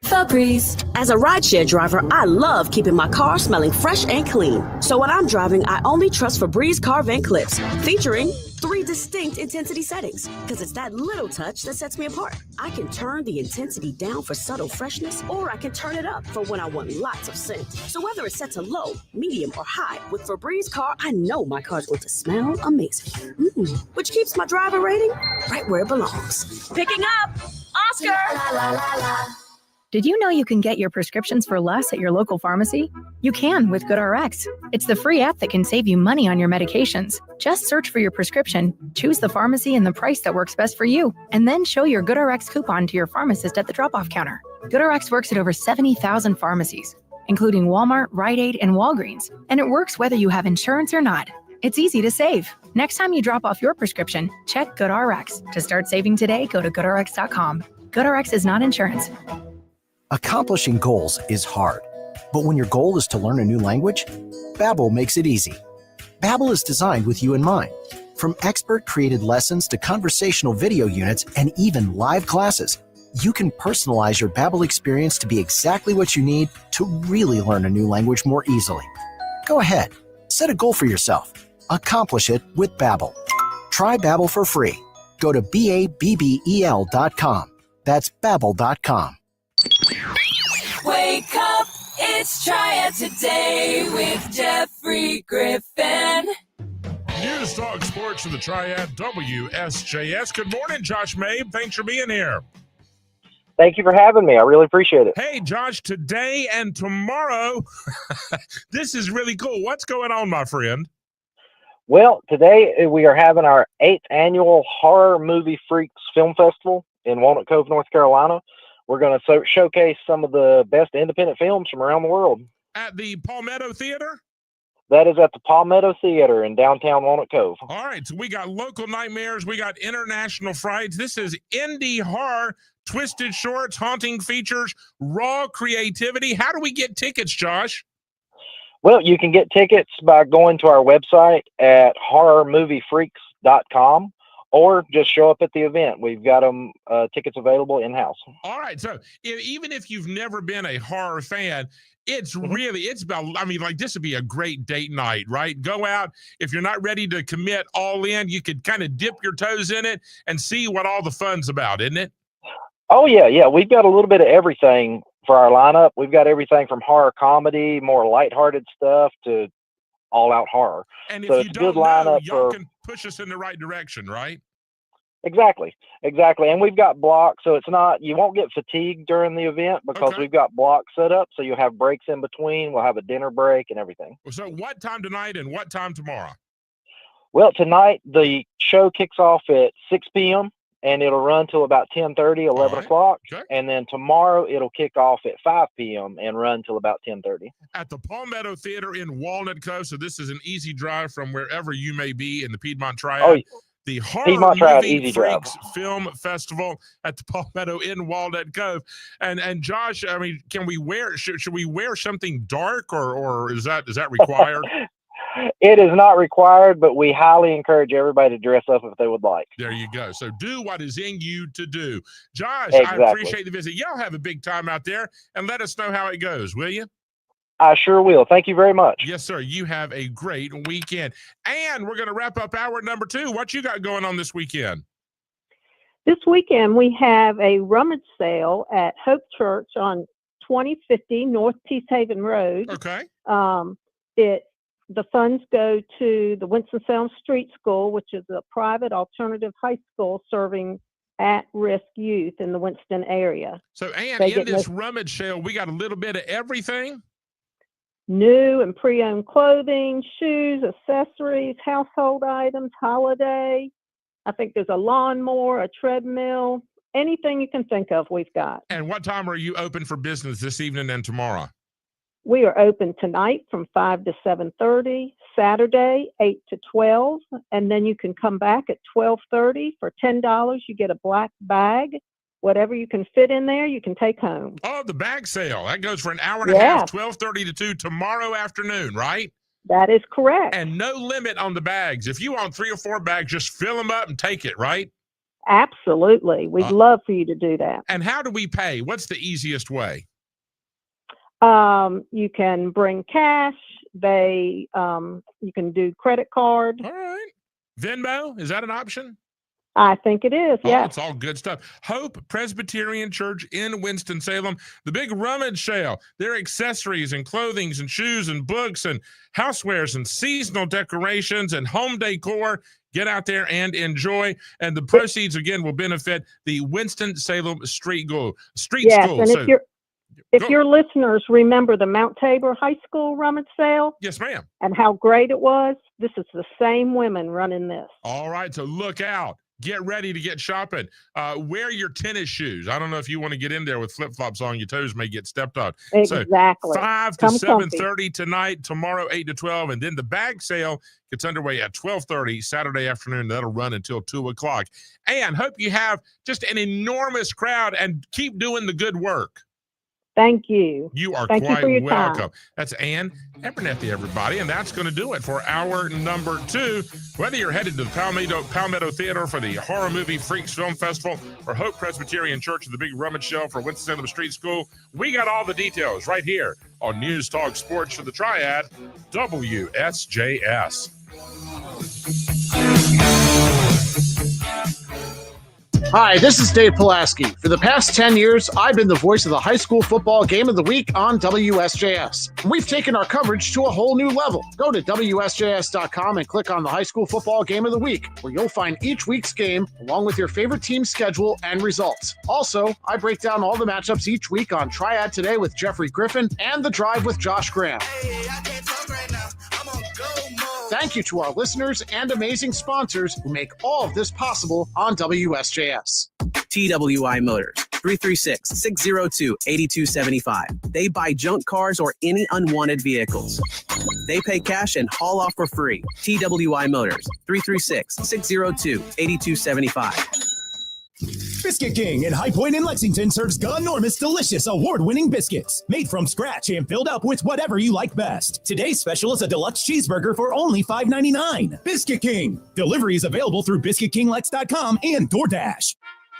Febreze. As a rideshare driver, I love keeping my car smelling fresh and clean. So when I'm driving, I only trust Febreze car vent clips, featuring 3 distinct intensity settings, because it's that little touch that sets me apart. I can turn the intensity down for subtle freshness, or I can turn it up for when I want lots of scent. So whether it's set to low, medium, or high, with Febreze car, I know my car's going to smell amazing. Which keeps my driver rating right where it belongs. Picking up, Oscar! La, la, la, la. Did you know you can get your prescriptions for less at your local pharmacy? You can with GoodRx. It's the free app that can save you money on your medications. Just search for your prescription, choose the pharmacy and the price that works best for you, and then show your GoodRx coupon to your pharmacist at the drop-off counter. GoodRx works at over 70,000 pharmacies, including Walmart, Rite Aid, and Walgreens, and it works whether you have insurance or not. It's easy to save. Next time you drop off your prescription, check GoodRx. To start saving today, go to GoodRx.com. GoodRx is not insurance. Accomplishing goals is hard, but when your goal is to learn a new language, Babbel makes it easy. Babbel is designed with you in mind. From expert-created lessons to conversational video units and even live classes, you can personalize your Babbel experience to be exactly what you need to really learn a new language more easily. Go ahead, set a goal for yourself. Accomplish it with Babbel. Try Babbel for free. Go to BABBEL.com. That's Babbel.com. Wake up, it's Triad Today with Jeffrey Grffin. News Talk Sports for the Triad WSJS. Good morning, Josh Mabe. Thanks for being here. Thank you for having me. I really appreciate it. Hey, Josh, today and tomorrow, this is really cool. What's going on, my friend? Well, today we are having our 8th annual Horror Movie Freaks Film Festival in Walnut Cove, North Carolina. We're going to showcase some of the best independent films from around the world. At the Palmetto Theater? That is at the Palmetto Theater in downtown Walnut Cove. All right, so we got local nightmares. We got international frights. This is indie horror, twisted shorts, haunting features, raw creativity. How do we get tickets, Josh? Well, you can get tickets by going to our website at horrormoviefreaks.com. Or just show up at the event. We've got them tickets available in-house. All right. So even if you've never been a horror fan, it's really, it's about, I mean, like this would be a great date night, right? Go out. If you're not ready to commit all in, you could kind of dip your toes in it and see what all the fun's about, isn't it? Oh, yeah. Yeah. We've got a little bit of everything for our lineup. We've got everything from horror comedy, more lighthearted stuff to all-out horror. And so if you don't know, y'all can push us in the right direction, right? Exactly. And we've got blocks, so it's not, you won't get fatigued during the event because we've got blocks set up, so you'll have breaks in between. We'll have a dinner break and everything. So what time tonight and what time tomorrow? Well, tonight the show kicks off at 6 p.m. and it'll run till about 10:30, 11 o'clock. Okay. And then tomorrow it'll kick off at 5 p.m. and run till about 10:30. At the Palmetto Theater in Walnut Cove. So this is an easy drive from wherever you may be in the Piedmont Triad. Oh, the Horror Piedmont Triad, Movie easy Freaks drive. Film Festival at the Palmetto in Walnut Cove. And Josh, I mean, can we wear, should we wear something dark or is that required? It is not required, but we highly encourage everybody to dress up if they would like. There you go. So do what is in you to do. Josh, Exactly. I appreciate the visit. Y'all have a big time out there, and let us know how it goes, will you? I sure will. Thank you very much. Yes, sir. You have a great weekend. And we're going to wrap up hour number 2. What you got going on this weekend? This weekend, we have a rummage sale at Hope Church on 2050 North Peace Haven Road. Okay. The funds go to the Winston-Salem Street School, which is a private alternative high school serving at-risk youth in the Winston area. So, Ann, in this rummage sale, we got a little bit of everything? New and pre-owned clothing, shoes, accessories, household items, holiday. I think there's a lawnmower, a treadmill, anything you can think of, we've got. And what time are you open for business this evening and tomorrow? We are open tonight from 5 to 7:30, Saturday 8 to 12, and then you can come back at 12:30 for $10. You get a black bag. Whatever you can fit in there, you can take home. Oh, the bag sale. That goes for an hour and a half, 12:30 to 2 tomorrow afternoon, right? That is correct. And no limit on the bags. If you want 3 or 4 bags, just fill them up and take it, right? Absolutely. We'd love for you to do that. And how do we pay? What's the easiest way? You can bring cash. You can do credit card. All right. Venmo, is that an option? I think it is, Oh, yes. it's all good stuff. Hope Presbyterian Church in Winston-Salem, the big rummage sale. Their accessories and clothings and shoes and books and housewares and seasonal decorations and home decor. Get out there and enjoy. And the proceeds, again, will benefit the Winston-Salem Street School. Yes, and if your listeners remember the Mount Tabor High School rummage sale. Yes, ma'am. And how great it was, this is the same women running this. All right, so look out. Get ready to get shopping. Wear your tennis shoes. I don't know if you want to get in there with flip-flops on. Your toes may get stepped on. Exactly. So 5 to 7:30 tonight, tomorrow 8 to 12, and then the bag sale gets underway at 12:30 Saturday afternoon. That'll run until 2 o'clock. And hope you have just an enormous crowd and keep doing the good work. Thank you. You are Thank you quite for your welcome. time. That's Ann Abernethy, everybody, and that's going to do it for hour number 2. Whether you're headed to the Palmetto Theater for the Horror Movie Freaks Film Festival or Hope Presbyterian Church at the Big Rummage Sale for Winston-Salem Street School, we got all the details right here on News Talk Sports for the Triad, WSJS. Hi, this is Dave Pulaski. For the past 10 years, I've been the voice of the high school football game of the week on WSJS. We've taken our coverage to a whole new level. Go to WSJS.com and click on the high school football game of the week, where you'll find each week's game along with your favorite team's schedule and results. Also, I break down all the matchups each week on Triad Today with Jeffrey Grffin and The Drive with Josh Graham. Thank you to our listeners and amazing sponsors who make all of this possible on WSJS. TWI Motors, 336-602-8275. They buy junk cars or any unwanted vehicles. They pay cash and haul off for free. TWI Motors, 336-602-8275. Biscuit King in High Point in Lexington serves enormous, delicious, award-winning biscuits made from scratch and filled up with whatever you like best. Today's special is a deluxe cheeseburger for only $5.99. Biscuit King. Delivery is available through BiscuitKingLex.com and DoorDash.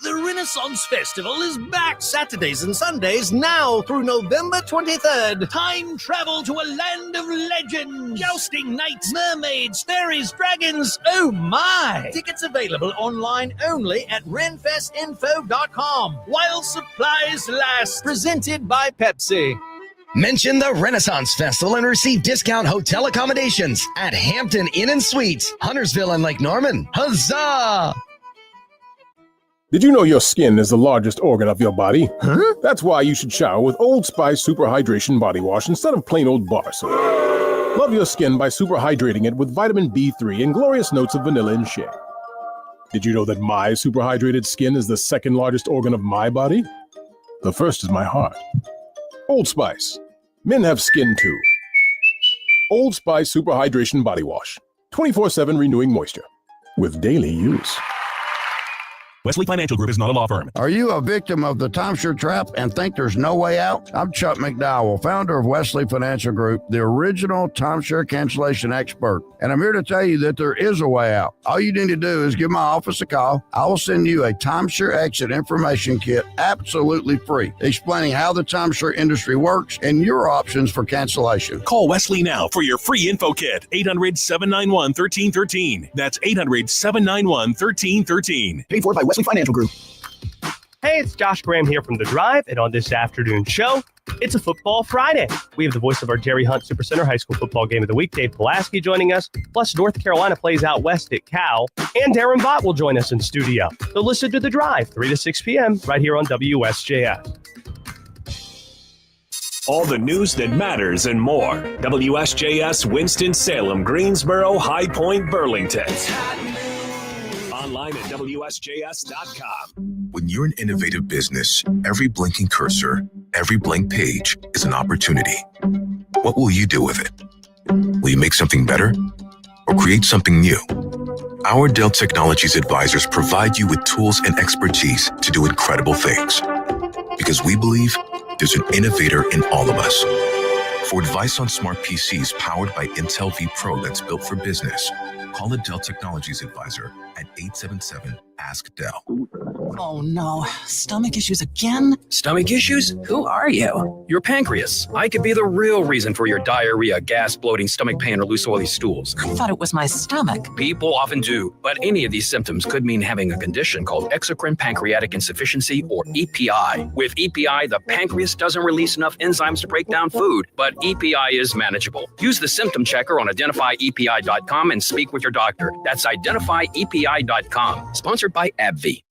The Renaissance Festival is back Saturdays and Sundays now through November 23rd. Time travel to a land of legends. Jousting knights, mermaids, fairies, dragons. Oh my! Tickets available online only at renfestinfo.com. While supplies last. Presented by Pepsi. Mention the Renaissance Festival and receive discount hotel accommodations at Hampton Inn & Suites, Huntersville and Lake Norman. Huzzah! Did you know your skin is the largest organ of your body? Huh? That's why you should shower with Old Spice Super Hydration Body Wash instead of plain old bar soap. Love your skin by super hydrating it with vitamin B3 and glorious notes of vanilla and shea. Did you know that my super hydrated skin is the second largest organ of my body? The first is my heart. Old Spice. Men have skin too. Old Spice Super Hydration Body Wash. 24/7 renewing moisture. With daily use. Wesley Financial Group is not a law firm. Are you a victim of the timeshare trap and think there's no way out? I'm Chuck McDowell, founder of Wesley Financial Group, the original timeshare cancellation expert. And I'm here to tell you that there is a way out. All you need to do is give my office a call. I will send you a timeshare exit information kit absolutely free, explaining how the timeshare industry works and your options for cancellation. Call Wesley now for your free info kit. 800-791-1313. That's 800-791-1313. Paid for by Wesley Financial Group. Hey, it's Josh Graham here from The Drive, and on this afternoon show, it's a Football Friday. We have the voice of our Jerry Hunt Supercenter High School Football Game of the Week, Dave Pulaski, joining us, plus North Carolina plays out west at Cal, and Darren Bott will join us in studio. So listen to The Drive, 3 to 6 p.m., right here on WSJS. All the news that matters and more. WSJS, Winston-Salem, Greensboro, High Point, Burlington. Online at WSJS.com. When you're an innovative business, every blinking cursor, every blank page is an opportunity. What will you do with it? Will you make something better or create something new? Our Dell Technologies advisors provide you with tools and expertise to do incredible things. Because we believe there's an innovator in all of us. For advice on smart PCs powered by Intel V Pro that's built for business, call a Dell Technologies advisor at 877-ASK-DELL. Oh no, stomach issues again? Stomach issues? Who are you? Your pancreas. I could be the real reason for your diarrhea, gas, bloating, stomach pain, or loose oily stools. I thought it was my stomach. People often do, but any of these symptoms could mean having a condition called exocrine pancreatic insufficiency, or EPI. With EPI, the pancreas doesn't release enough enzymes to break down food, but EPI is manageable. Use the symptom checker on identifyepi.com and speak with your doctor. That's identifyepi.com. Sponsored by AbbVie.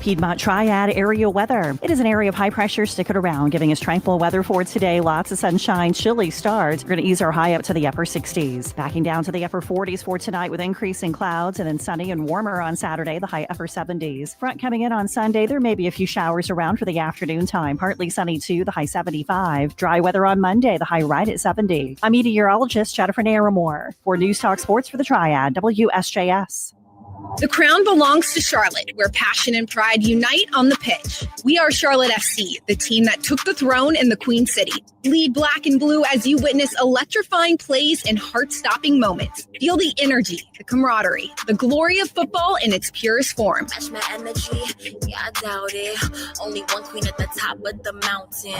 Piedmont Triad area weather. It is an area of high pressure sticking around, giving us tranquil weather for today. Lots of sunshine, chilly starts. We're going to ease our high up to the upper 60s. Backing down to the upper 40s for tonight with increasing clouds, and then sunny and warmer on Saturday, the high upper 70s. Front coming in on Sunday, there may be a few showers around for the afternoon time. Partly sunny too, the high 75. Dry weather on Monday, the high right at 70. I'm meteorologist Jennifer Naramore for News Talk Sports for the Triad, WSJS. The crown belongs to Charlotte, where passion and pride unite on the pitch. We are Charlotte FC, the team that took the throne in the Queen City. Bleed black and blue as you witness electrifying plays and heart-stopping moments. Feel the energy, the camaraderie, the glory of football in its purest form. Match my energy, yeah, I doubt it. Only one queen at the top of the mountain.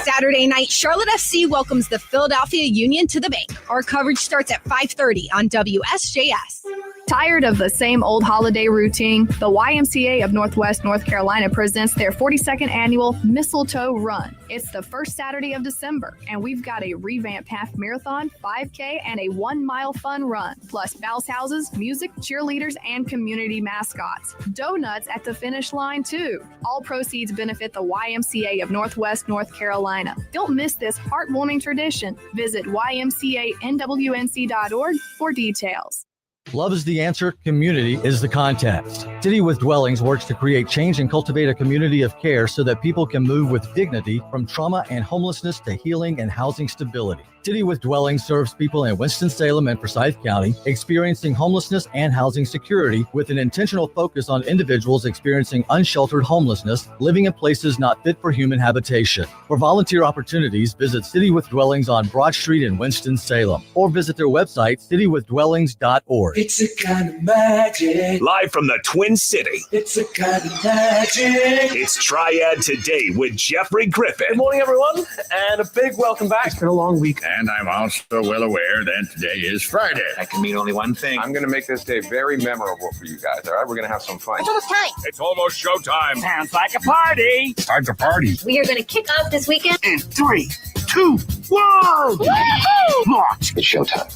Saturday night, Charlotte FC welcomes the Philadelphia Union to the bank. Our coverage starts at 5:30 on WSJS. Tired of the same old holiday routine? The YMCA of Northwest North Carolina presents their 42nd annual Mistletoe Run. It's the first Saturday of December, and we've got a revamped half marathon, 5K, and a 1-mile fun run, plus bounce houses, music, cheerleaders, and community mascots. Donuts at the finish line, too. All proceeds benefit the YMCA of Northwest North Carolina. Don't miss this heartwarming tradition. Visit ymcanwnc.org for details. Love is the answer, community is the context. City with Dwellings works to create change and cultivate a community of care so that people can move with dignity from trauma and homelessness to healing and housing stability. City with Dwellings serves people in Winston-Salem and Forsyth County experiencing homelessness and housing security with an intentional focus on individuals experiencing unsheltered homelessness, living in places not fit for human habitation. For volunteer opportunities, visit City with Dwellings on Broad Street in Winston-Salem or visit their website, citywithdwellings.org. It's a kind of magic. Live from the Twin City, It's a kind of magic. it's Triad Today with Jeffrey Grffin. Good morning, everyone, and a big welcome back. It's been a long week. And I'm also well aware that today is Friday. That can mean only one thing. I'm going to make this day very memorable for you guys, all right? We're going to have some fun. It's almost time. It's almost showtime. Sounds like a party. It's time to party. We are going to kick off this weekend. In 3, 2, 1. Woohoo! Launch. It's showtime.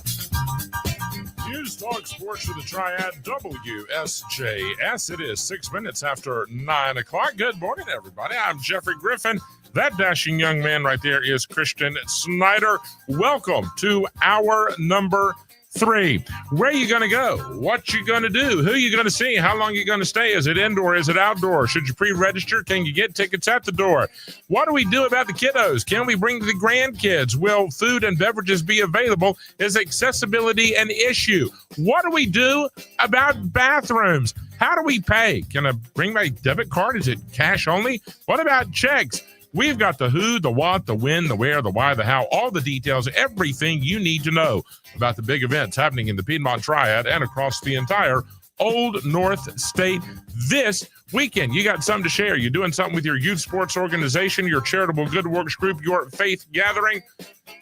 News Talk Sports for the Triad, WSJS. It is 6 minutes after 9 o'clock. Good morning, everybody. I'm Jeffrey Grffin. That dashing young man right there is Christian Snyder. Welcome to hour number 3. Where are you going to go? What you going to do? Who you going to see? How long you going to stay? Is it indoor? Is it outdoor? Should you pre-register? Can you get tickets at the door? What do we do about the kiddos? Can we bring the grandkids? Will food and beverages be available? Is accessibility an issue? What do we do about bathrooms? How do we pay? Can I bring my debit card? Is it cash only? What about checks? We've got the who, the what, the when, the where, the why, the how, all the details, everything you need to know about the big events happening in the Piedmont Triad and across the entire Old North State this weekend. You got something to share. You're doing something with your youth sports organization, your charitable good works group, your faith gathering.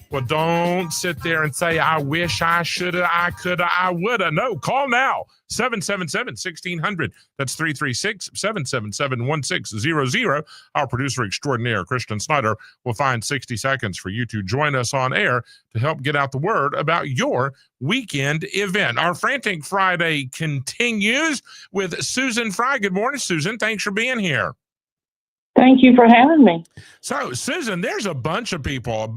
Well, don't sit there and say, I wish I shoulda, I coulda, I woulda. No, call now. 777-1600. That's 336-777-1600. Our producer extraordinaire, Christian Snyder, will find 60 seconds for you to join us on air to help get out the word about your weekend event. Our Frantic Friday continues with Susan Fry. Good morning, Susan. Thanks for being here. Thank you for having me. So, Susan, there's a bunch of people,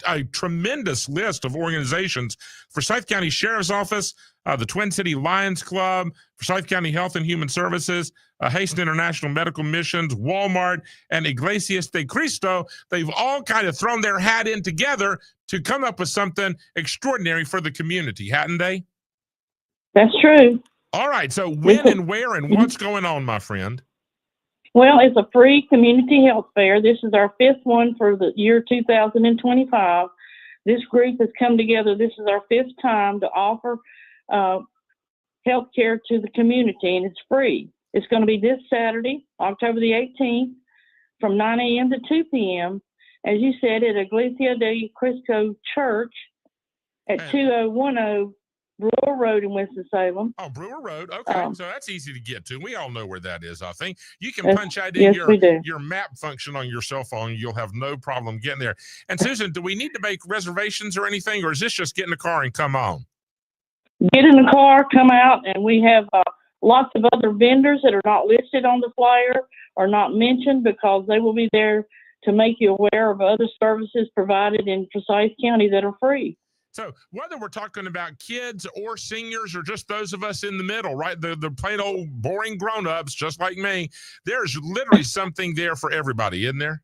a tremendous list of organizations. Forsyth County Sheriff's Office, the Twin City Lions Club, Forsyth County Health and Human Services, Hasten International Medical Missions, Walmart, and Iglesias de Cristo. They've all kind of thrown their hat in together to come up with something extraordinary for the community, hadn't they? That's true. All right. So when and where and what's going on, my friend? Well, it's a free community health fair. This is our 5th one for the year 2025. This group has come together. This is our 5th time to offer health care to the community, and it's free. It's going to be this Saturday, October the 18th, from 9 a.m. to 2 p.m., as you said, at Iglesias de Cristo Church at 2010 Brewer Road in Winston-Salem. Oh, Brewer Road. Okay, so that's easy to get to. We all know where that is, I think. You can punch out in your map function on your cell phone. You'll have no problem getting there. And, Susan, do we need to make reservations or anything, or is this just get in the car and come on? Get in the car, come out, and we have lots of other vendors that are not listed on the flyer or not mentioned, because they will be there to make you aware of other services provided in Forsyth County that are free. So whether we're talking about kids or seniors or just those of us in the middle, right, the plain old boring grown-ups just like me, there's literally something there for everybody, isn't there?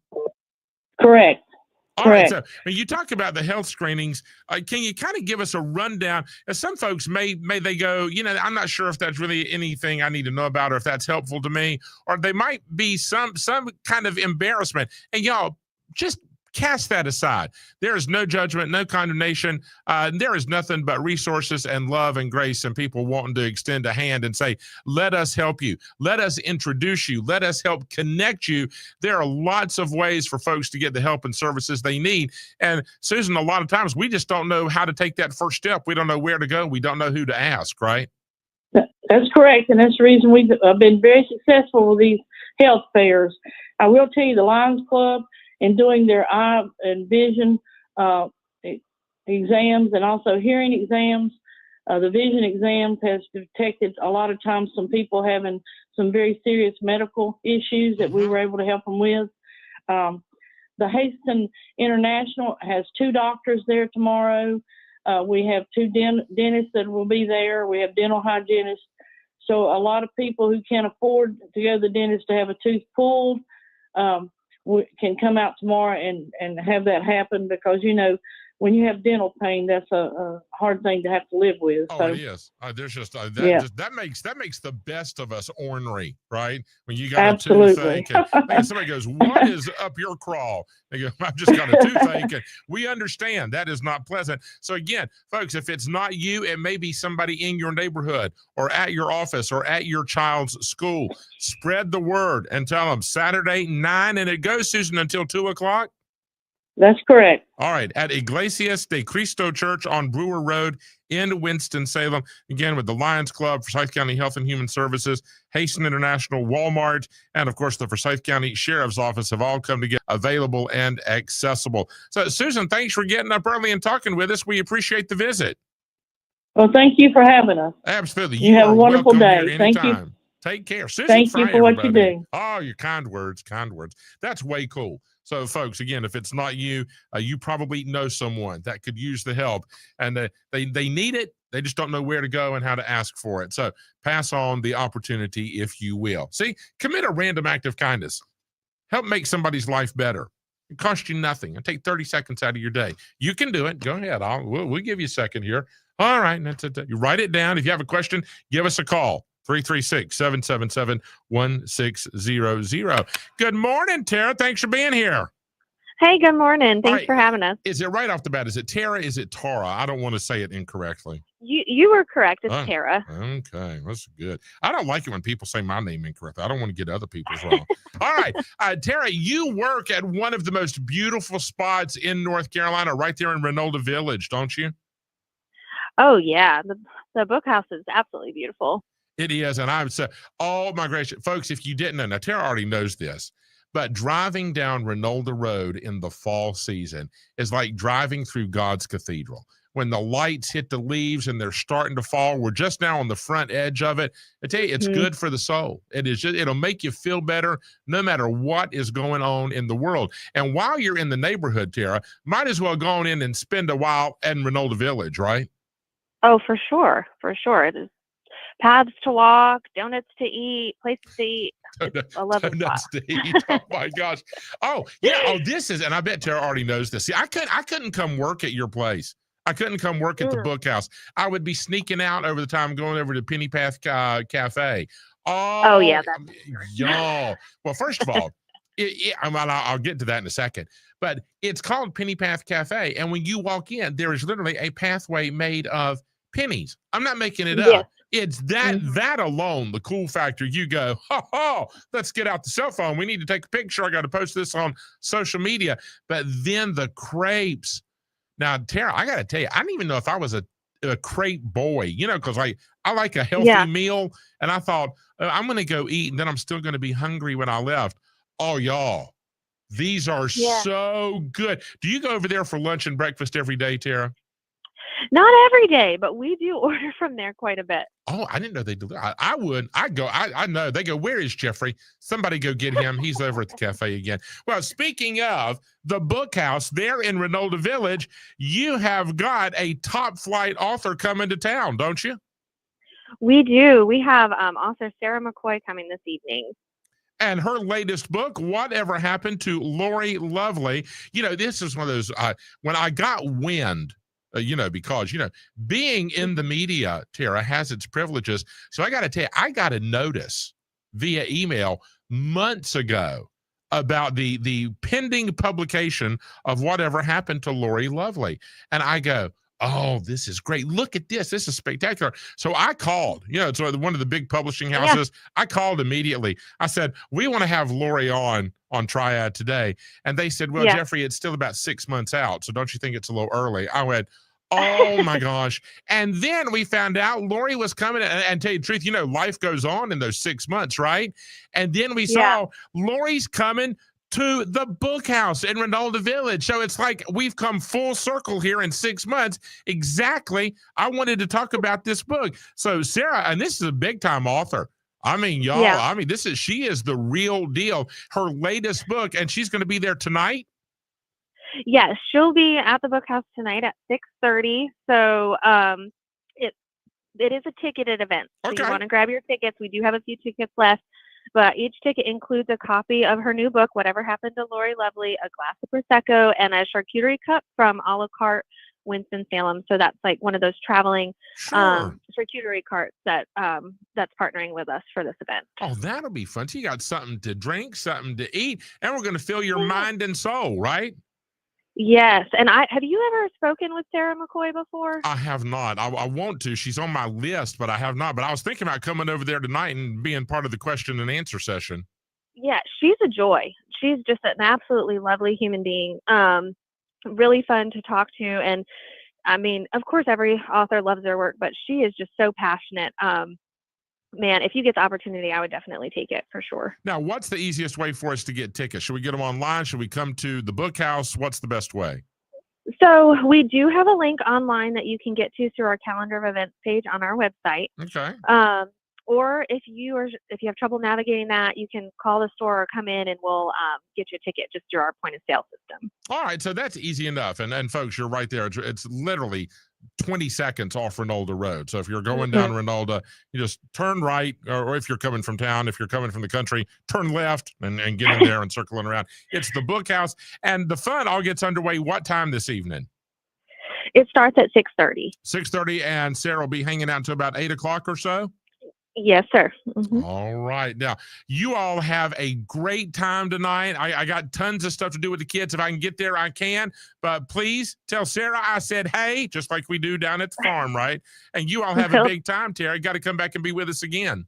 Correct. All right, so when you talk about the health screenings, can you kind of give us a rundown? Some folks may they go, I'm not sure if that's really anything I need to know about or if that's helpful to me, or they might be some kind of embarrassment. And y'all, just cast that aside. There is no judgment, no condemnation. There is nothing but resources and love and grace and people wanting to extend a hand and say, let us help you. Let us introduce you. Let us help connect you. There are lots of ways for folks to get the help and services they need. And Susan, a lot of times we just don't know how to take that first step. We don't know where to go. We don't know who to ask, right? That's correct. And that's the reason we've been very successful with these health fairs. I will tell you, the Lions Club, and doing their eye and vision exams and also hearing exams, the vision exams has detected a lot of times some people having some very serious medical issues that we were able to help them with. The Haston International has 2 doctors there tomorrow. We have 2 dentists that will be there. We have dental hygienists. So a lot of people who can't afford to go to the dentist to have a tooth pulled, can come out tomorrow and have that happen, because when you have dental pain, that's a hard thing to have to live with. Oh, so, it is. There's just that makes the best of us ornery, right? When you got absolutely. a toothache, and somebody goes, "What is up your crawl?" They go, "I've just got a toothache," and we understand that is not pleasant. So again, folks, if it's not you, it may be somebody in your neighborhood or at your office or at your child's school. Spread the word and tell them Saturday 9, and it goes, Susan, until 2:00. That's correct. All right, at Iglesias de Cristo Church on Brewer Road in Winston-Salem. Again, with the Lions Club, Forsyth County Health and Human Services, Haston International, Walmart, and of course the Forsyth County Sheriff's Office have all come together, available and accessible. So, Susan, thanks for getting up early and talking with us. We appreciate the visit. Well, thank you for having us. Absolutely. You have a wonderful day. Thank you. Take care. Susan, thank you for what you do. Oh, your kind words. That's way cool. So, folks, again, if it's not you, you probably know someone that could use the help, and they need it. They just don't know where to go and how to ask for it. So pass on the opportunity, if you will. See, commit a random act of kindness. Help make somebody's life better. It costs you nothing. It'll take 30 seconds out of your day. You can do it. Go ahead. We'll give you a second here. All right. You write it down. If you have a question, give us a call. 336-777-1600. Good morning, Tara. Thanks for being here. Hey, good morning. Thanks for having us. Is it right off the bat? Is it Tara? Is it Tara? I don't want to say it incorrectly. You were correct. It's Tara. Okay, that's good. I don't like it when people say my name incorrectly. I don't want to get other people's wrong. All right. Tara, you work at one of the most beautiful spots in North Carolina, right there in Renolda Village, don't you? Oh, yeah. The book house is absolutely beautiful. It is, and I would say, oh my gracious, folks, if you didn't know, now Tara already knows this, but driving down Renolda Road in the fall season is like driving through God's cathedral. When the lights hit the leaves and they're starting to fall, we're just now on the front edge of it. I tell you, it's good for the soul. It'll make you feel better no matter what is going on in the world. And while you're in the neighborhood, Tara, might as well go on in and spend a while in Renolda Village, right? Oh, for sure. For sure. It is. Paths to walk, donuts to eat, places to eat. It's a lovely donuts spot. to eat. Oh my gosh. Oh yeah. Oh, this is, and I bet Tara already knows this. See, I couldn't come work at your place. I couldn't come work at the book house. I would be sneaking out over the time, going over to Penny Path Cafe. Oh yeah, that's y'all. Well, first of all, I'll get to that in a second. But it's called Penny Path Cafe, and when you walk in, there is literally a pathway made of pennies. I'm not making it up. It's that alone, the cool factor. You go, let's get out the cell phone. We need to take a picture. I got to post this on social media. But then the crepes. Now, Tara, I got to tell you, I didn't even know if I was a crepe boy, because I like a healthy meal. And I thought, I'm going to go eat, and then I'm still going to be hungry when I left. Oh, y'all, these are so good. Do you go over there for lunch and breakfast every day, Tara? Not every day, but we do order from there quite a bit. Oh, I didn't know they deliver. I would. I know. They go, where is Jeffrey? Somebody go get him. He's over at the cafe again. Well, speaking of the Book House there in Renolda Village, you have got a top flight author coming to town, don't you? We do. We have author Sarah McCoy coming this evening. And her latest book, Whatever Happened to Lori Lovely. You know, this is one of those, when I got wind, because, being in the media, Tara, has its privileges. So I got to tell you, I got a notice via email months ago about the pending publication of Whatever Happened to Lori Lovely. And I go, oh, this is great. Look at this. This is spectacular. So I called, it's one of the big publishing houses. Yeah. I called immediately. I said, we want to have Lori on Triad Today. And they said, well, Jeffrey, it's still about 6 months out. So don't you think it's a little early? I went, oh my gosh. And then we found out Lori was coming, and tell you the truth, life goes on in those 6 months, right? And then we saw Lori's coming to the Book House in Renolda Village. So it's like we've come full circle here in 6 months. Exactly. I wanted to talk about this book. So Sarah, and this is a big time author. I mean, y'all, she is the real deal. Her latest book, and she's going to be there tonight. Yes, she'll be at the Book House tonight at 6:30. So it is a ticketed event. So you want to grab your tickets. We do have a few tickets left. But each ticket includes a copy of her new book, Whatever Happened to Lori Lovely, a glass of Prosecco, and a charcuterie cup from Olive Cart, Winston-Salem. So that's like one of those traveling charcuterie carts that's partnering with us for this event. Oh, that'll be fun. So you got something to drink, something to eat, and we're going to fill your mind and soul, right? Yes. And have you ever spoken with Sarah McCoy before? I have not. I want to. She's on my list, but I have not. But I was thinking about coming over there tonight and being part of the question and answer session. Yeah, she's a joy. She's just an absolutely lovely human being. Really fun to talk to. And I mean, of course, every author loves their work, but she is just so passionate. Man, if you get the opportunity, I would definitely take it for sure. Now, what's the easiest way for us to get tickets? Should we get them online? Should we come to the Book House? What's the best way? So we do have a link online that you can get to through our calendar of events page on our website. Okay. Or if you have trouble navigating that, you can call the store or come in and we'll get you a ticket just through our point of sale system. All right, so that's easy enough. And folks, you're right there. It's literally 20 seconds off Renolda Road. So if you're going down Renolda, you just turn right, or if you're coming from town, if you're coming from the country, turn left and get in there and circling around. It's the Book House, and the fun all gets underway. What time this evening? It starts at 6:30. 6:30, and Sarah will be hanging out until about 8 o'clock or so? Yes, sir. Mm-hmm. All right. Now, you all have a great time tonight. I got tons of stuff to do with the kids. If I can get there, I can. But please tell Sarah I said, hey, just like we do down at the farm, right? And you all have a big time, Terry. Got to come back and be with us again.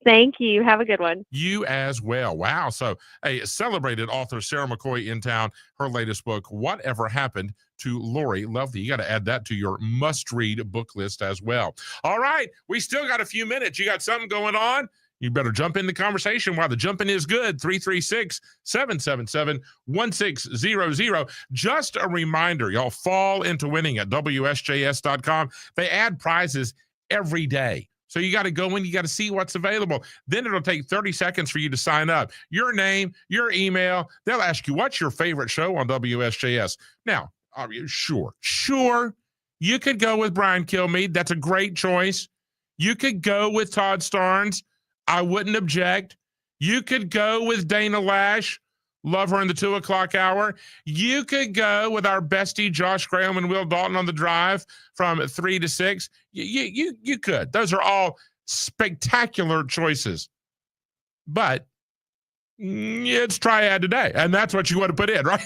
Thank you. Have a good one. You as well. Wow. So a celebrated author, Sarah McCoy, in town. Her latest book, Whatever Happened to Lori Lovely. You got to add that to your must-read book list as well. All right. We still got a few minutes. You got something going on? You better jump in the conversation while the jumping is good. 336-777-1600. Just a reminder, y'all, fall into winning at WSJS.com. They add prizes every day. So you got to go in, you got to see what's available. Then it'll take 30 seconds for you to sign up. Your name, your email. They'll ask you, what's your favorite show on WSJS? Now, are you sure? You could go with Brian Kilmeade. That's a great choice. You could go with Todd Starnes. I wouldn't object. You could go with Dana Lash. Love her in the 2 o'clock hour. You could go with our bestie, Josh Graham and Will Dalton on the drive from 3 to 6. You could. Those are all spectacular choices. But it's Triad Today, and that's what you want to put in, right?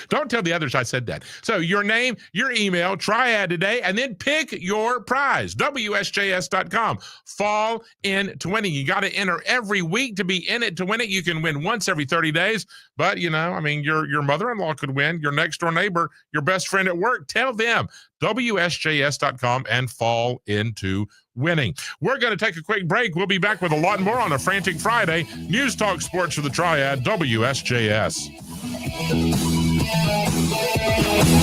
Don't tell the others I said that. So your name, your email, Triad Today, and then pick your prize, WSJS.com. Fall into winning. You got to enter every week to be in it to win it. You can win once every 30 days, but, your mother-in-law could win, your next-door neighbor, your best friend at work. Tell them, WSJS.com, and fall into winning. We're going to take a quick break. We'll be back with a lot more on a Frantic Friday. News Talk Sports for the Triad, WSJS.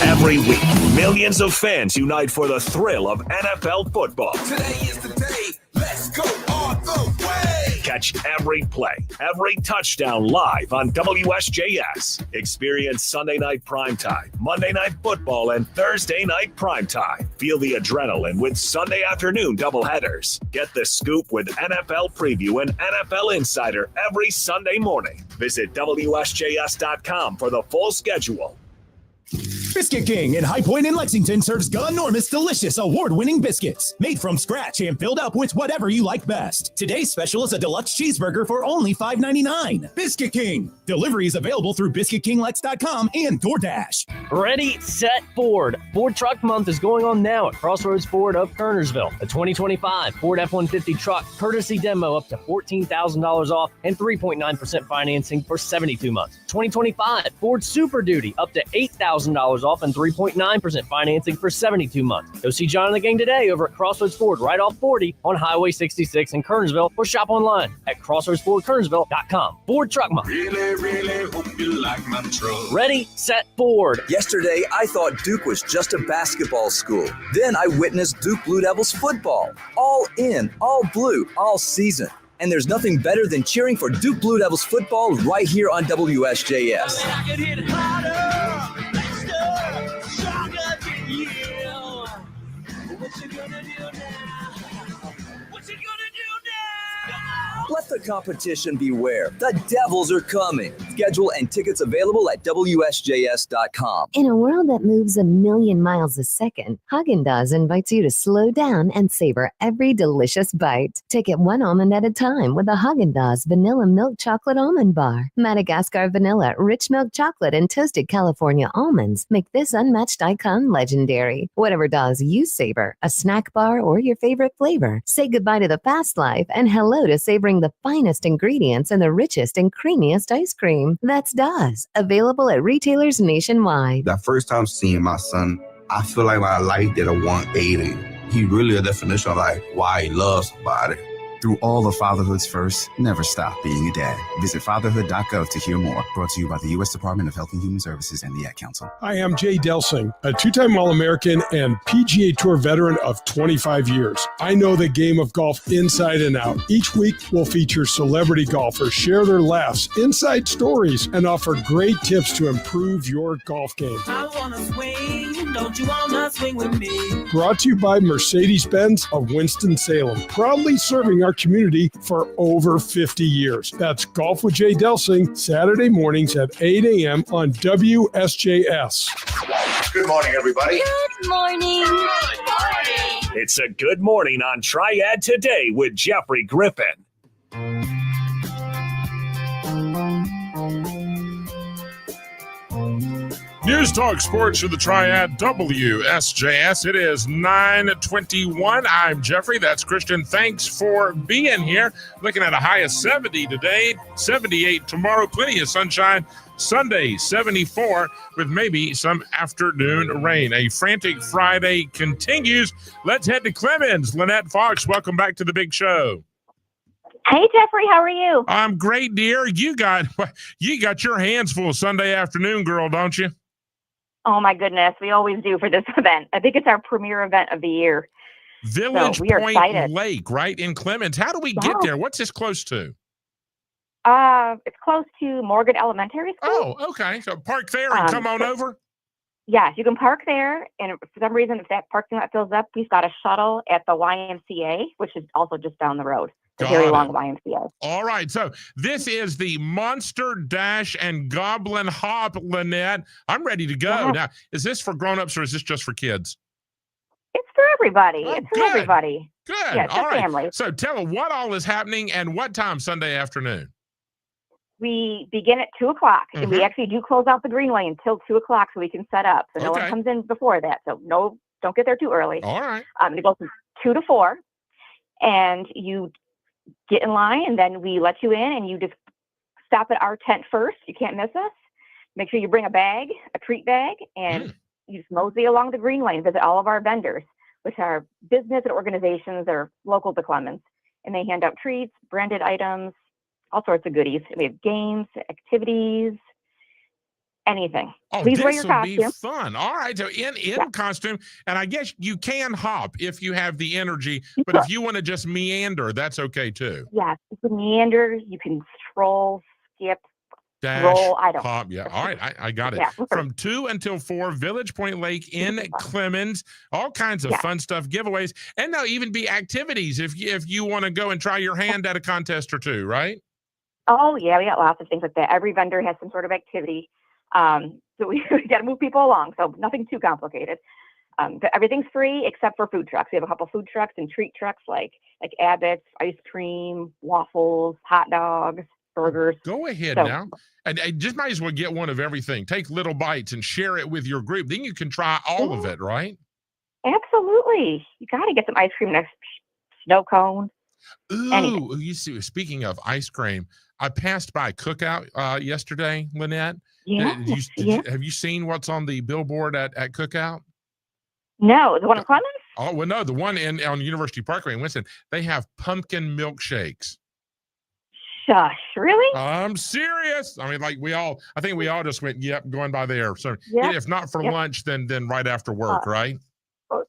Every week, millions of fans unite for the thrill of NFL football. Today is the day. Let's go all the way. Catch every play, every touchdown live on WSJS. Experience Sunday night primetime, Monday night football, and Thursday night primetime. Feel the adrenaline with Sunday afternoon doubleheaders. Get the scoop with NFL Preview and NFL Insider every Sunday morning. Visit WSJS.com for the full schedule. Biscuit King in High Point in Lexington serves enormous, delicious, award-winning biscuits made from scratch and filled up with whatever you like best. Today's special is a deluxe cheeseburger for only $5.99. Biscuit King. Delivery is available through BiscuitKingLex.com and DoorDash. Ready, set, Ford. Ford Truck Month is going on now at Crossroads Ford of Kernersville. A 2025 Ford F-150 truck, courtesy demo up to $14,000 off and 3.9% financing for 72 months. 2025 Ford Super Duty up to $8,000 off and 3.9% financing for 72 months. Go see John and the gang today over at Crossroads Ford right off 40 on Highway 66 in Kernersville or shop online at crossroadsfordkernersville.com. Ford Truck Month. Really hope you like my truck. Ready, set, Ford. Yesterday, I thought Duke was just a basketball school. Then I witnessed Duke Blue Devils football. All in, all blue, all season. And there's nothing better than cheering for Duke Blue Devils football right here on WSJS. Let the competition beware. The Devils are coming. Schedule and tickets available at WSJS.com. In a world that moves a million miles a second, Haagen-Dazs invites you to slow down and savor every delicious bite. Take it one almond at a time with a Haagen-Dazs Vanilla Milk Chocolate Almond Bar. Madagascar vanilla, rich milk chocolate, and toasted California almonds make this unmatched icon legendary. Whatever Dazs you savor, a snack bar or your favorite flavor, say goodbye to the fast life and hello to savoring the finest ingredients and the richest and creamiest ice cream. That's Dazs, available at retailers nationwide. That first time seeing my son, I feel like my life did a 180. He really a definition of like why he loves somebody. Through all of fatherhood's first, never stop being a dad. Visit fatherhood.gov to hear more. Brought to you by the U.S. Department of Health and Human Services and the Ad Council. Hi, I'm Jay Delsing, a two-time All-American and PGA Tour veteran of 25 years. I know the game of golf inside and out. Each week, we'll feature celebrity golfers, share their laughs, inside stories, and offer great tips to improve your golf game. I wanna swing, don't you wanna swing with me? Brought to you by Mercedes-Benz of Winston-Salem, proudly serving our community for over 50 years. That's Golf with Jay Delsing, Saturday mornings at 8 a.m. on WSJS. Good morning, everybody. Good morning. Good morning. It's a good morning on Triad Today with Jeffrey Grffin. News Talk Sports for the Triad WSJS. It is 9:21. I'm Jeffrey. That's Christian. Thanks for being here. Looking at a high of 70 today, 78 tomorrow. Plenty of sunshine. Sunday, 74 with maybe some afternoon rain. A frantic Friday continues. Let's head to Clemens. Lynette Fox, welcome back to the big show. Hey, Jeffrey, how are you? I'm great, dear. You got your hands full Sunday afternoon, girl, don't you? Oh, my goodness. We always do for this event. I think it's our premier event of the year. Village So we are Point excited. Lake, right, in Clemens. How do we get there? What's this close to? It's close to Morgan Elementary School. Oh, okay. So park there and come on over? Yes, you can park there. And for some reason, if that parking lot fills up, we've got a shuttle at the YMCA, which is also just down the road. The very long YMCA. All right. So this is the Monster Dash and Goblin Hop, Lynette. I'm ready to go. Yes. Now, is this for grown-ups or is this just for kids? It's for everybody. Oh, it's for good. everybody. Good. Yeah, it's all for right. family. So tell me what all is happening and what time Sunday afternoon? We begin at 2 o'clock, and we actually do close out the greenway until 2 o'clock so we can set up. So no one comes in before that. So no, don't get there too early. All right. It goes from 2 to 4, and you get in line, and then we let you in, and you just stop at our tent first. You can't miss us. Make sure you bring a bag, a treat bag, and you just mosey along the greenway and visit all of our vendors, which are business and organizations that are local to Clemens. And they hand out treats, branded items, all sorts of goodies. We have games, activities. anything. Oh, Please wear this your will be costume. fun. All right. So in costume, and I guess you can hop if you have the energy, but if you want to just meander, that's okay too. Yes, you can meander, you can stroll, skip, Dash, roll. I don't. hop. Yeah. All right. I got it. Yeah. From 2 until 4, Village Point Lake in Clemens. All kinds of fun stuff, giveaways, and there'll even be activities if you want to go and try your hand at a contest or two, right? Oh yeah, we got lots of things like that. Every vendor has some sort of activity. So we got to move people along. So nothing too complicated. But everything's free except for food trucks. We have a couple food trucks and treat trucks like Abbott's, ice cream, waffles, hot dogs, burgers. Go ahead now. And just might as well get one of everything. Take little bites and share it with your group. Then you can try all of it, right? Absolutely. You got to get some ice cream next snow cone. Ooh, you see, speaking of ice cream, I passed by Cookout yesterday, Lynette. Yeah. Have you seen what's on the billboard at Cookout? No, the one in Clemens? Oh, well, no, the one on University Parkway in Winston. They have pumpkin milkshakes. Shush, really? I'm serious. I mean, I think we all just went, yep, going by there. So if not for lunch, then right after work, right?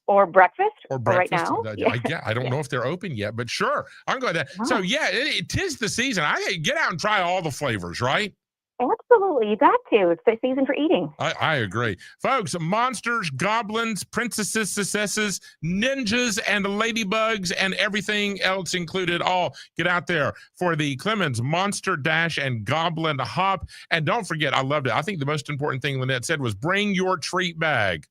Or breakfast? Or breakfast. Right now? I don't know if they're open yet, but sure. I'm going to. So, yeah, it is the season. I get out and try all the flavors, right? Absolutely. You got to. It's the season for eating. I agree. Folks, monsters, goblins, princesses, successes, ninjas, and ladybugs, and everything else included. All get out there for the Clemens Monster Dash and Goblin Hop. And don't forget, I loved it. I think the most important thing Lynette said was bring your treat bag.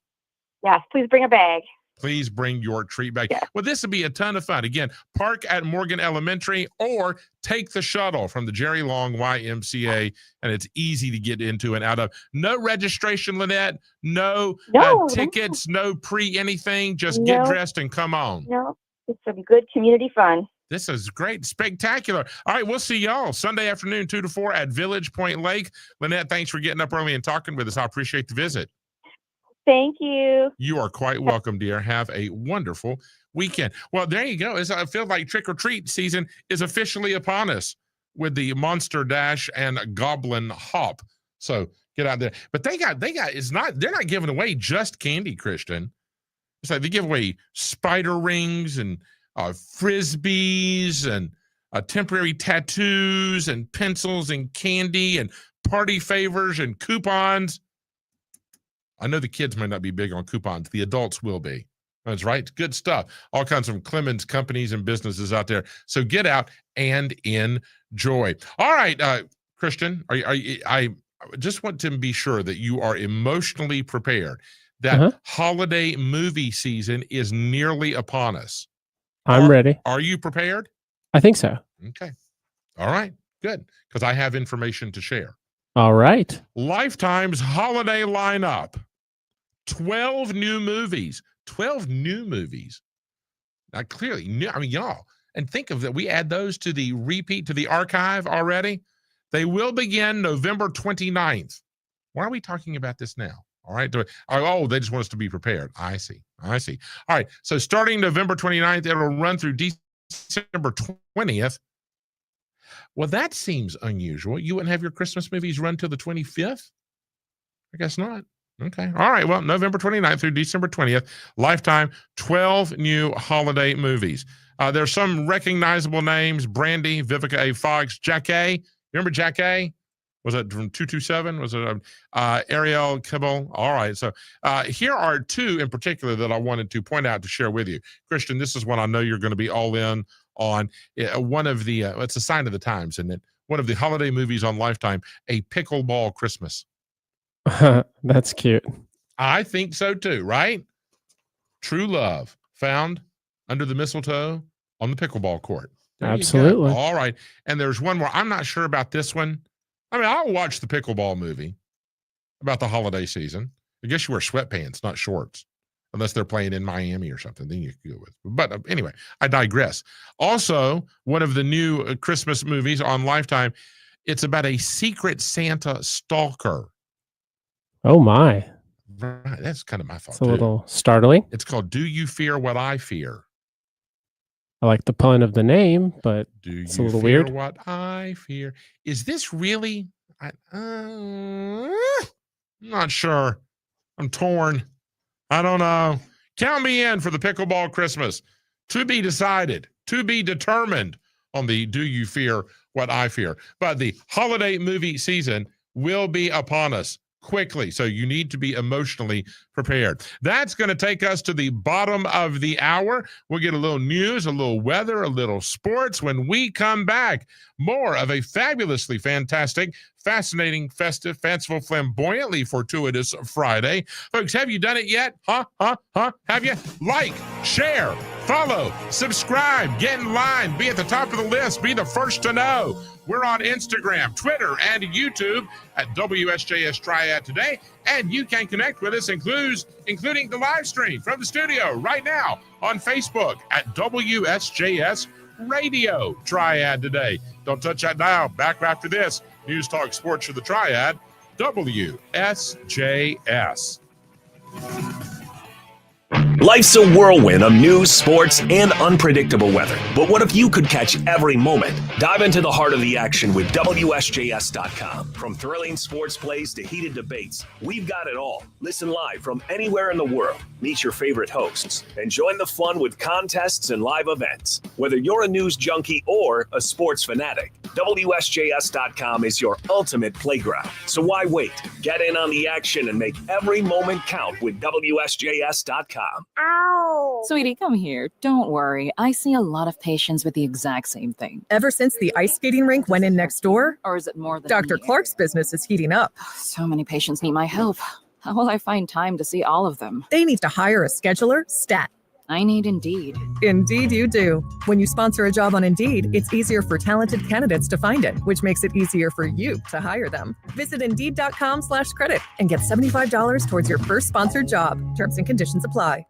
Yes, please bring a bag. Please bring your treat bag. Yeah. Well, this will be a ton of fun. Again, park at Morgan Elementary or take the shuttle from the Jerry Long YMCA, and it's easy to get into and out of. No registration, Lynette. No tickets, no pre-anything. Just get dressed and come on. No, it's some good community fun. This is great. Spectacular. All right, we'll see y'all Sunday afternoon, 2 to 4 at Village Point Lake. Lynette, thanks for getting up early and talking with us. I appreciate the visit. Thank you. You are quite welcome, dear. Have a wonderful weekend. Well, there you go. I feel like trick-or-treat season is officially upon us with the Monster Dash and Goblin Hop. So get out there. But they're not giving away just candy, Christian. It's like they give away spider rings and frisbees and temporary tattoos and pencils and candy and party favors and coupons. I know the kids might not be big on coupons. The adults will be. That's right. Good stuff. All kinds of Clemens companies and businesses out there. So get out and enjoy. All right, Christian, I just want to be sure that you are emotionally prepared that holiday movie season is nearly upon us. I'm ready. Are you prepared? I think so. Okay. All right. Good. Because I have information to share. All right. Lifetime's holiday lineup. 12 new movies. 12 new movies. Now, clearly, y'all, and think of that. We add those to the archive already. They will begin November 29th. Why are we talking about this now? All right. Oh, they just want us to be prepared. I see. All right. So starting November 29th, it'll run through December 20th. Well, that seems unusual. You wouldn't have your Christmas movies run till the 25th? I guess not. Okay. All right. Well, November 29th through December 20th, Lifetime, 12 new holiday movies. There's some recognizable names: Brandy, Vivica A. Fox, Jack A. Remember Jack A? Was it from 227? Was it Ariel Kibble? All right. So here are two in particular that I wanted to point out to share with you. Christian, this is one I know you're going to be all in on. One of the, it's a sign of the times, isn't it? One of the holiday movies on Lifetime, A Pickleball Christmas. That's cute. I think so too, right? True love found under the mistletoe on the pickleball court. There Absolutely. All right. And there's one more. I'm not sure about this one. I mean, I'll watch the pickleball movie about the holiday season. I guess you wear sweatpants, not shorts, unless they're playing in Miami or something. Then you can go with. But anyway, I digress. Also, one of the new Christmas movies on Lifetime, it's about a secret Santa stalker. Oh, my. Right. That's kind of my thought, It's a little startling. It's called Do You Fear What I Fear? I like the pun of the name, but it's a little fear weird. What I fear? Is this really? I'm not sure. I'm torn. I don't know. Count me in for the pickleball Christmas. To be decided, to be determined on the Do You Fear What I Fear. But the holiday movie season will be upon us quickly, so you need to be emotionally prepared. That's going to take us to the bottom of the hour. We'll get a little news, a little weather, a little sports. When we come back, more of a fabulously fantastic, fascinating, festive, fanciful, flamboyantly fortuitous Friday. Folks, have you done it yet? Have you? Like, share, follow, subscribe, get in line, be at the top of the list, be the first to know. We're on Instagram, Twitter, and YouTube at WSJS Triad Today, and you can connect with us, including the live stream from the studio right now on Facebook at WSJS Radio Triad Today. Don't touch that dial. Back after this. News Talk Sports for the Triad, WSJS. Life's a whirlwind of news, sports, and unpredictable weather. But what if you could catch every moment? Dive into the heart of the action with WSJS.com. From thrilling sports plays to heated debates, we've got it all. Listen live from anywhere in the world. Meet your favorite hosts and join the fun with contests and live events. Whether you're a news junkie or a sports fanatic, WSJS.com is your ultimate playground. So why wait? Get in on the action and make every moment count with WSJS.com. Ow! Sweetie, come here. Don't worry. I see a lot of patients with the exact same thing. Ever since the ice skating rink went in next door? Or is it more than Dr. Clark's business is heating up. So many patients need my help. How will I find time to see all of them? They need to hire a scheduler, stat. I need Indeed. Indeed you do. When you sponsor a job on Indeed, it's easier for talented candidates to find it, which makes it easier for you to hire them. Visit Indeed.com/credit and get $75 towards your first sponsored job. Terms and conditions apply.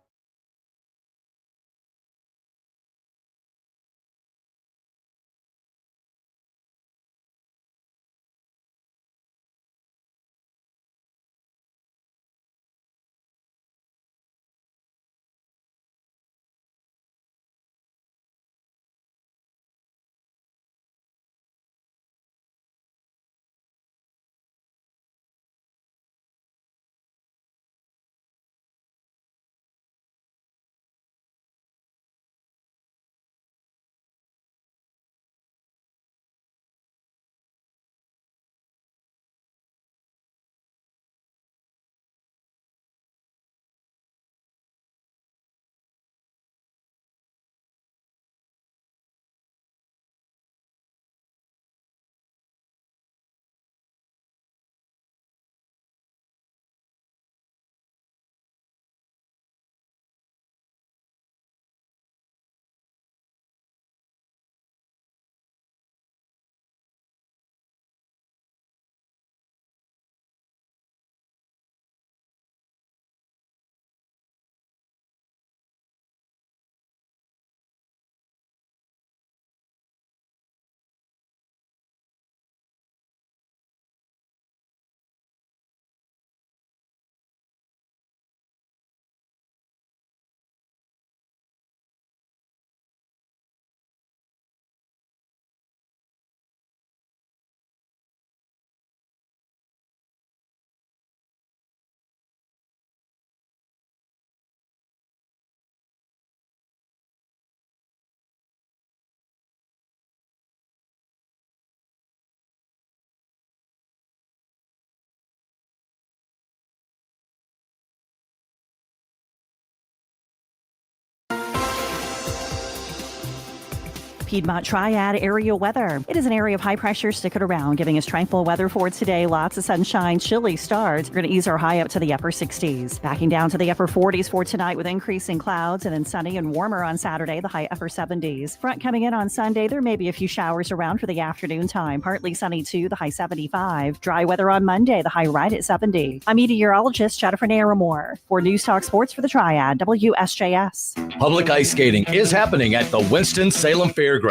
Piedmont Triad area weather. It is an area of high pressure sticking around, giving us tranquil weather for today. Lots of sunshine, chilly starts. We're going to ease our high up to the upper 60s. Backing down to the upper 40s for tonight with increasing clouds, and then sunny and warmer on Saturday, the high upper 70s. Front coming in on Sunday, there may be a few showers around for the afternoon time. Partly sunny too, the high 75. Dry weather on Monday, the high right at 70. I'm meteorologist Jennifer Naramore for News Talk Sports for the Triad, WSJS. Public ice skating is happening at the Winston-Salem Fairgrounds.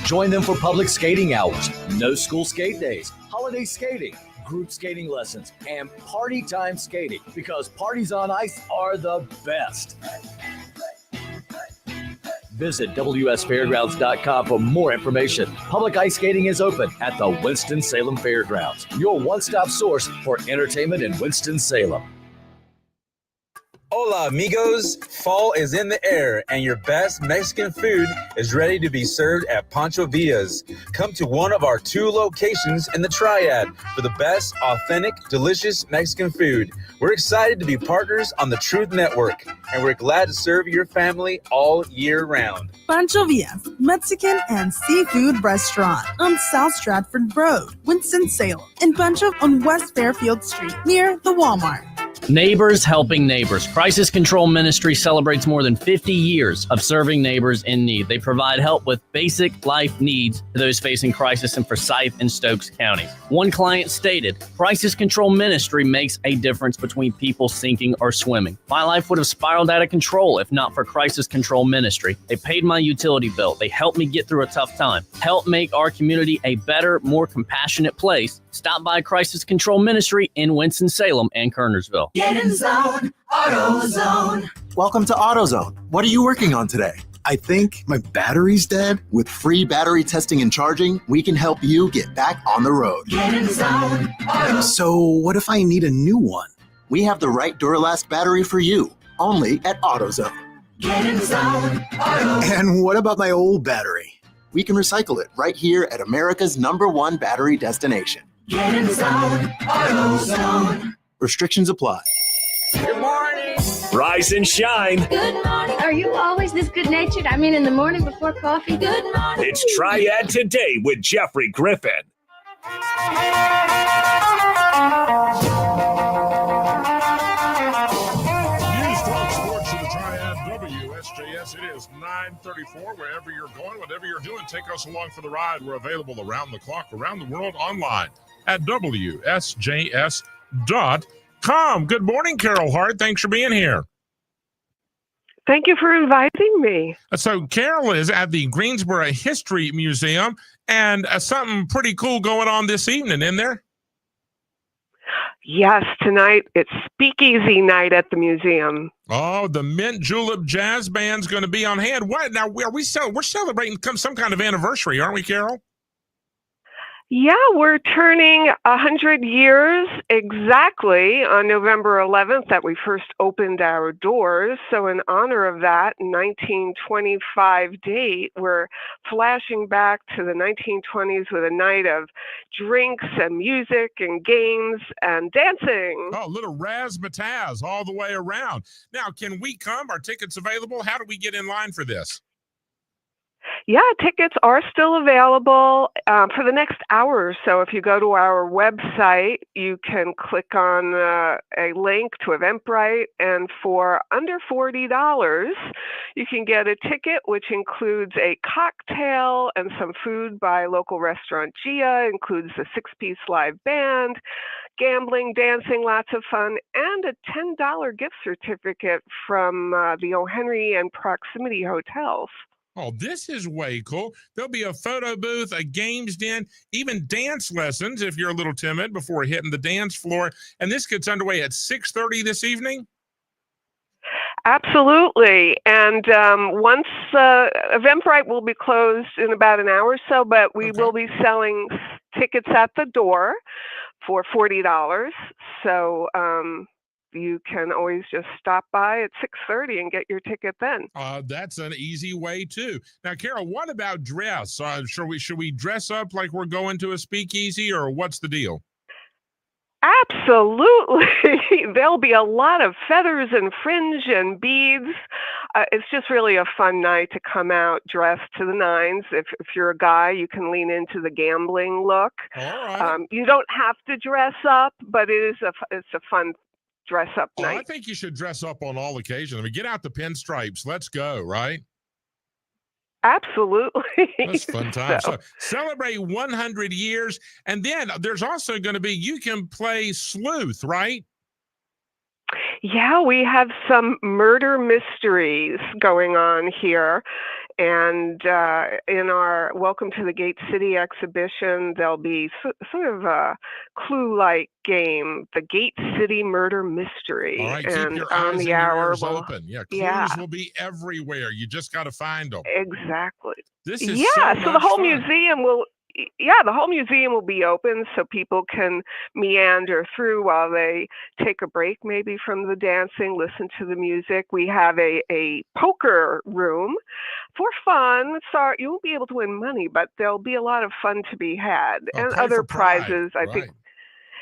Join them for public skating hours, no school skate days, holiday skating, group skating lessons, and party time skating, because parties on ice are the best. Visit WSFairgrounds.com for more information. Public ice skating is open at the Winston-Salem Fairgrounds, your one-stop source for entertainment in Winston-Salem. Hola, amigos. Fall is in the air, and your best Mexican food is ready to be served at Pancho Villa's. Come to one of our 2 locations in the Triad for the best, authentic, delicious Mexican food. We're excited to be partners on the Truth Network, and we're glad to serve your family all year round. Pancho Villa's, Mexican and seafood restaurant on South Stratford Road, Winston-Salem, and Pancho on West Fairfield Street, near the Walmart. Neighbors helping neighbors. Crisis Control Ministry celebrates more than 50 years of serving neighbors in need. They provide help with basic life needs to those facing crisis in Forsyth and Stokes counties. One client stated, Crisis Control Ministry makes a difference between people sinking or swimming. My life would have spiraled out of control if not for Crisis Control Ministry. They paid my utility bill. They helped me get through a tough time. Help make our community a better, more compassionate place. Stop by Crisis Control Ministry in Winston-Salem and Kernersville. Get in zone, AutoZone. Welcome to AutoZone. What are you working on today? I think my battery's dead. With free battery testing and charging, we can help you get back on the road. Get in zone, AutoZone. So what if I need a new one? We have the right Duralast battery for you, only at AutoZone. Get in zone, AutoZone. And what about my old battery? We can recycle it right here at America's #1 battery destination. Get in zone, AutoZone. Restrictions apply. Good morning. Rise and shine. Good morning. Are you always this good-natured? I mean, in the morning before coffee? Good morning. It's Triad Today with Jeffrey Grffin. News Talk Sports to the Triad WSJS. It is 9:34. Wherever you're going, whatever you're doing, take us along for the ride. We're available around the clock, around the world, online at WSJS.com. Good morning, Carol Hart. Thanks for being here. Thank you for inviting me. So Carol is at the Greensboro History Museum, and something pretty cool going on this evening, isn't there? Yes, tonight it's speakeasy night at the museum. Oh, the Mint Julep Jazz Band's going to be on hand. What now? We're celebrating some kind of anniversary, aren't we, Carol? Yeah, we're turning 100 years exactly on November 11th that we first opened our doors. So in honor of that 1925 date, we're flashing back to the 1920s with a night of drinks and music and games and dancing. Oh, a little razzmatazz all the way around. Now, can we come? Are tickets available? How do we get in line for this? Yeah, tickets are still available for the next hour or so. If you go to our website, you can click on a link to Eventbrite, and for under $40, you can get a ticket, which includes a cocktail and some food by local restaurant Gia, includes a 6-piece live band, gambling, dancing, lots of fun, and a $10 gift certificate from the O. Henry and Proximity Hotels. Oh, this is way cool. There'll be a photo booth, a games den, even dance lessons if you're a little timid before hitting the dance floor. And this gets underway at 6:30 this evening? Absolutely. And once Eventbrite will be closed in about an hour or so, but we will be selling tickets at the door for $40. So you can always just stop by at 6:30 and get your ticket then. That's an easy way too. Now, Carol, what about dress? Should we dress up like we're going to a speakeasy, or what's the deal? Absolutely. There'll be a lot of feathers and fringe and beads. It's just really a fun night to come out dressed to the nines. If you're a guy, you can lean into the gambling look. All right. You don't have to dress up, but it's a fun dress up night. I think you should dress up on all occasions. I mean, get out the pinstripes. Let's go, right? Absolutely. That's fun time. So celebrate 100 years. And then there's also going to be, you can play sleuth, right? Yeah, we have some murder mysteries going on here. And in our Welcome to the Gate City exhibition, there'll be sort of a clue-like game, the Gate City Murder Mystery. All right, and keep your on eyes the and your hour, ears open. Yeah, clues yeah, will be everywhere. You just got to find them. exactly. This is Yeah, so so the much whole fun. museum will, the whole museum will be open so people can meander through while they take a break maybe from the dancing, listen to the music. We have a poker room for fun. Sorry, you won't be able to win money, but there'll be a lot of fun to be had. And play other for pride. prizes, I think. Right.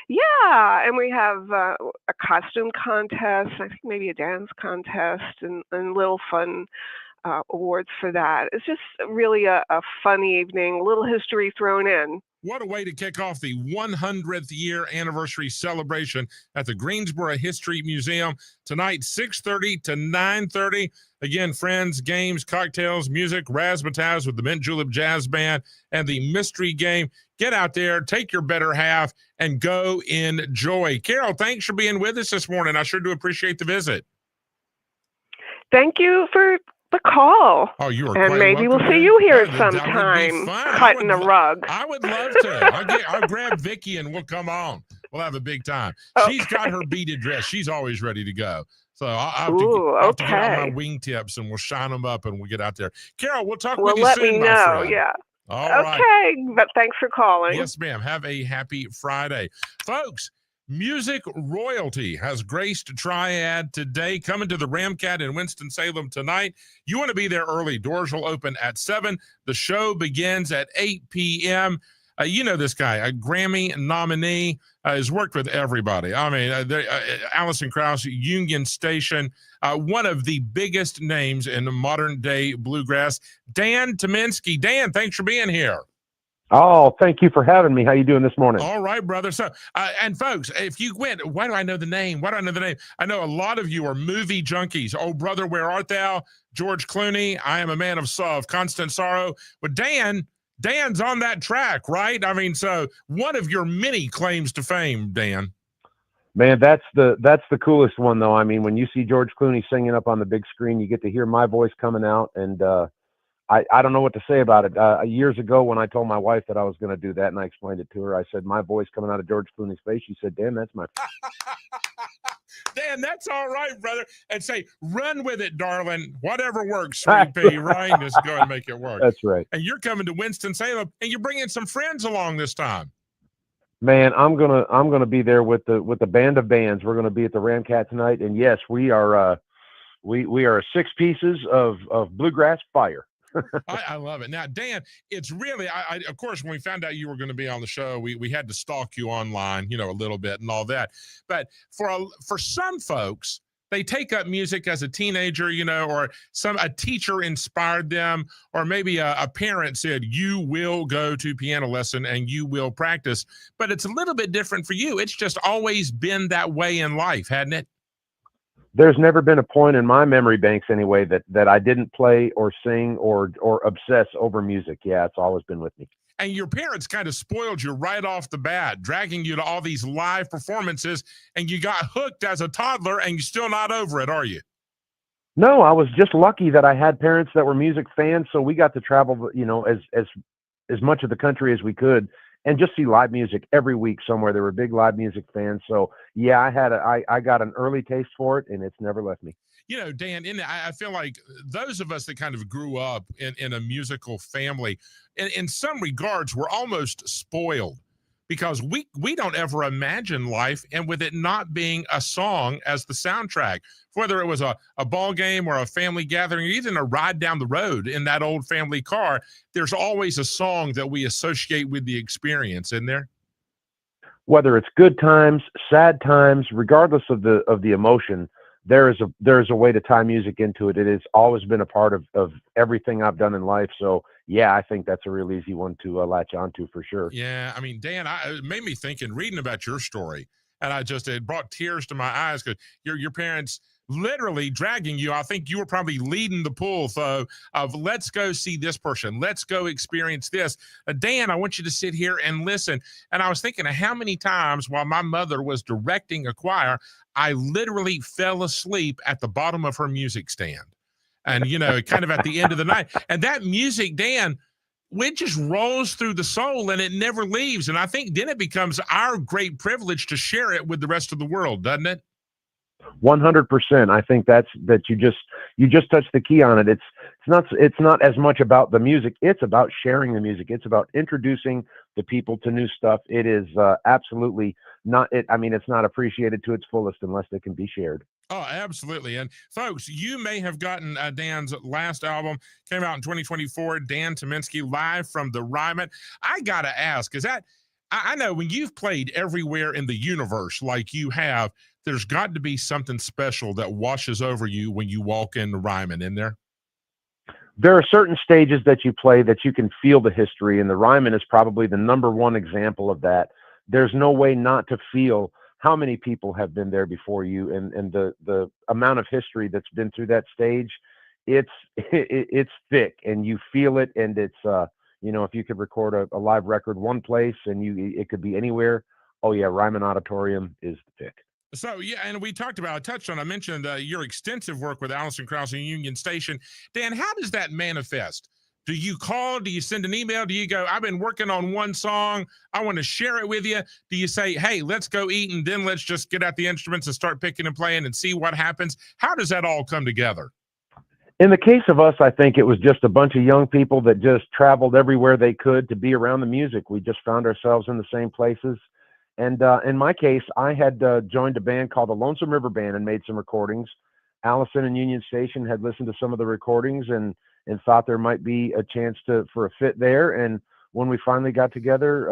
Yeah, and we have a costume contest, I think maybe a dance contest, and little fun awards for that. It's just really a fun evening, a little history thrown in. What a way to kick off the 100th year anniversary celebration at the Greensboro History Museum tonight, 6:30 to 9:30. Again, friends, games, cocktails, music, razzmatazz with the Mint Julep Jazz Band and the mystery game. Get out there, take your better half, and go enjoy. Carol, thanks for being with us this morning. I sure do appreciate the visit. Thank you for the call. Oh, you are and quite maybe welcome, we'll see man. you here That would be sometime, fun. cutting a rug. I would love to. I'll grab Vicky and we'll come on. We'll have a big time. Okay. She's got her beaded dress. She's always ready to go. So I'll have, I'll have to get out my wingtips and we'll shine them up and we'll get out there. Carol, we'll talk with you let soon, me my know. friend. Yeah. All right. Okay, but thanks for calling. Yes, ma'am. Have a happy Friday. Folks, music royalty has graced Triad Today, coming to the Ramcat in Winston-Salem tonight. You want to be there early. Doors will open at 7. The show begins at 8 p.m. You know this guy, a Grammy nominee, has worked with everybody. I mean, Alison Krauss, Union Station, one of the biggest names in the modern-day bluegrass. Dan Tyminski. Dan, thanks for being here. Oh, thank you for having me. How you doing this morning? All right, brother. So, and folks, if you went, why do I know the name? Why do I know the name? I know a lot of you are movie junkies. Oh, brother, where art thou? George Clooney. I am a man of constant sorrow. But Dan's on that track, right? I mean, so one of your many claims to fame, Dan. Man, that's the coolest one, though. I mean, when you see George Clooney singing up on the big screen, you get to hear my voice coming out, and I don't know what to say about it. Years ago, when I told my wife that I was going to do that, and I explained it to her, I said, my voice coming out of George Clooney's face. She said, Dan, that's my... Dan, that's all right, brother. And say, run with it, darling. Whatever works, sweet pea, right? Just go and make it work. That's right. And you're coming to Winston-Salem, and you're bringing some friends along this time. Man, I'm gonna be there with the band of bands. We're gonna be at the Ramcat tonight, and yes, we are 6 pieces of bluegrass fire. I love it. Now, Dan, it's really, I of course, when we found out you were going to be on the show, we had to stalk you online, a little bit and all that. But for some folks, they take up music as a teenager, or a teacher inspired them, or maybe a parent said, you will go to piano lesson and you will practice. But it's a little bit different for you. It's just always been that way in life, hadn't it? There's never been a point in my memory banks anyway that I didn't play or sing or obsess over music. Yeah, it's always been with me. And your parents kind of spoiled you right off the bat, dragging you to all these live performances, and you got hooked as a toddler, and you're still not over it, are you? No, I was just lucky that I had parents that were music fans, so we got to travel, as much of the country as we could, and just see live music every week somewhere. They were big live music fans. So yeah, I got an early taste for it, and it's never left me. Dan, I feel like those of us that kind of grew up in a musical family, in some regards, we're almost spoiled because we don't ever imagine life and with it not being a song as the soundtrack, whether it was a ball game or a family gathering, or even a ride down the road in that old family car, there's always a song that we associate with the experience, isn't there? Whether it's good times, sad times, regardless of the emotion, there is a way to tie music into it. It has always been a part of everything I've done in life. So yeah, I think that's a real easy one to latch onto for sure. Yeah, I mean, Dan, it made me thinking, reading about your story, and it brought tears to my eyes because your parents literally dragging you. I think you were probably leading the pool of let's go see this person. Let's go experience this. Dan, I want you to sit here and listen. And I was thinking of how many times while my mother was directing a choir, I literally fell asleep at the bottom of her music stand. and, kind of at the end of the night. And that music, Dan, it just rolls through the soul and it never leaves. And I think then it becomes our great privilege to share it with the rest of the world, doesn't it? 100%. I think that you just touched the key on it. It's not as much about the music. It's about sharing the music. It's about introducing the people to new stuff. It is absolutely not. It's not appreciated to its fullest unless it can be shared. Oh, absolutely. And folks, you may have gotten Dan's last album, came out in 2024, Dan Tyminski, live from the Ryman. I got to ask, I know when you've played everywhere in the universe like you have, there's got to be something special that washes over you when you walk in the Ryman, isn't there? There are certain stages that you play that you can feel the history, and the Ryman is probably the number one example of that. There's no way not to feel how many people have been there before you, and the amount of history that's been through that stage. It's thick, and you feel it, and it's if you could record a live record one place and it could be anywhere. Oh yeah, Ryman Auditorium is the pick. So, yeah, and we I mentioned your extensive work with Allison Krauss and Union Station. Dan, how does that manifest? Do you call? Do you send an email? Do you go, I've been working on one song, I want to share it with you? Do you say, hey, let's go eat and then let's just get out the instruments and start picking and playing and see what happens? How does that all come together? In the case of us, I think it was just a bunch of young people that just traveled everywhere they could to be around the music. We just found ourselves in the same places. And in my case, I had joined a band called the Lonesome River Band and made some recordings. Allison and Union Station had listened to some of the recordings and thought there might be a chance for a fit there. And when we finally got together,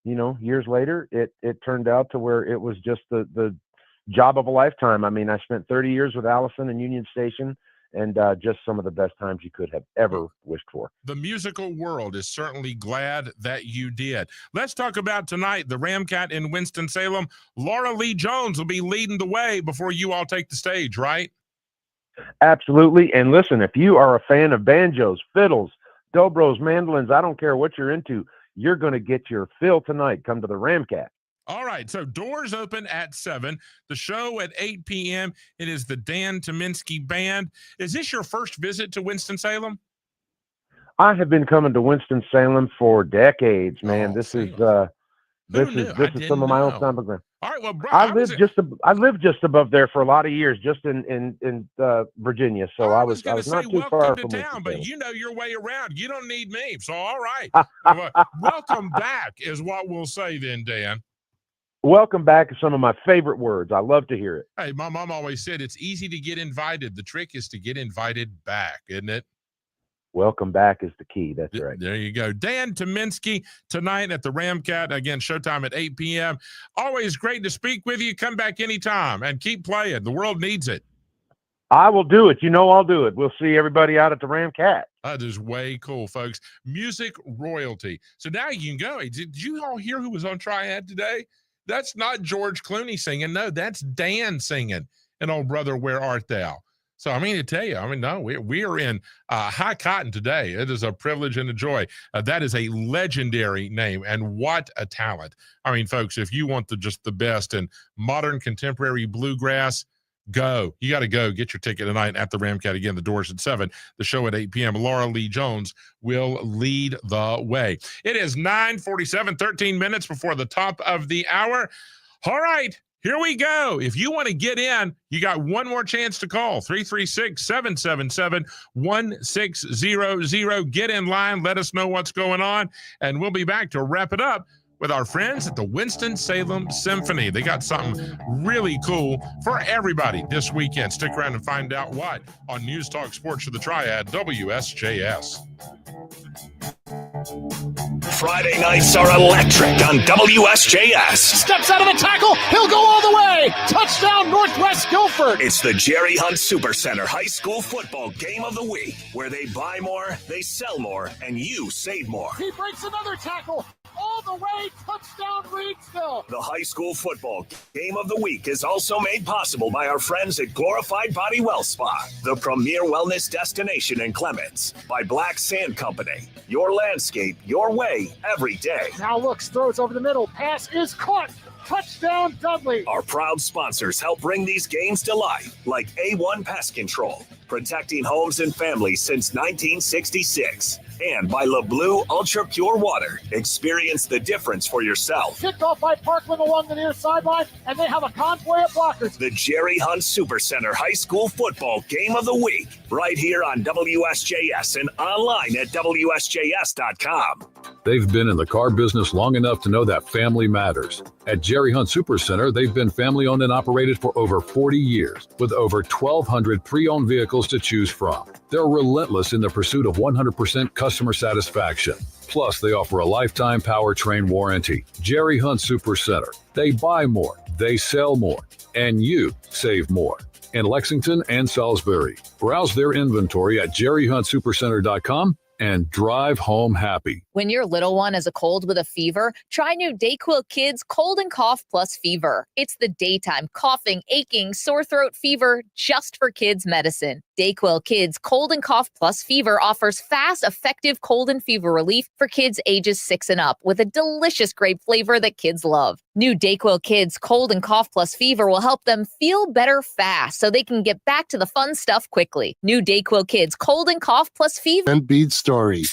years later, it turned out to where it was just the job of a lifetime. I spent 30 years with Allison and Union Station, and just some of the best times you could have ever wished for. The musical world is certainly glad that you did. Let's talk about tonight, the Ramcat in Winston-Salem. Laura Lee Jones will be leading the way before you all take the stage, right? Absolutely. And listen, if you are a fan of banjos, fiddles, dobros, mandolins, I don't care what you're into, you're going to get your fill tonight. Come to the Ramcat. All right, so doors open at 7, the show at 8 p.m. It is the Dan Tyminski Band. Is this your first visit to Winston-Salem? I have been coming to Winston-Salem for decades, man. This is some of my own stomping ground. All right, well, bro, I lived just above there for a lot of years, just in Virginia. So I was not too far from town, but you know your way around. You don't need me. So all right, welcome back is what we'll say then, Dan. Welcome back is some of my favorite words. I love to hear it. Hey, my mom always said it's easy to get invited. The trick is to get invited back, isn't it? Welcome back is the key. That's right. There you go. Dan Tyminski tonight at the Ramcat. Again, showtime at 8 p.m. Always great to speak with you. Come back anytime and keep playing. The world needs it. I will do it. I'll do it. We'll see everybody out at the Ramcat. That is way cool, folks. Music royalty. So now you can go. Hey, did you all hear who was on Triad today? That's not George Clooney singing. No, that's Dan singing. And oh, brother, where art thou? So, to tell you, no, we are in high cotton today. It is a privilege and a joy. That is a legendary name, and what a talent. Folks, if you want just the best in modern contemporary bluegrass, go. You got to go get your ticket tonight at the Ramcat. Again, the doors at 7, the show at 8 p.m. Laura Lee Jones will lead the way. It is 9:47, 13 minutes before the top of the hour. All right, here we go. If you want to get in, you got one more chance to call, 336-777-1600. Get in line. Let us know what's going on, and we'll be back to wrap it up with our friends at the Winston-Salem Symphony. They got something really cool for everybody this weekend. Stick around and find out what on News Talk Sports for the Triad, WSJS. Friday nights are electric on WSJS. Steps out of the tackle. He'll go all the way. Touchdown, Northwest Guilford. It's the Jerry Hunt Supercenter High School Football Game of the Week, where they buy more, they sell more, and you save more. He breaks another tackle. all the way, touchdown Reedsville. The high school football game of the week is also made possible by our friends at Glorified Body Well Spa, the premier wellness destination in Clements, by Black Sand Company. Your landscape, your way, every day. Now looks, throws over the middle, pass is caught. Touchdown Dudley. Our proud sponsors help bring these games to life, like A1 Pest Control, protecting homes and families since 1966. And by LeBlue Ultra Pure Water. Experience the difference for yourself. Kicked off by Parkland along the near sideline, and they have a convoy of blockers. The Jerry Hunt Supercenter High School Football Game of the Week, right here on WSJS and online at WSJS.com. They've been in the car business long enough to know that family matters. At Jerry Hunt Supercenter, they've been family-owned and operated for over 40 years, with over 1,200 pre-owned vehicles to choose from. They're relentless in the pursuit of 100% customer satisfaction. Plus, they offer a lifetime powertrain warranty. Jerry Hunt Supercenter. They buy more, they sell more, and you save more. In Lexington and Salisbury. Browse their inventory at jerryhuntsupercenter.com and drive home happy. When your little one has a cold with a fever, try new DayQuil Kids Cold and Cough Plus Fever. It's the daytime coughing, aching, sore throat fever just for kids medicine. DayQuil Kids Cold and Cough Plus Fever offers fast, effective cold and fever relief for kids ages 6 and up with a delicious grape flavor that kids love. New DayQuil Kids Cold and Cough Plus Fever will help them feel better fast so they can get back to the fun stuff quickly. New DayQuil Kids Cold and Cough Plus Fever. And bead story.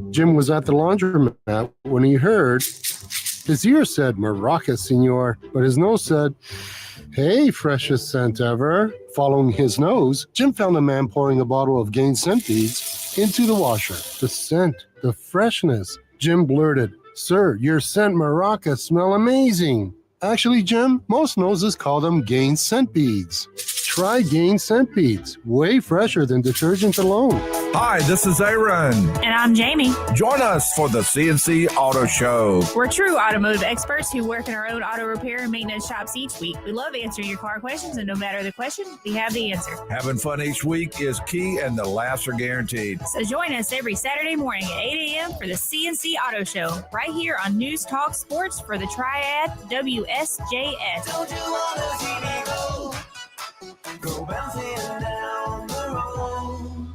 Jim was at the laundromat when he heard his ear said Maraca, senor, but his nose said, hey, freshest scent ever. Following his nose, Jim found a man pouring a bottle of Gain scent beads into the washer. The scent, the freshness. Jim blurted, sir, your scent Maraca smell amazing. Actually, Jim, most noses call them Gain scent beads. Try Gain scent beads. Way fresher than detergent alone. Hi, this is Aaron. And I'm Jamie. Join us for the CNC Auto Show. We're true automotive experts who work in our own auto repair and maintenance shops each week. We love answering your car questions, and no matter the question, we have the answer. Having fun each week is key, and the laughs are guaranteed. So join us every Saturday morning at 8 a.m. for the CNC Auto Show, right here on News Talk Sports for the Triad WSJS. Don't you wanna see me go? Go bouncing down the road.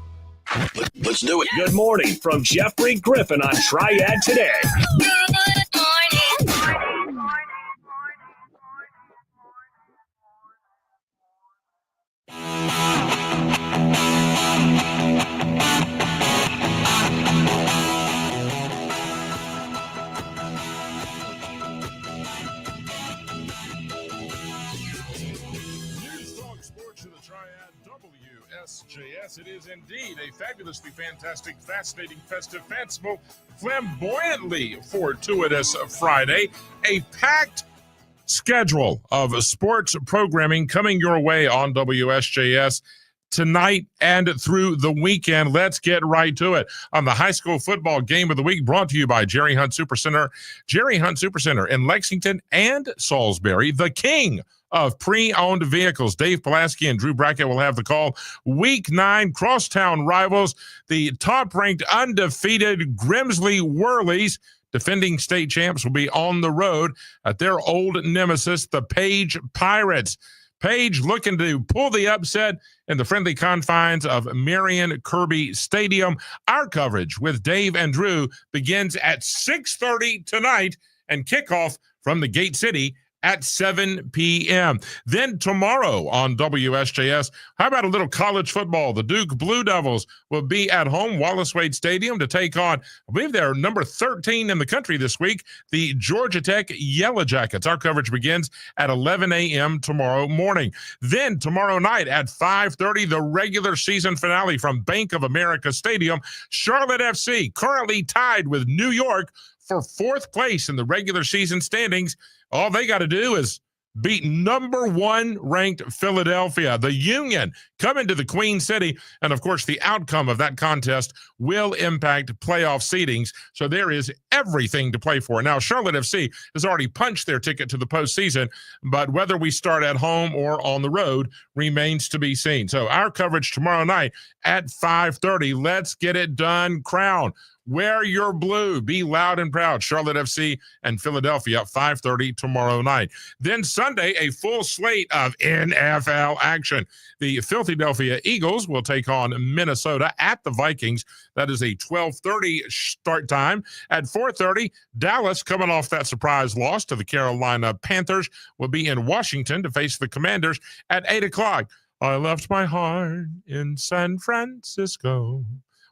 Let's do it. Good morning from Jeffrey Grffin on Triad Today. WSJS. It is indeed a fabulously fantastic, fascinating, festive, fanciful, flamboyantly fortuitous Friday. A packed schedule of sports programming coming your way on WSJS tonight and through the weekend. Let's get right to it. On the high school football game of the week, brought to you by Jerry Hunt Supercenter. Jerry Hunt Supercenter in Lexington and Salisbury, the king of pre-owned vehicles. Dave Pulaski and Drew Brackett will have the call. Week 9, crosstown rivals, the top-ranked undefeated Grimsley Whirlies, defending state champs, will be on the road at their old nemesis, the Page Pirates. Page looking to pull the upset in the friendly confines of Marion Kirby Stadium. Our coverage with Dave and Drew begins at 6:30 tonight and kickoff from the Gate City at 7 p.m. Then tomorrow on WSJS, how about a little college football? The Duke Blue Devils will be at home, Wallace Wade Stadium, to take on, I believe they're number 13 in the country this week, the Georgia Tech Yellow Jackets. Our coverage begins at 11 a.m. tomorrow morning. Then tomorrow night at 5:30, the regular season finale from Bank of America Stadium. Charlotte FC, currently tied with New York for 4th place in the regular season standings. All they got to do is beat number 1 ranked Philadelphia. The Union coming to the Queen City, and of course the outcome of that contest will impact playoff seedings, so there is everything to play for. Now, Charlotte FC has already punched their ticket to the postseason, but whether we start at home or on the road remains to be seen. So our coverage tomorrow night at 5:30. Let's get it done. Crown Wear your blue. Be loud and proud. Charlotte FC and Philadelphia at 5:30 tomorrow night. Then Sunday, a full slate of NFL action. The Philadelphia Eagles will take on Minnesota at the Vikings. That is a 12:30 start time. At 4:30, Dallas, coming off that surprise loss to the Carolina Panthers, will be in Washington to face the Commanders at 8 o'clock. I left my heart in San Francisco.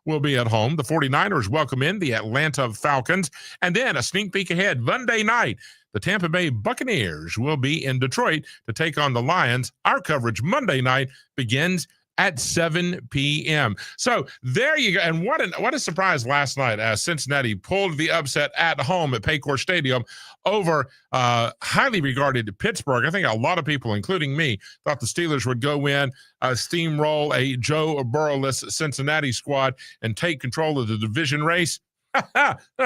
Will be at home. The 49ers welcome in the Atlanta Falcons. And then a sneak peek ahead, Monday night, the Tampa Bay Buccaneers will be in Detroit to take on the Lions. Our coverage Monday night begins at 7 p.m. So there you go. And what a surprise last night as Cincinnati pulled the upset at home at Paycor Stadium over highly regarded Pittsburgh. I think a lot of people, including me, thought the Steelers would go in, steamroll a Joe Burrow-less Cincinnati squad and take control of the division race.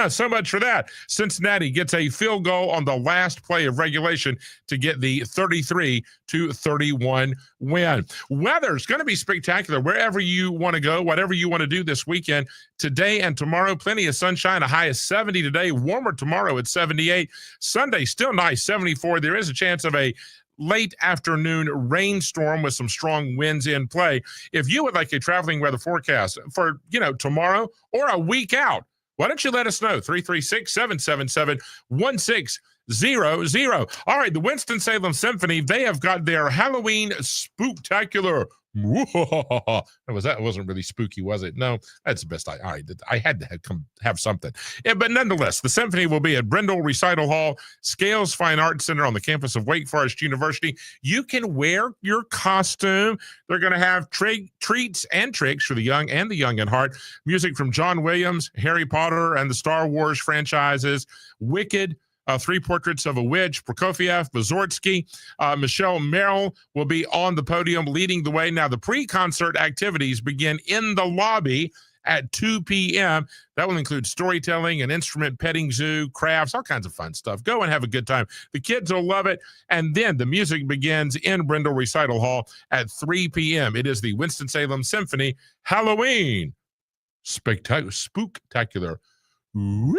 So much for that. Cincinnati gets a field goal on the last play of regulation to get the 33-31 win. Weather's going to be spectacular wherever you want to go, whatever you want to do this weekend. Today and tomorrow, plenty of sunshine, a high of 70 today, warmer tomorrow at 78. Sunday, still nice, 74. There is a chance of a late afternoon rainstorm with some strong winds in play. If you would like a traveling weather forecast for, tomorrow or a week out, why don't you let us know? 336-777-1600. All right, the Winston-Salem Symphony, they have got their Halloween spooktacular. That wasn't really spooky, was it? No, that's the best. I had to have something. Yeah, but nonetheless, the symphony will be at Brindle Recital Hall, Scales Fine Arts Center on the campus of Wake Forest University. You can wear your costume. They're going to have treats and tricks for the young and the young at heart. Music from John Williams, Harry Potter and the Star Wars franchises, Wicked, Three Portraits of a Witch, Prokofiev, Mussorgsky, Michelle Merrill will be on the podium leading the way. Now, the pre-concert activities begin in the lobby at 2 p.m. That will include storytelling, an instrument petting zoo, crafts, all kinds of fun stuff. Go and have a good time. The kids will love it. And then the music begins in Brindle Recital Hall at 3 p.m. It is the Winston-Salem Symphony Halloween Spooktacular. Woo!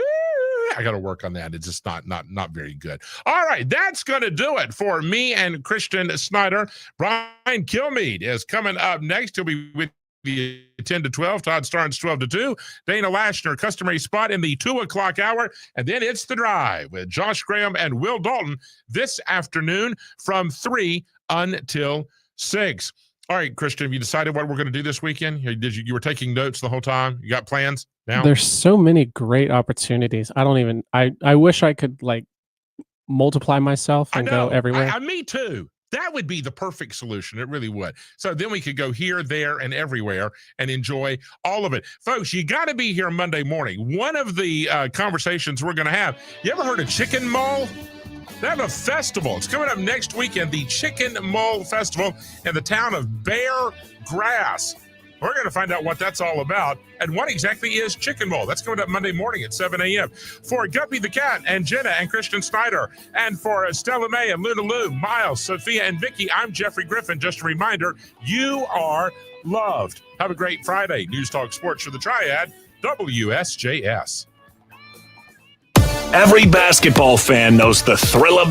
I got to work on that. It's just not very good. All right, that's going to do it for me and Christian Snyder. Brian Kilmeade is coming up next. He'll be with you 10 to 12. Todd Starnes 12 to 2. Dana Lashner, customary spot in the 2 o'clock hour. And then it's The Drive with Josh Graham and Will Dalton this afternoon from 3 until 6. All right, Christian, have you decided what we're going to do this weekend? You were taking notes the whole time? You got plans now? There's so many great opportunities. I wish I could multiply myself and go everywhere. Me too. That would be the perfect solution. It really would. So then we could go here, there, and everywhere and enjoy all of it. Folks, you got to be here Monday morning. One of the conversations we're going to have, you ever heard of Chicken Mall? They have a festival. It's coming up next weekend, the Chicken Mall Festival in the town of Bear Grass. We're going to find out what that's all about and what exactly is Chicken Mall. That's coming up Monday morning at 7 a.m. For Guppy the Cat and Jenna and Christian Snyder, and for Stella May and Luna Lou, Miles, Sophia, and Vicky, I'm Jeffrey Grffin. Just a reminder, you are loved. Have a great Friday. News Talk Sports for the Triad, WSJS. Every basketball fan knows the thrill of